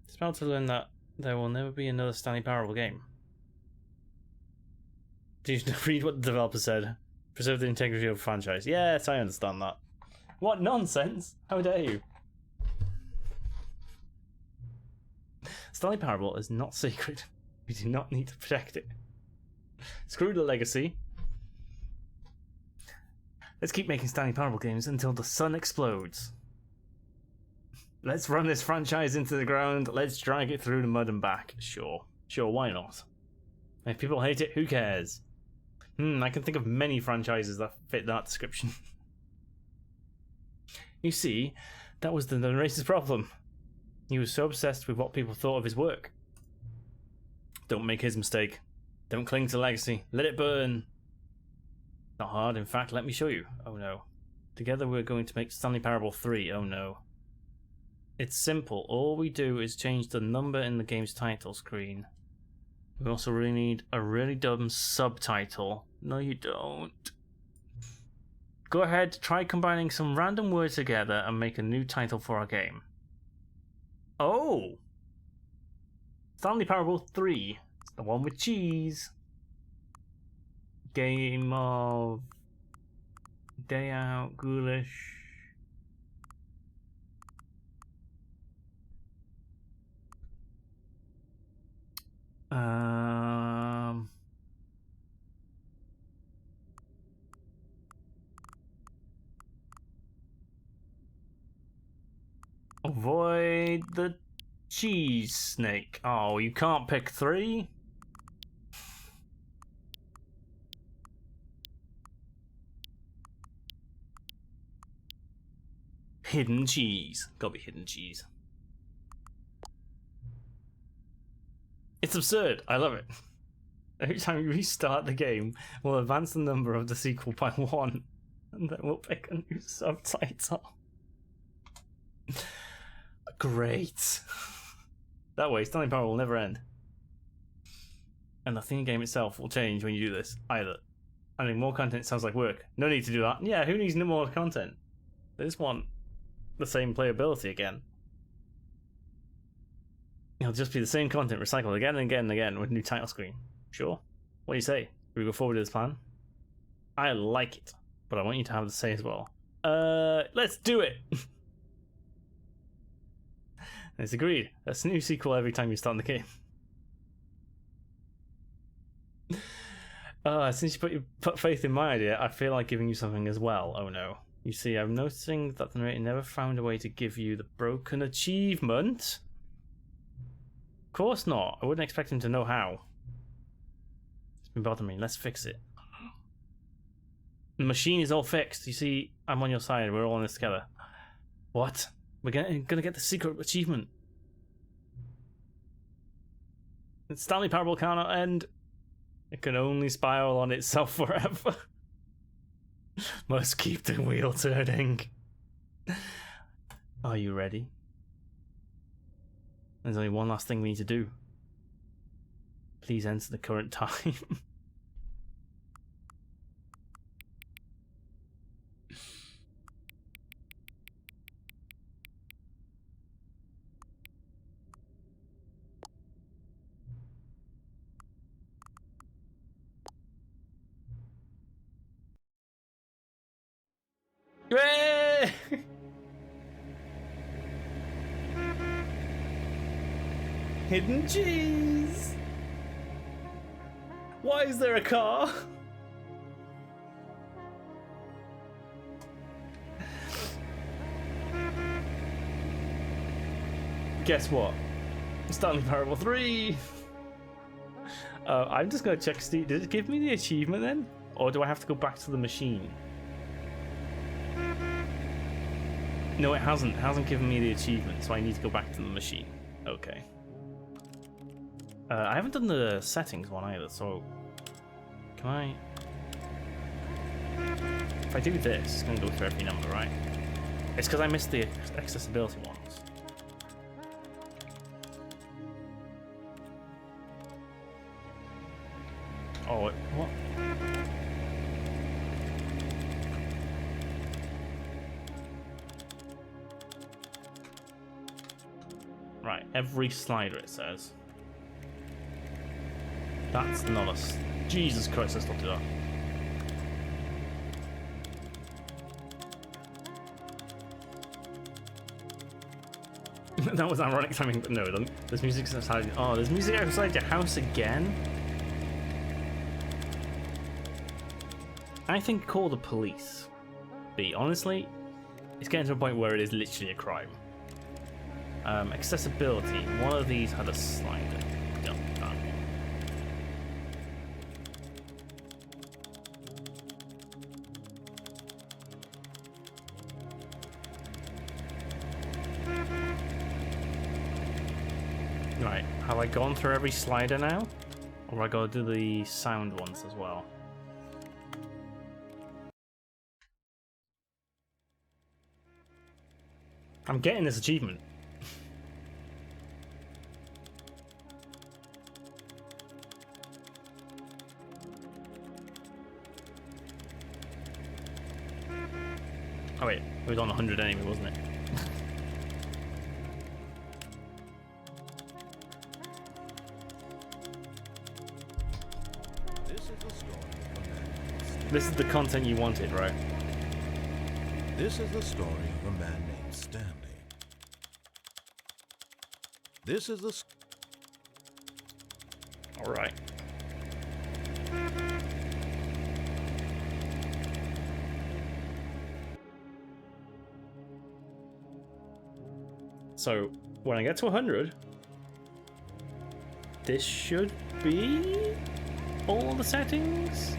It's about to learn that there will never be another Stanley Parable game. Did you read what the developer said? Preserve the integrity of the franchise. Yes, I understand that. What nonsense! How dare you? Stanley Parable is not secret. We do not need to protect it. Screw the legacy. Let's keep making Stanley Parable games until the sun explodes. Let's run this franchise into the ground. Let's drag it through the mud and back. Sure, why not? If people hate it, who cares? I can think of many franchises that fit that description. You see, that was the narrator's problem. He was so obsessed with what people thought of his work. Don't make his mistake. Don't cling to legacy. Let it burn. Not hard, in fact, let me show you. Oh no. Together we're going to make Stanley Parable 3. Oh no. It's simple. All we do is change the number in the game's title screen. We also really need a really dumb subtitle. No, you don't. Go ahead, try combining some random words together and make a new title for our game. Oh! Stanley Parable 3. It's the one with cheese. Game of... Day Out, Ghoulish... Avoid the cheese snake. Oh, you can't pick 3? Hidden cheese. Gotta be hidden cheese. It's absurd. I love it. Every time you restart the game, we'll advance the number of the sequel by 1, and then we'll pick a new subtitle. Great. That way, Stanley Parable will never end. And the theme game itself will change when you do this, either. I mean, more content sounds like work. No need to do that. Yeah, who needs no more content? They just want the same playability again. It'll just be the same content recycled again and again and again with a new title screen. Sure? What do you say? Will we go forward with this plan? I like it, but I want you to have the say as well. Let's do it! It's agreed. That's a new sequel every time you start the game. Since you put faith in my idea, I feel like giving you something as well. Oh no. You see, I'm noticing that the narrator never found a way to give you the broken achievement. Of course not. I wouldn't expect him to know how. It's been bothering me. Let's fix it. The machine is all fixed. You see, I'm on your side. We're all in this together. What? We're gonna get the secret achievement. The Stanley Parable cannot end. It can only spiral on itself forever. Must keep the wheel turning. Are you ready? There's only one last thing we need to do. Please enter the current time. Yay! Hidden cheese! Why is there a car? Guess what? Stanley Parable 3! I'm just gonna check Steve. Did it give me the achievement then? Or do I have to go back to the machine? No, it hasn't. It hasn't given me the achievement, so I need to go back to the machine. Okay. I haven't done the settings one either, so... Can I... If I do this, it's going to go through every number, right? It's because I missed the accessibility ones. Oh, what? Right, every slider it says. That's not a... Jesus Christ, let's not do that. That was ironic timing, but no, there's music outside... Oh, there's music outside your house again? I think call the police. B, honestly, it's getting to a point where it is literally a crime. Accessibility. One of these had a slider. Yep, done. Right, have I gone through every slider now? Or I gotta do the sound ones as well? I'm getting this achievement. Oh wait, it was on 100 anyway, wasn't it? This is the content you wanted, right? This is the story of a man named Stanley. This is the... Alright. So, when I get to 100, this should be all the settings.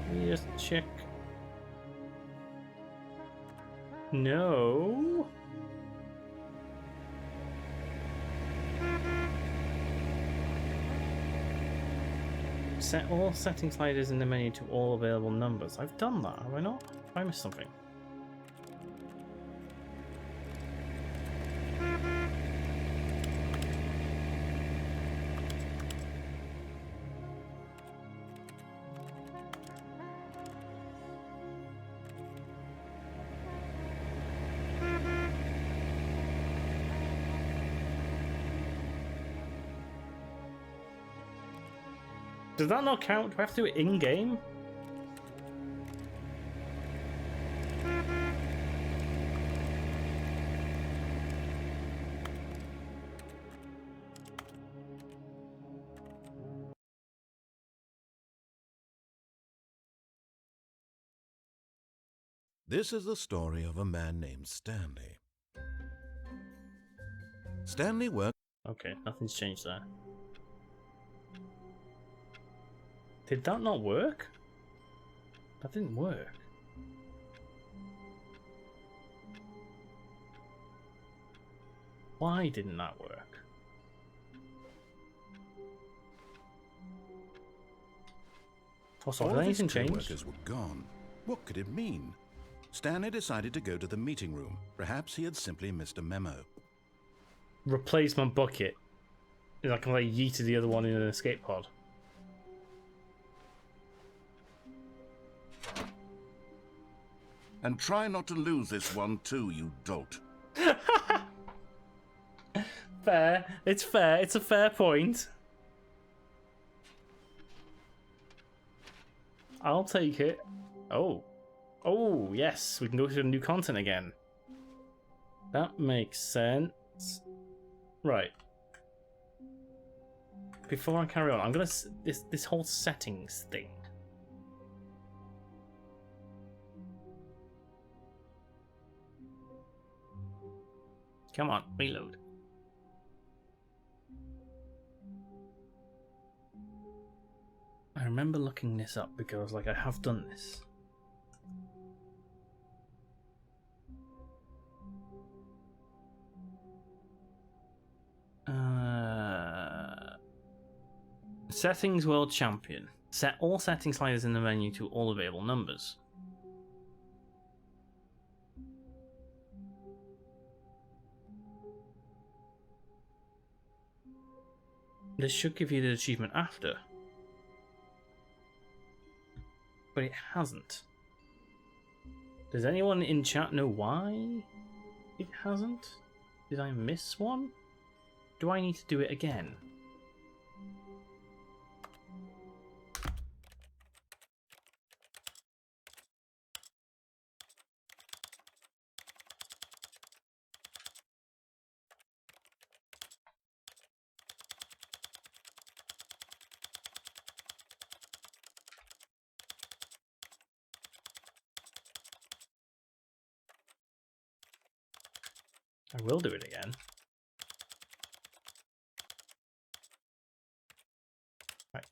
Let me just check. No. Set all setting sliders in the menu to all available numbers. I've done that, have I not? Have I missed something? Does that not count? Do I have to do it in-game? This is the story of a man named Stanley. Stanley worked... Okay, nothing's changed there. Did that not work? That didn't work. Why didn't that work? Also, All did of his anything change? co-workers were gone. What could it mean? Stanley decided to go to the meeting room. Perhaps he had simply missed a memo. Replacement bucket. Is I can like yeeted the other one in an escape pod. And try not to lose this one too, you dolt. Fair. It's fair. It's a fair point. I'll take it. Oh. Oh, yes. We can go to new content again. That makes sense. Right. Before I carry on, I'm gonna... This whole settings thing. Come on, reload. I remember looking this up because like I have done this. Settings World Champion. Set all setting sliders in the menu to all available numbers. This should give you the achievement after. But it hasn't. Does anyone in chat know why it hasn't? Did I miss one? Do I need to do it again? I will do it again. Right,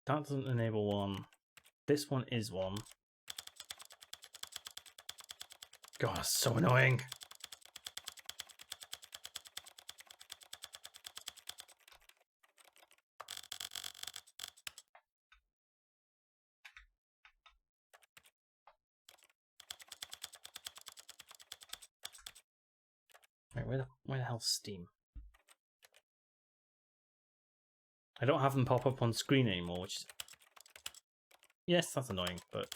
that doesn't enable one. This one is one. God, that's so annoying. where the hell's Steam? I don't have them pop up on screen anymore, which is... Yes, that's annoying, but...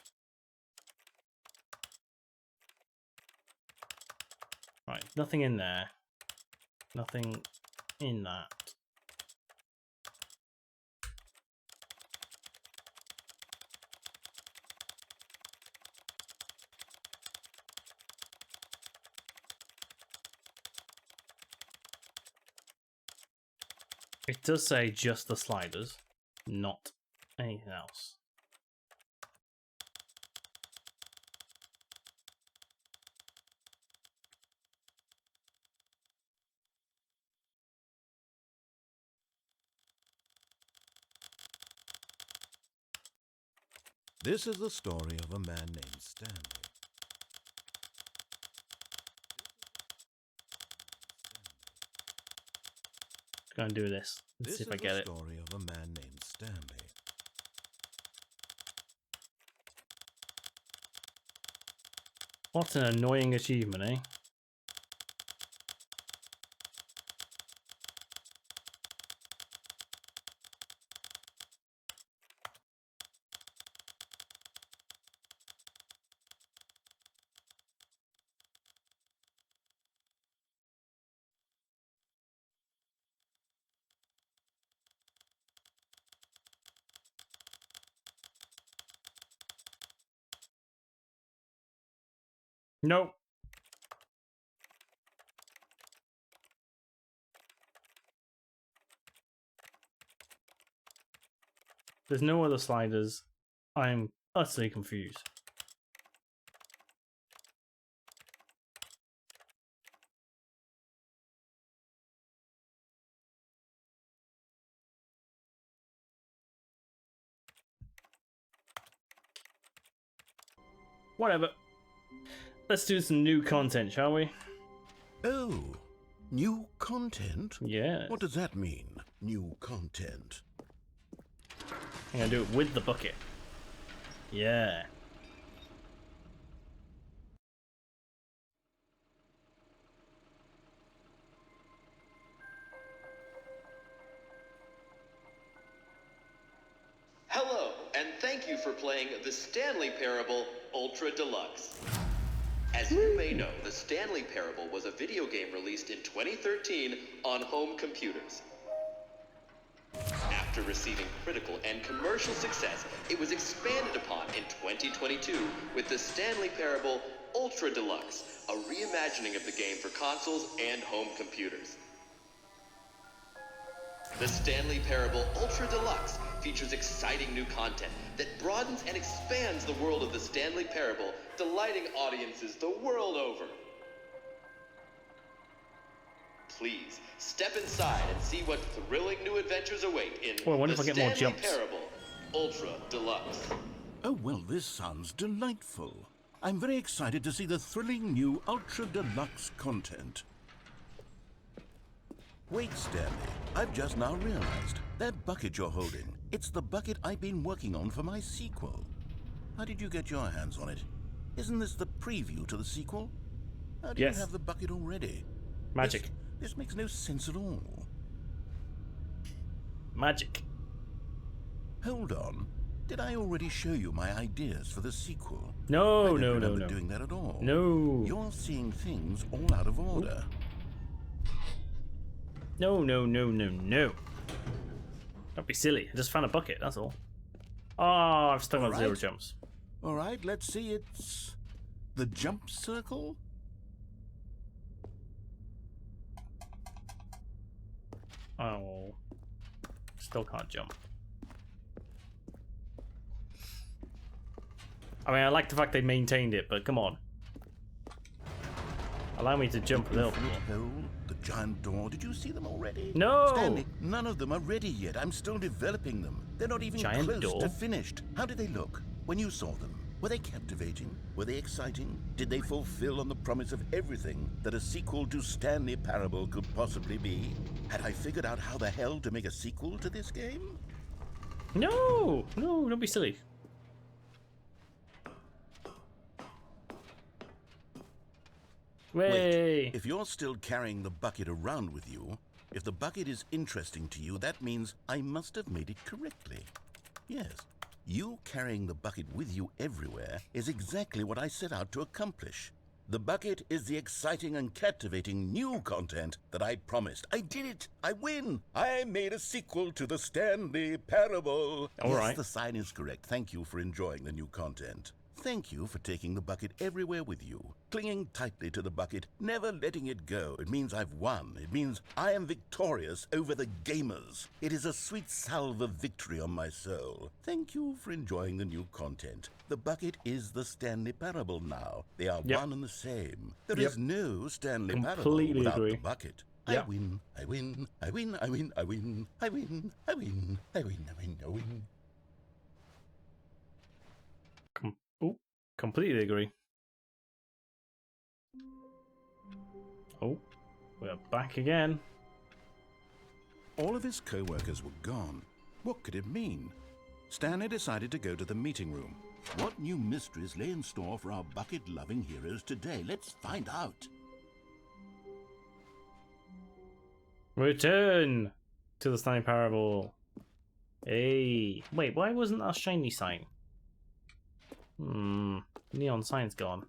Right, nothing in there. Nothing in that. It does say just the sliders, not anything else. This is the story of a man named Stanley. Go and do this. Let's see if I get it. This is the story of a man named Stanley. What an annoying achievement, eh? Nope. There's no other sliders. I'm utterly confused. Whatever. Let's do some new content, shall we? Oh, new content? Yeah. What does that mean, new content? I'm gonna do it with the bucket. Yeah. Hello, and thank you for playing the Stanley Parable Ultra Deluxe. As you may know, the Stanley Parable was a video game released in 2013 on home computers. After receiving critical and commercial success, it was expanded upon in 2022 with the Stanley Parable Ultra Deluxe, a reimagining of the game for consoles and home computers. The Stanley Parable Ultra Deluxe features exciting new content that broadens and expands the world of the Stanley Parable, delighting audiences the world over. Please, step inside and see what thrilling new adventures await in Oh, I wonder the if I get more Stanley jumps. Parable Ultra Deluxe. Oh, well, this sounds delightful. I'm very excited to see the thrilling new Ultra Deluxe content. Wait, Stanley, I've just now realized. That bucket you're holding, it's the bucket I've been working on for my sequel. How did you get your hands on it? Isn't this the preview to the sequel? How do Yes. you have the bucket already? Magic. This makes no sense at all. Magic. Hold on. Did I already show you my ideas for the sequel? No, I don't no, no, remember no. doing that at all. No. You're seeing things all out of order. No, no, no, no, no. Don't be silly. I just found a bucket, that's all. Oh, I've still got All 0 right. jumps. All right, let's see. It's the jump circle. Oh. Still can't jump. I mean, I like the fact they maintained it, but come on. Allow me to jump a little The bit. flute hole, the giant door. Did you see them already? No! Stanley, none of them are ready yet. I'm still developing them. They're not even Giant close door? to finished. How did they look when you saw them? Were they captivating? Were they exciting? Did they fulfill on the promise of everything that a sequel to Stanley Parable could possibly be? Had I figured out how the hell to make a sequel to this game? No! No, don't be silly. Way. Wait, if you're still carrying the bucket around with you, if the bucket is interesting to you, that means I must have made it correctly. Yes, you carrying the bucket with you everywhere is exactly what I set out to accomplish. The bucket is the exciting and captivating new content that I promised. I did it! I win! I made a sequel to the Stanley Parable. All yes, right. The sign is correct. Thank you for enjoying the new content. Thank you for taking the bucket everywhere with you, clinging tightly to the bucket, never letting it go. It means I've won. It means I am victorious over the gamers. It is a sweet salve of victory on my soul. Thank you for enjoying the new content. The bucket is the Stanley Parable now. They are one and the same. There is no Stanley Parable without the bucket. I win, I win, I win, I win, I win, I win, I win, I win, I win, I win. Completely agree. Oh, we're back again. All of his co-workers were gone. What could it mean? Stanley decided to go to the meeting room. What new mysteries lay in store for our bucket-loving heroes today? Let's find out. Return to the Stanley Parable. Hey, wait, why wasn't that a shiny sign? Neon sign's gone.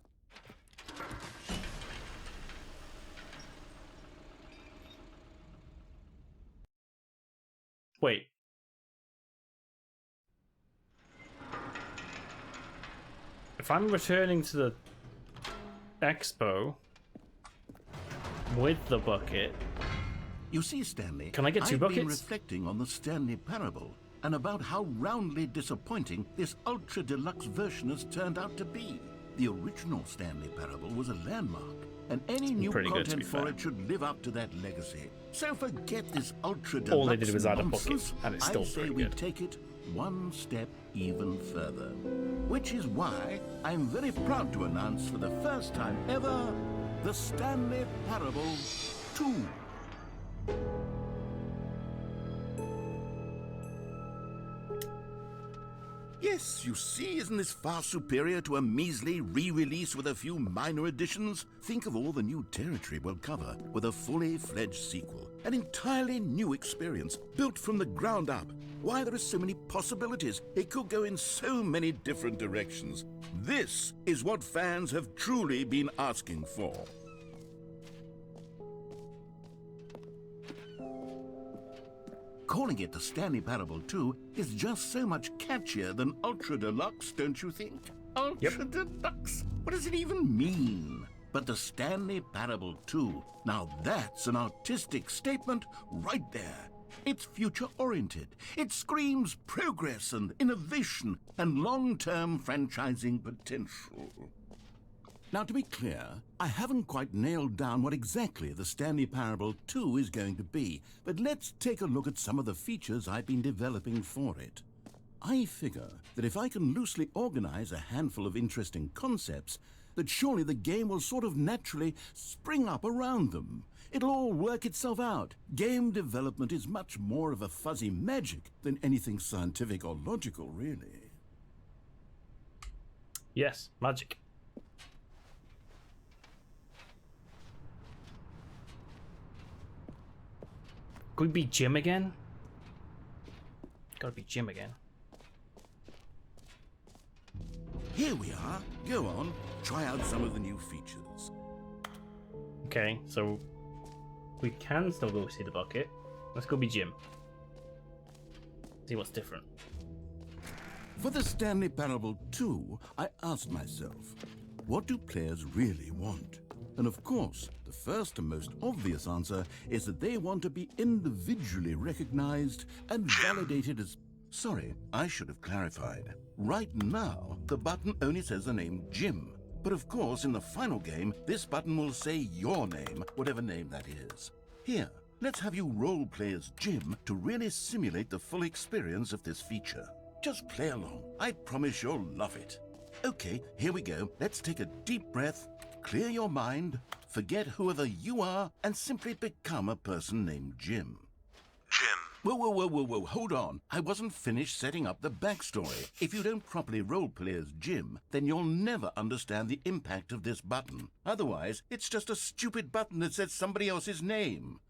Wait. If I'm returning to the expo with the bucket, you see, Stanley, can I get two buckets? I've been reflecting on the Stanley Parable and about how roundly disappointing this ultra deluxe version has turned out to be. The original Stanley Parable was a landmark, and any new content for it should live up to that legacy. So forget this ultra deluxe all they did was add a bucket, nonsense. and it's still I say we take it one step even further. Which is why I'm very proud to announce for the first time ever, the Stanley Parable 2. Yes, you see, isn't this far superior to a measly re-release with a few minor additions? Think of all the new territory we'll cover with a fully fledged sequel. An entirely new experience, built from the ground up. Why, there are so many possibilities. It could go in so many different directions. This is what fans have truly been asking for. Calling it the Stanley Parable 2 is just so much catchier than Ultra Deluxe, don't you think? Ultra Deluxe? What does it even mean? But the Stanley Parable 2, now that's an artistic statement right there. It's future-oriented. It screams progress and innovation and long-term franchising potential. Now, to be clear, I haven't quite nailed down what exactly the Stanley Parable 2 is going to be, but let's take a look at some of the features I've been developing for it. I figure that if I can loosely organize a handful of interesting concepts, that surely the game will sort of naturally spring up around them. It'll all work itself out. Game development is much more of a fuzzy magic than anything scientific or logical, really. Yes, magic. Could we be Jim again? Gotta be Jim again. Here we are. Go on. Try out some of the new features. Okay, so we can still go see the bucket. Let's go be Jim. See what's different. For the Stanley Parable 2, I asked myself, what do players really want? And of course, the first and most obvious answer is that they want to be individually recognized and validated as... Sorry, I should have clarified. Right now, the button only says the name Jim. But of course, in the final game, this button will say your name, whatever name that is. Here, let's have you role-play as Jim to really simulate the full experience of this feature. Just play along. I promise you'll love it. Okay, here we go. Let's take a deep breath, clear your mind, forget whoever you are, and simply become a person named Jim. Jim, Whoa, whoa, whoa, whoa, whoa, hold on. I wasn't finished setting up the backstory. If you don't properly roleplay as Jim, then you'll never understand the impact of this button. Otherwise, it's just a stupid button that says somebody else's name.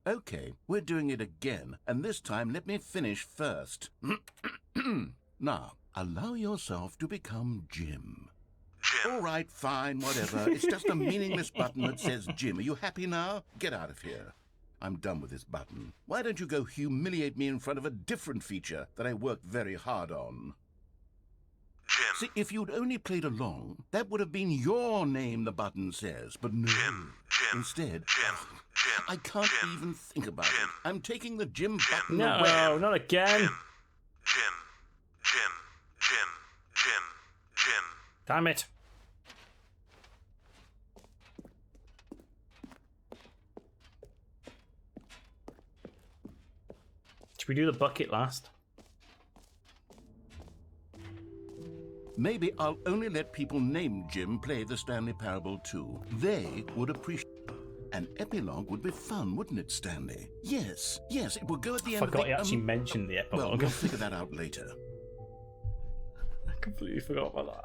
Okay, we're doing it again, and this time let me finish first. Now, allow yourself to become Jim. Jim. All right, fine, whatever. It's just a meaningless button that says Jim. Are you happy now? Get out of here. I'm done with this button. Why don't you go humiliate me in front of a different feature that I worked very hard on? Jim. See, if you'd only played along, that would have been your name the button says, but no. Jim. Instead, Jim. I can't Jim. even think about Jim. it. I'm taking the Jim button No, away. not again. Jim. Damn it. Should we do the bucket last? Maybe I'll only let people named Jim play the Stanley Parable too. They would appreciate. An epilogue would be fun, wouldn't it, Stanley? Yes, it would go at the I end forgot of he the... actually mentioned the Well, epilogue. we'll figure that out later. I completely forgot about that.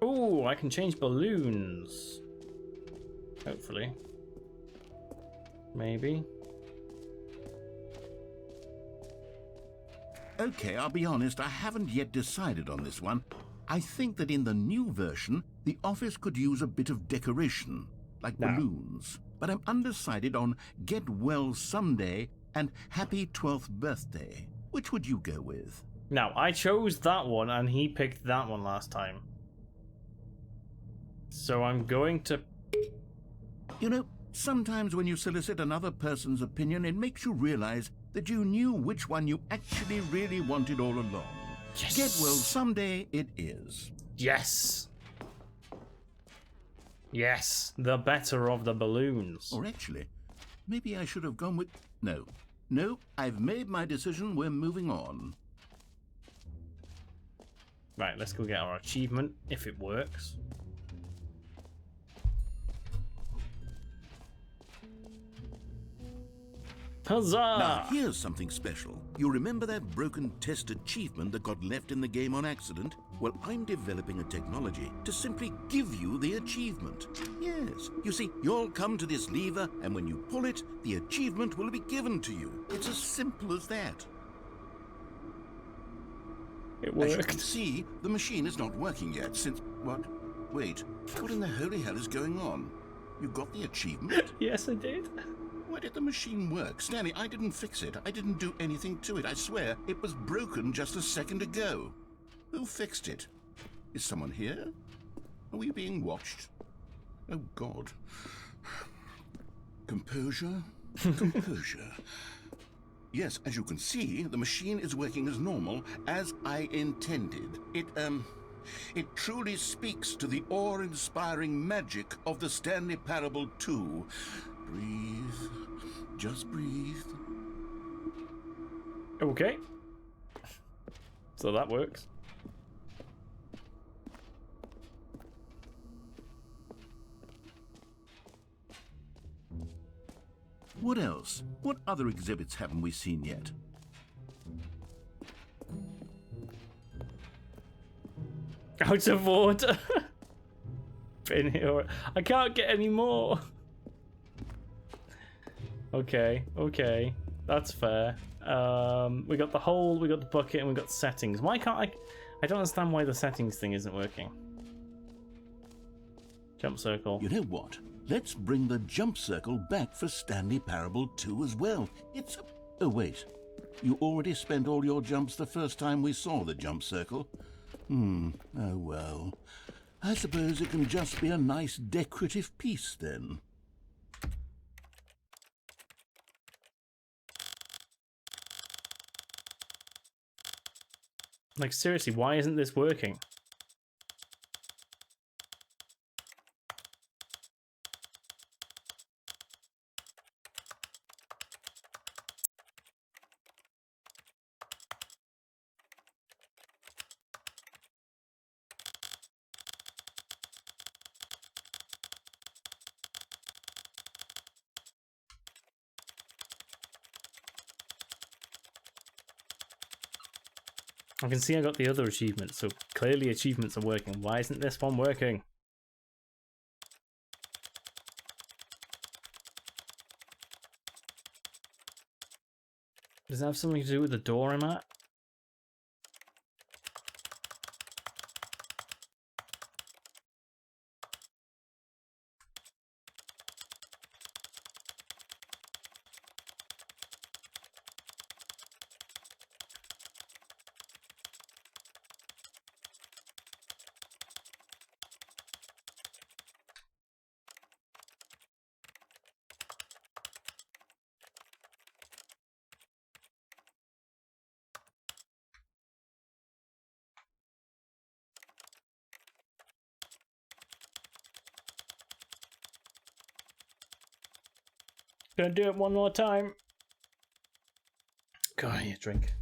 Oh, I can change balloons. Hopefully. Maybe. Okay, I'll be honest, I haven't yet decided on this one. I think that in the new version, the office could use a bit of decoration, like No. balloons. But I'm undecided on Get Well Someday and Happy 12th Birthday. Which would you go with? Now, I chose that one and he picked that one last time. So I'm going to... You know, sometimes when you solicit another person's opinion, it makes you realize that you knew which one you actually really wanted all along. Yes. Get Well Someday it is. Yes! Yes, the better of the balloons. Or actually, maybe I should have gone with... No, I've made my decision. We're moving on. Right, let's go get our achievement, if it works. Huzzah! Now, here's something special. You remember that broken test achievement that got left in the game on accident? Well, I'm developing a technology to simply give you the achievement. Yes, you see, you'll come to this lever, and when you pull it, the achievement will be given to you. It's as simple as that. It As you can worked. see, the machine is not working yet since... What? Wait, what in the holy hell is going on? You got the achievement? Yes, I did. Why did the machine work? Stanley, I didn't fix it. I didn't do anything to it. I swear, it was broken just a second ago. Who fixed it? Is someone here? Are we being watched? Oh, God. Composure? Composure. Yes, as you can see, the machine is working as normal, as I intended. It truly speaks to the awe-inspiring magic of the Stanley Parable 2. Breathe. Just breathe. Okay. So that works. What else? What other exhibits haven't we seen yet? Out of order. Been here. I can't get any more. Okay, that's fair. We got the hole, we got the bucket, and we got settings. Why can't I don't understand why the settings thing isn't working. Jump circle. You know what? Let's bring the jump circle back for Stanley Parable 2 as well. It's... Oh, wait. You already spent all your jumps the first time we saw the jump circle. Oh, well. I suppose it can just be a nice decorative piece, then. Like, seriously, why isn't this working? I can see I got the other achievements, so clearly achievements are working. Why isn't this one working? Does it have something to do with the door I'm at? Gonna do it one more time. Go on, you drink.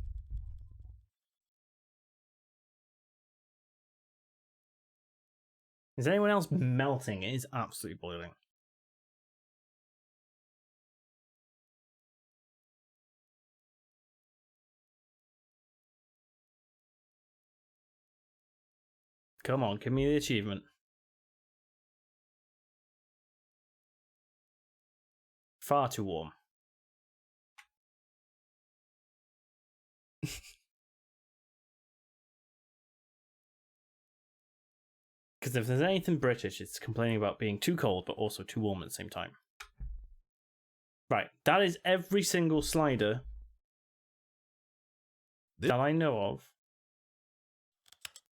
Is anyone else melting? It is absolutely boiling. Come on, give me the achievement. Far too warm. Because if there's anything British, it's complaining about being too cold, but also too warm at the same time. Right, that is every single slider that I know of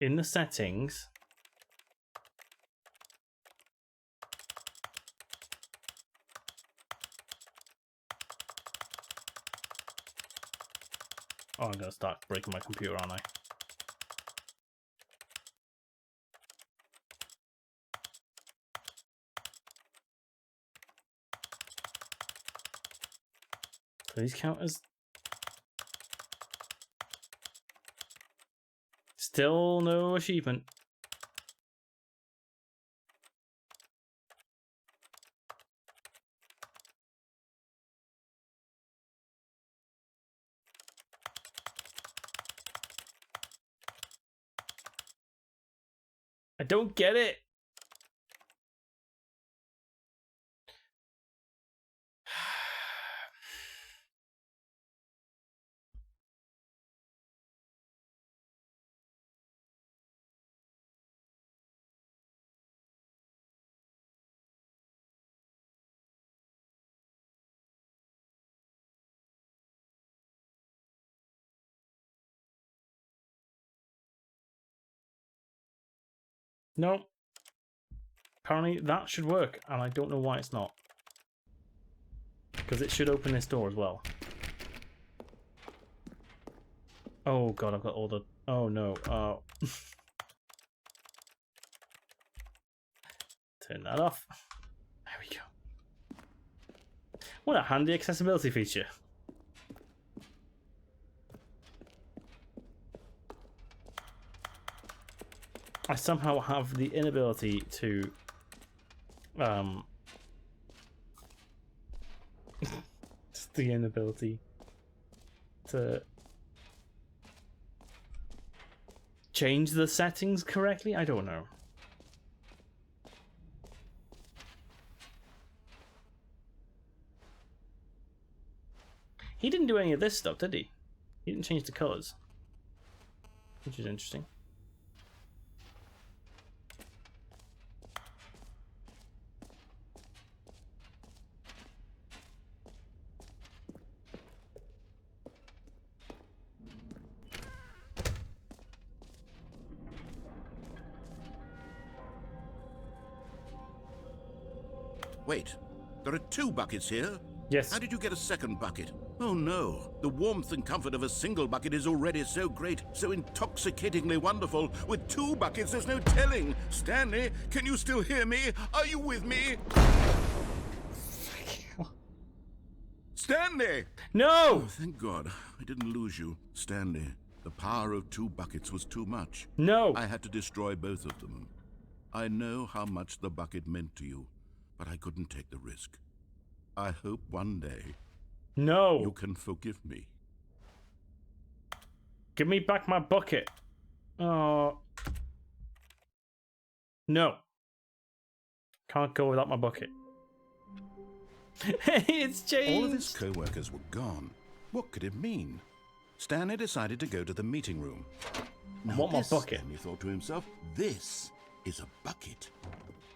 in the settings. Oh, I'm gonna start breaking my computer, aren't I? These count as... Still no achievement. I don't get it. No. Apparently that should work, and I don't know why it's not. Because it should open this door as well. Oh god, I've got all the... Oh no. Oh. Turn that off. There we go. What a handy accessibility feature. I somehow have the inability to just the inability to change the settings correctly. I don't know. He didn't do any of this stuff, did he? He didn't change the colors, which is interesting. Wait, there are 2 buckets here? Yes. How did you get a second bucket? Oh no, the warmth and comfort of a single bucket is already so great, so intoxicatingly wonderful. With 2 buckets, there's no telling. Stanley, can you still hear me? Are you with me? Stanley! No! Oh, thank God. I didn't lose you. Stanley, the power of 2 buckets was too much. No! I had to destroy both of them. I know how much the bucket meant to you, but I couldn't take the risk. I hope one day No! you can forgive me. Give me back my bucket. Oh. No. Can't go without my bucket. It's changed. All of his co-workers were gone. What could it mean? Stanley decided to go to the meeting room. I want my bucket. Stanley thought to himself, this is a bucket.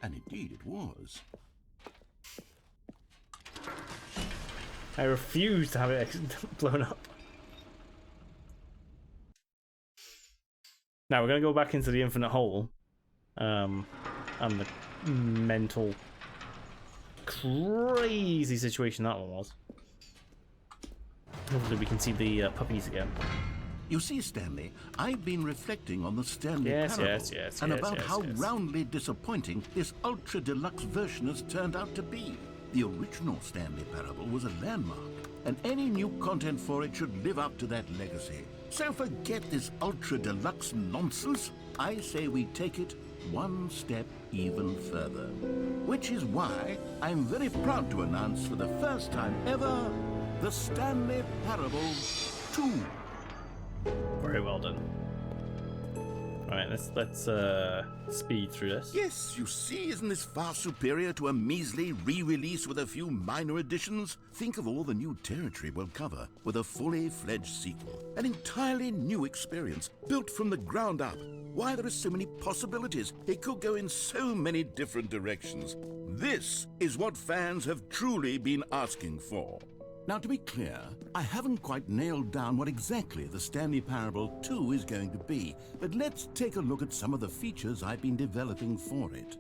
And indeed it was. I refuse to have it blown up. Now we're going to go back into the infinite hole. And the mental crazy situation that one was. Hopefully we can see the puppies again. You see, Stanley, I've been reflecting on the Stanley Parable and about how roundly disappointing this ultra deluxe version has turned out to be. The original Stanley Parable was a landmark, and any new content for it should live up to that legacy. So forget this ultra deluxe nonsense. I say we take it one step even further. Which is why I'm very proud to announce for the first time ever, the Stanley Parable 2. Very well done. Alright, let's speed through this. Yes, you see, isn't this far superior to a measly re-release with a few minor additions? Think of all the new territory we'll cover with a fully fledged sequel. An entirely new experience, built from the ground up. Why, there are so many possibilities. It could go in so many different directions. This is what fans have truly been asking for. Now, to be clear, I haven't quite nailed down what exactly the Stanley Parable 2 is going to be, but let's take a look at some of the features I've been developing for it.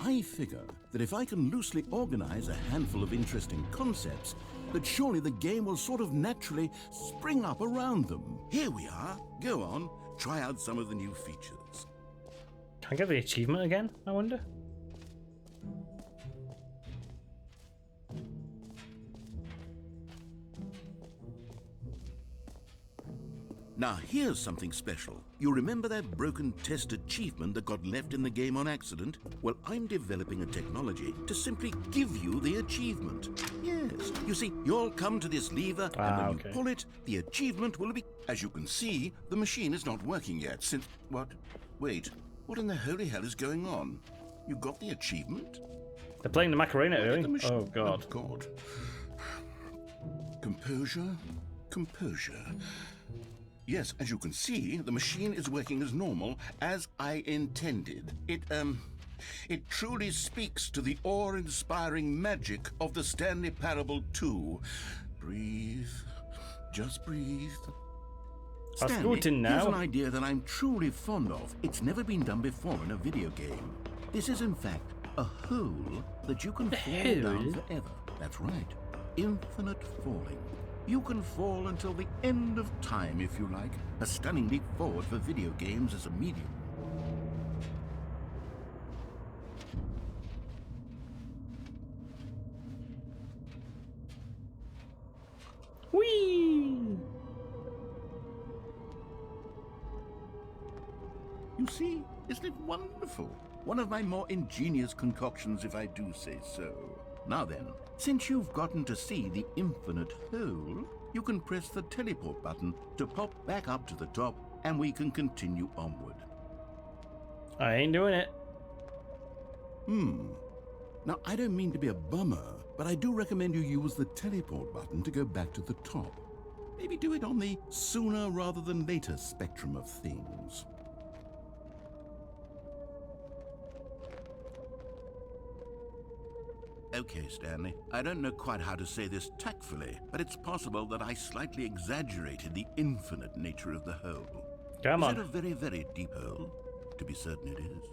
I figure that if I can loosely organize a handful of interesting concepts, that surely the game will sort of naturally spring up around them. Here we are. Go on, try out some of the new features. Can I get the achievement again, I wonder? Now, here's something special. You remember that broken test achievement that got left in the game on accident? Well, I'm developing a technology to simply give you the achievement. Yes, you see, you'll come to this lever, and when you pull it, the achievement will be... As you can see, the machine is not working yet since... What? Wait, what in the holy hell is going on? You got the achievement? They're playing the Macarena, really? Oh, God. Oh, God. Composure, composure. Yes, as you can see, the machine is working as normal, as I intended. It truly speaks to the awe-inspiring magic of the Stanley Parable 2. Breathe. Just breathe. Stanley, here's an idea that I'm truly fond of. It's never been done before in a video game. This is, in fact, a hole that you can fall down forever. That's right. Infinite falling. You can fall until the end of time, if you like. A stunning leap forward for video games as a medium. Whee! You see, isn't it wonderful? One of my more ingenious concoctions, if I do say so. Now then, since you've gotten to see the infinite hole, you can press the teleport button to pop back up to the top, and we can continue onward. I ain't doing it. Now, I don't mean to be a bummer, but I do recommend you use the teleport button to go back to the top. Maybe do it on the sooner rather than later spectrum of things. Okay, Stanley, I don't know quite how to say this tactfully, but it's possible that I slightly exaggerated the infinite nature of the hole. Come on. Is it a very, very deep hole? To be certain it is.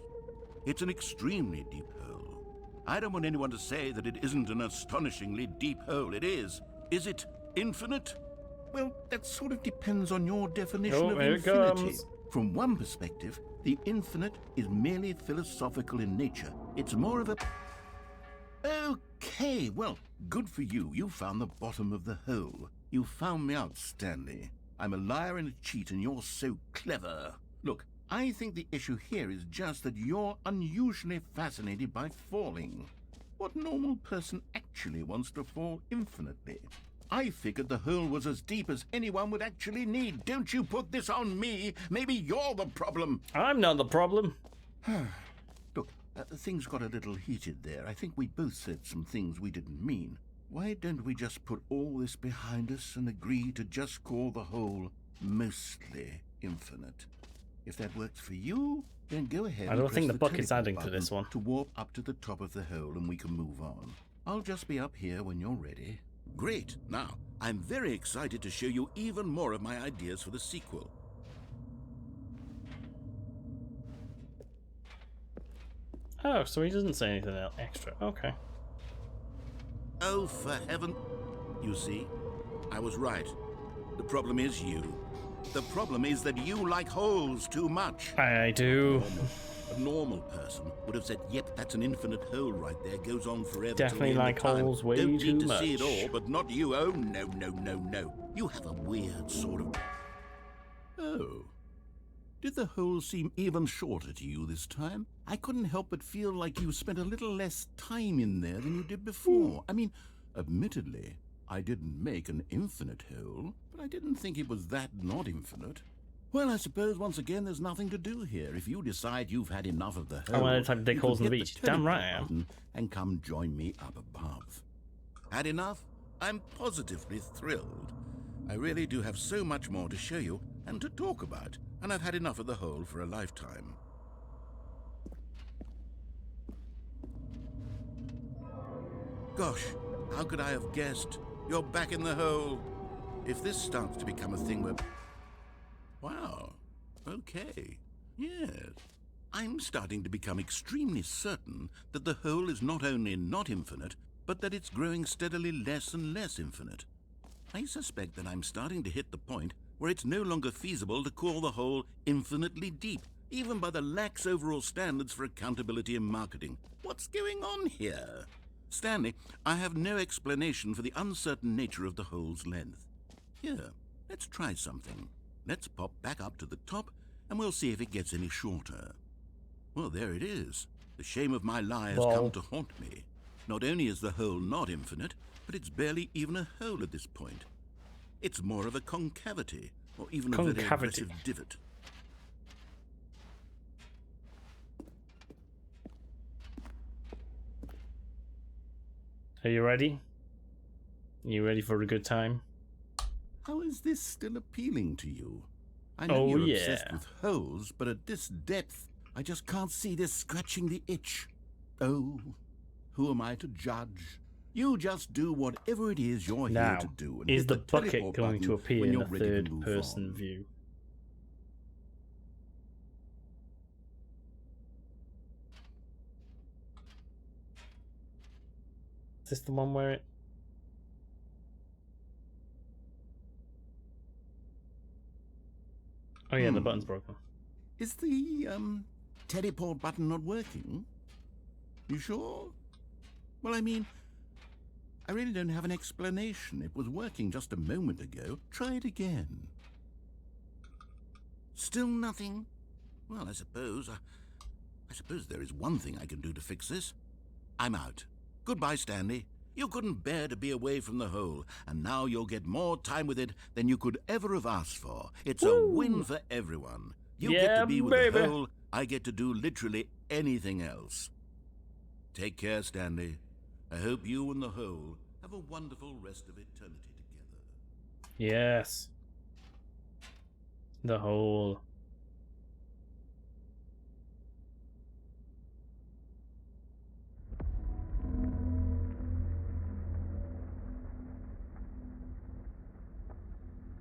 It's an extremely deep hole. I don't want anyone to say that it isn't an astonishingly deep hole. It is. Is it infinite? Well, that sort of depends on your definition of infinity. From one perspective, the infinite is merely philosophical in nature. It's more of a... Okay, well, good for you. You found the bottom of the hole. You found me out, Stanley. I'm a liar and a cheat, and you're so clever. Look, I think the issue here is just that you're unusually fascinated by falling. What normal person actually wants to fall infinitely? I figured the hole was as deep as anyone would actually need. Don't you put this on me. Maybe you're the problem. I'm not the problem. Look, things got a little heated there. I think we both said some things we didn't mean. Why don't we just put all this behind us and agree to just call the hole mostly infinite? If that works for you, then go ahead. I don't think the bucket's adding to this one. To warp up to the top of the hole and we can move on. I'll just be up here when you're ready. Great. Now, I'm very excited to show you even more of my ideas for the sequel. Oh, so he doesn't say anything else extra. Okay. Oh, for heaven... You see, I was right. The problem is you. The problem is that you like holes too much. I do. A normal person would have said, yep, that's an infinite hole right there, goes on forever. Definitely like holes way Don't too need to much. see it all, but not you. Oh, no, no, no, no. You have a weird sort of... Oh. Did the hole seem even shorter to you this time? I couldn't help but feel like you spent a little less time in there than you did before. I mean, admittedly, I didn't make an infinite hole, but I didn't think it was that not infinite. Well, I suppose once again there's nothing to do here. If you decide you've had enough of the hole, I want to dig holes in the beach. Damn right I am. And come join me up above. Had enough? I'm positively thrilled. I really do have so much more to show you and to talk about, and I've had enough of the hole for a lifetime. Gosh, how could I have guessed? You're back in the hole. If this starts to become a thing where... Wow. Okay. Yes. I'm starting to become extremely certain that the hole is not only not infinite, but that it's growing steadily less and less infinite. I suspect that I'm starting to hit the point where it's no longer feasible to call the hole infinitely deep, even by the lax overall standards for accountability and marketing. What's going on here? Stanley, I have no explanation for the uncertain nature of the hole's length. Here, let's try something. Let's pop back up to the top, and we'll see if it gets any shorter. Well, there it is. The shame of my lie has come to haunt me. Not only is the hole not infinite, but it's barely even a hole at this point. It's more of a concavity, or even a very aggressive divot. Are you ready? Are you ready for a good time? How is this still appealing to you? I know you're obsessed with holes, but at this depth, I just can't see this scratching the itch. Oh, who am I to judge? You just do whatever it is you're here to do. And is the hit bucket going to appear in a ready to move third-person on. view? Is this the one where it... Oh yeah, the button's broken. Is the, teleport button not working? You sure? Well, I mean, I really don't have an explanation. It was working just a moment ago. Try it again. Still nothing? Well, I suppose there is one thing I can do to fix this. I'm out. Goodbye, Stanley. You couldn't bear to be away from the hole, and now you'll get more time with it than you could ever have asked for. It's a win for everyone. You get to be with the hole, I get to do literally anything else. Take care, Stanley. I hope you and the hole have a wonderful rest of eternity together. Yes. The hole.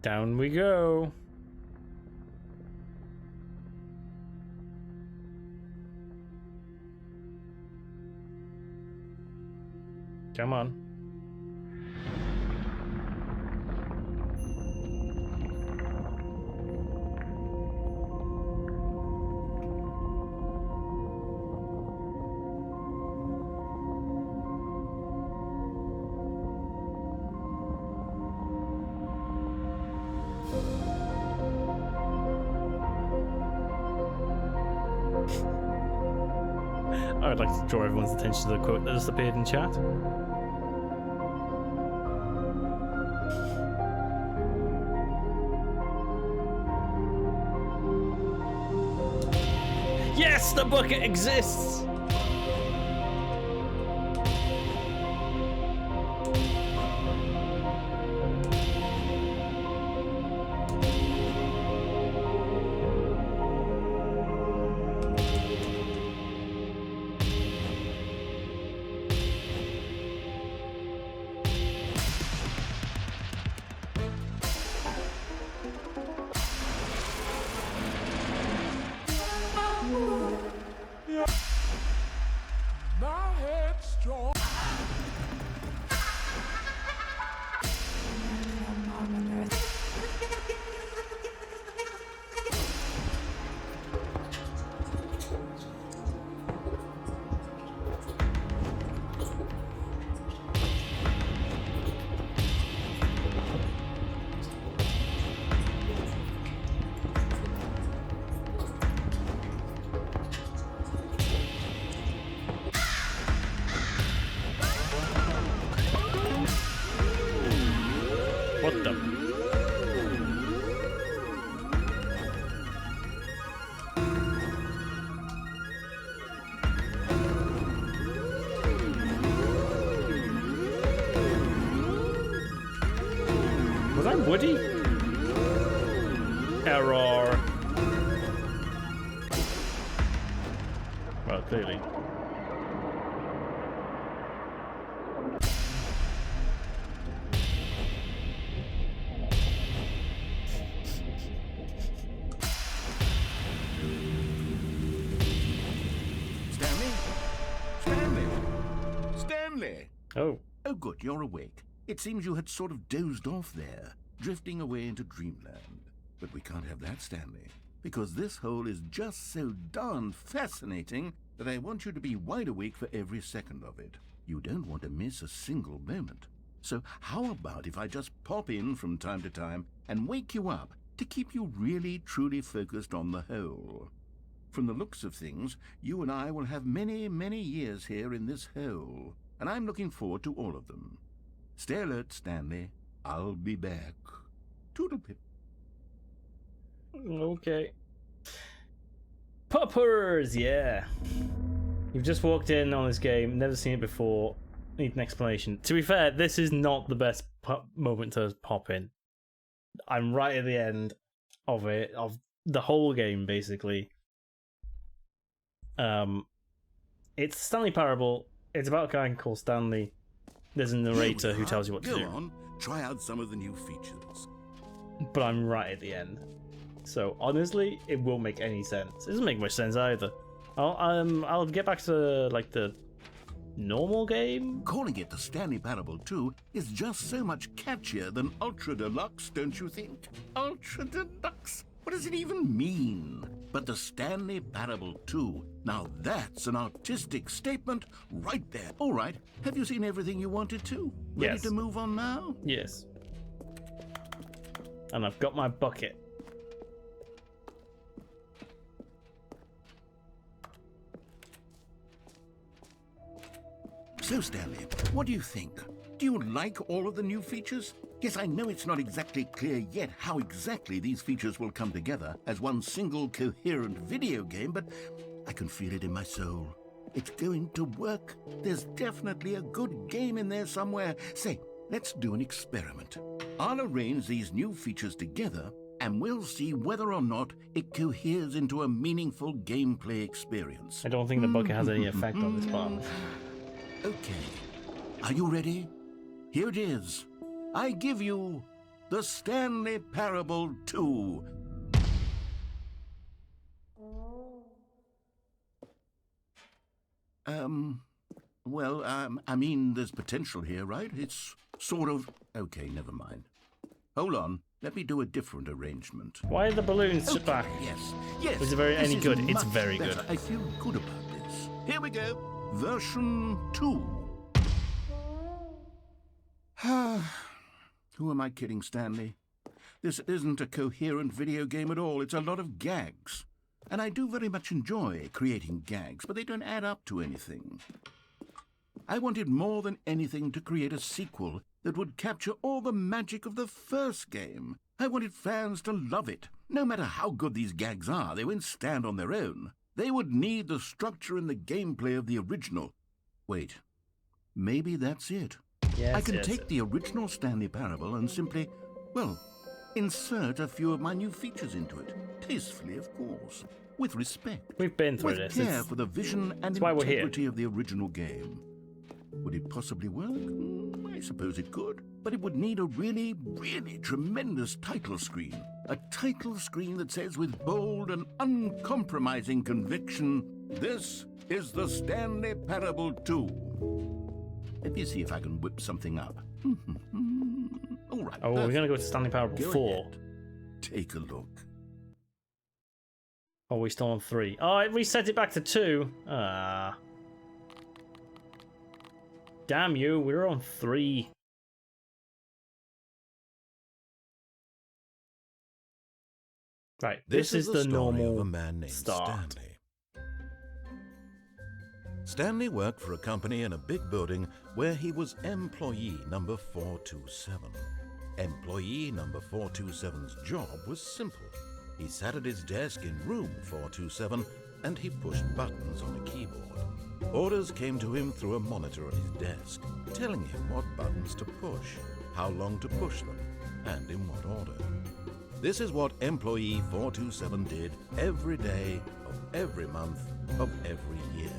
Down we go. Come on. I would like to draw everyone's attention to the quote that just appeared in chat. Yes, the bucket exists! What the? Was that Woody? Error. Well, clearly. Stanley! Oh. Oh, good, you're awake. It seems you had sort of dozed off there, drifting away into dreamland. But we can't have that, Stanley, because this hole is just so darn fascinating that I want you to be wide awake for every second of it. You don't want to miss a single moment. So how about if I just pop in from time to time and wake you up to keep you really, truly focused on the hole? From the looks of things, you and I will have many, many years here in this hole, and I'm looking forward to all of them. Stay alert, Stanley. I'll be back. Toodlepip. Okay. Poppers, yeah. You've just walked in on this game, never seen it before, need an explanation. To be fair, this is not the best moment to pop in. I'm right at the end of it, of the whole game, basically. It's Stanley Parable. It's about a guy called Stanley. There's a narrator who tells you what to do. Go on, try out some of the new features. But I'm right at the end. So honestly, it won't make any sense. It doesn't make much sense either. I'll get back to like the normal game. Calling it the Stanley Parable 2 is just so much catchier than Ultra Deluxe, don't you think? Ultra Deluxe? What does it even mean? But the Stanley Parable 2, now that's an artistic statement right there. All right, have you seen everything you wanted to? Ready Yes. to move on now? Yes. And I've got my bucket. So, Stanley, what do you think? Do you like all of the new features? Yes, I know it's not exactly clear yet how exactly these features will come together as one single coherent video game, but I can feel it in my soul. It's going to work. There's definitely a good game in there somewhere. Say, let's do an experiment. I'll arrange these new features together, and we'll see whether or not it coheres into a meaningful gameplay experience. I don't think the bucket has any effect on this part. Okay. Are you ready? Here it is. I give you the Stanley Parable 2. I mean, there's potential here, right? It's sort of... Okay, never mind. Hold on. Let me do a different arrangement. Why are the balloons back? Yes. Is it any this good? is It's much very better. good. I feel good about this. Here we go. Version 2. Who am I kidding, Stanley? This isn't a coherent video game at all. It's a lot of gags. And I do very much enjoy creating gags, but they don't add up to anything. I wanted more than anything to create a sequel that would capture all the magic of the first game. I wanted fans to love it. No matter how good these gags are, they won't stand on their own. They would need the structure and the gameplay of the original. Wait, maybe that's it. Yes, I can yes, take yes. the original Stanley Parable and simply, well, insert a few of my new features into it. Tastefully, of course. With respect. We've been through with this. care for the vision and that's why we're here. integrity of the original game. Would it possibly work? I suppose it could. But it would need a really, really tremendous title screen. A title screen that says with bold and uncompromising conviction, "This is the Stanley Parable 2." Let me see if I can whip something up. All right. Oh, we're going to go to Stanley Parable Go 4. ahead. Take a look. Oh, we're still on 3. Oh, it reset it back to 2. Ah. Damn you, we're on 3. Right, this is the story normal of a man named start. Stanley. Stanley worked for a company in a big building where he was employee number 427. Employee number 427's job was simple. He sat at his desk in room 427 and he pushed buttons on a keyboard. Orders came to him through a monitor on his desk, telling him what buttons to push, how long to push them, and in what order. This is what employee 427 did every day of every month of every year.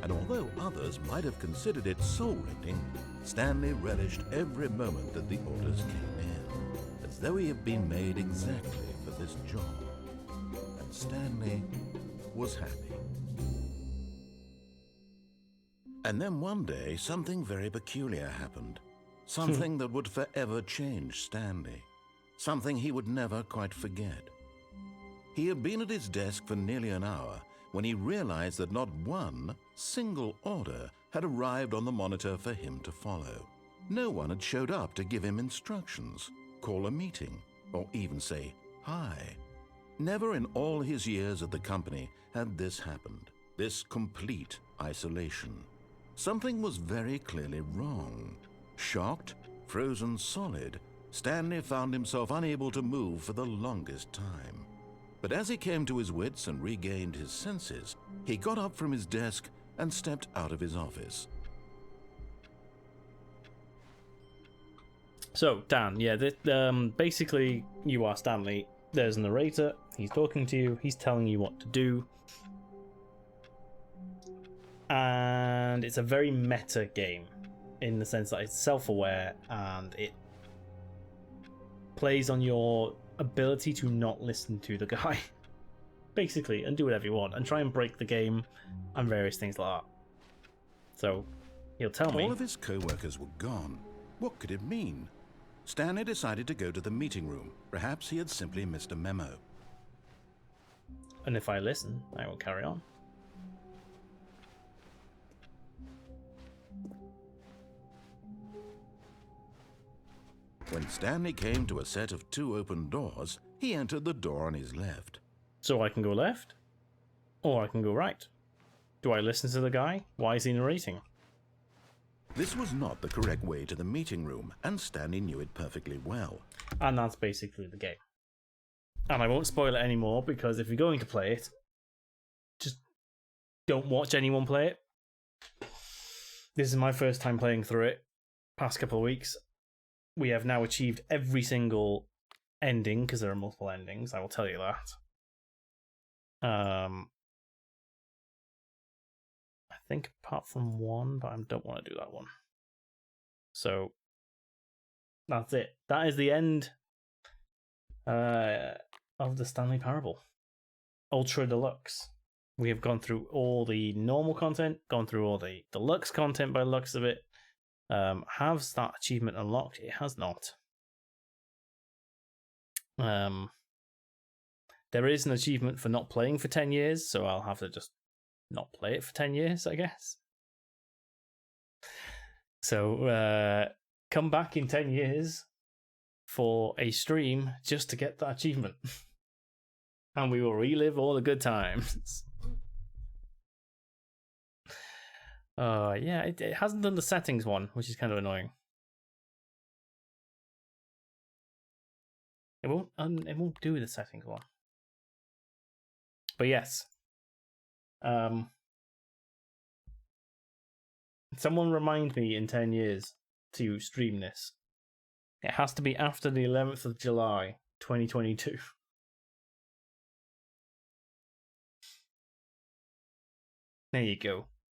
And although others might have considered it soul-rending, Stanley relished every moment that the orders came in, as though he had been made exactly for this job. And Stanley was happy. And then one day, something very peculiar happened. Something that would forever change Stanley. Something he would never quite forget. He had been at his desk for nearly an hour when he realized that not one single order had arrived on the monitor for him to follow. No one had showed up to give him instructions, call a meeting, or even say hi. Never in all his years at the company had this happened, this complete isolation. Something was very clearly wrong. Shocked, frozen solid, Stanley found himself unable to move for the longest time. But as he came to his wits and regained his senses, he got up from his desk and stepped out of his office. So, Dan, yeah, basically you are Stanley. There's a narrator. He's talking to you. He's telling you what to do. And it's a very meta game in the sense that it's self-aware and it plays on your ability to not listen to the guy, basically, and do whatever you want and try and break the game and various things like that. So he'll tell me. All of his co-workers were gone. What could it mean? Stanley decided to go to the meeting room. Perhaps he had simply missed a memo. And if I listen, I will carry on. When Stanley came to a set of 2 open doors, he entered the door on his left. So I can go left, or I can go right. Do I listen to the guy? Why is he narrating? This was not the correct way to the meeting room, and Stanley knew it perfectly well. And that's basically the game. And I won't spoil it anymore, because if you're going to play it, just don't watch anyone play it. This is my first time playing through it, past couple of weeks. We have now achieved every single ending, because there are multiple endings, I will tell you that. I think apart from one, but I don't want to do that one. So, that's it. That is the end of the Stanley Parable. Ultra Deluxe. We have gone through all the normal content, gone through all the deluxe content by the looks of it. Has that achievement unlocked? It has not. There is an achievement for not playing for 10 years, so I'll have to just not play it for 10 years, I guess. So, come back in 10 years for a stream just to get that achievement. And we will relive all the good times. Yeah, it hasn't done the settings one, which is kind of annoying. It won't do the settings one. But yes, Someone remind me in 10 years to stream this. It has to be after the 11th of July, 2022. There you go.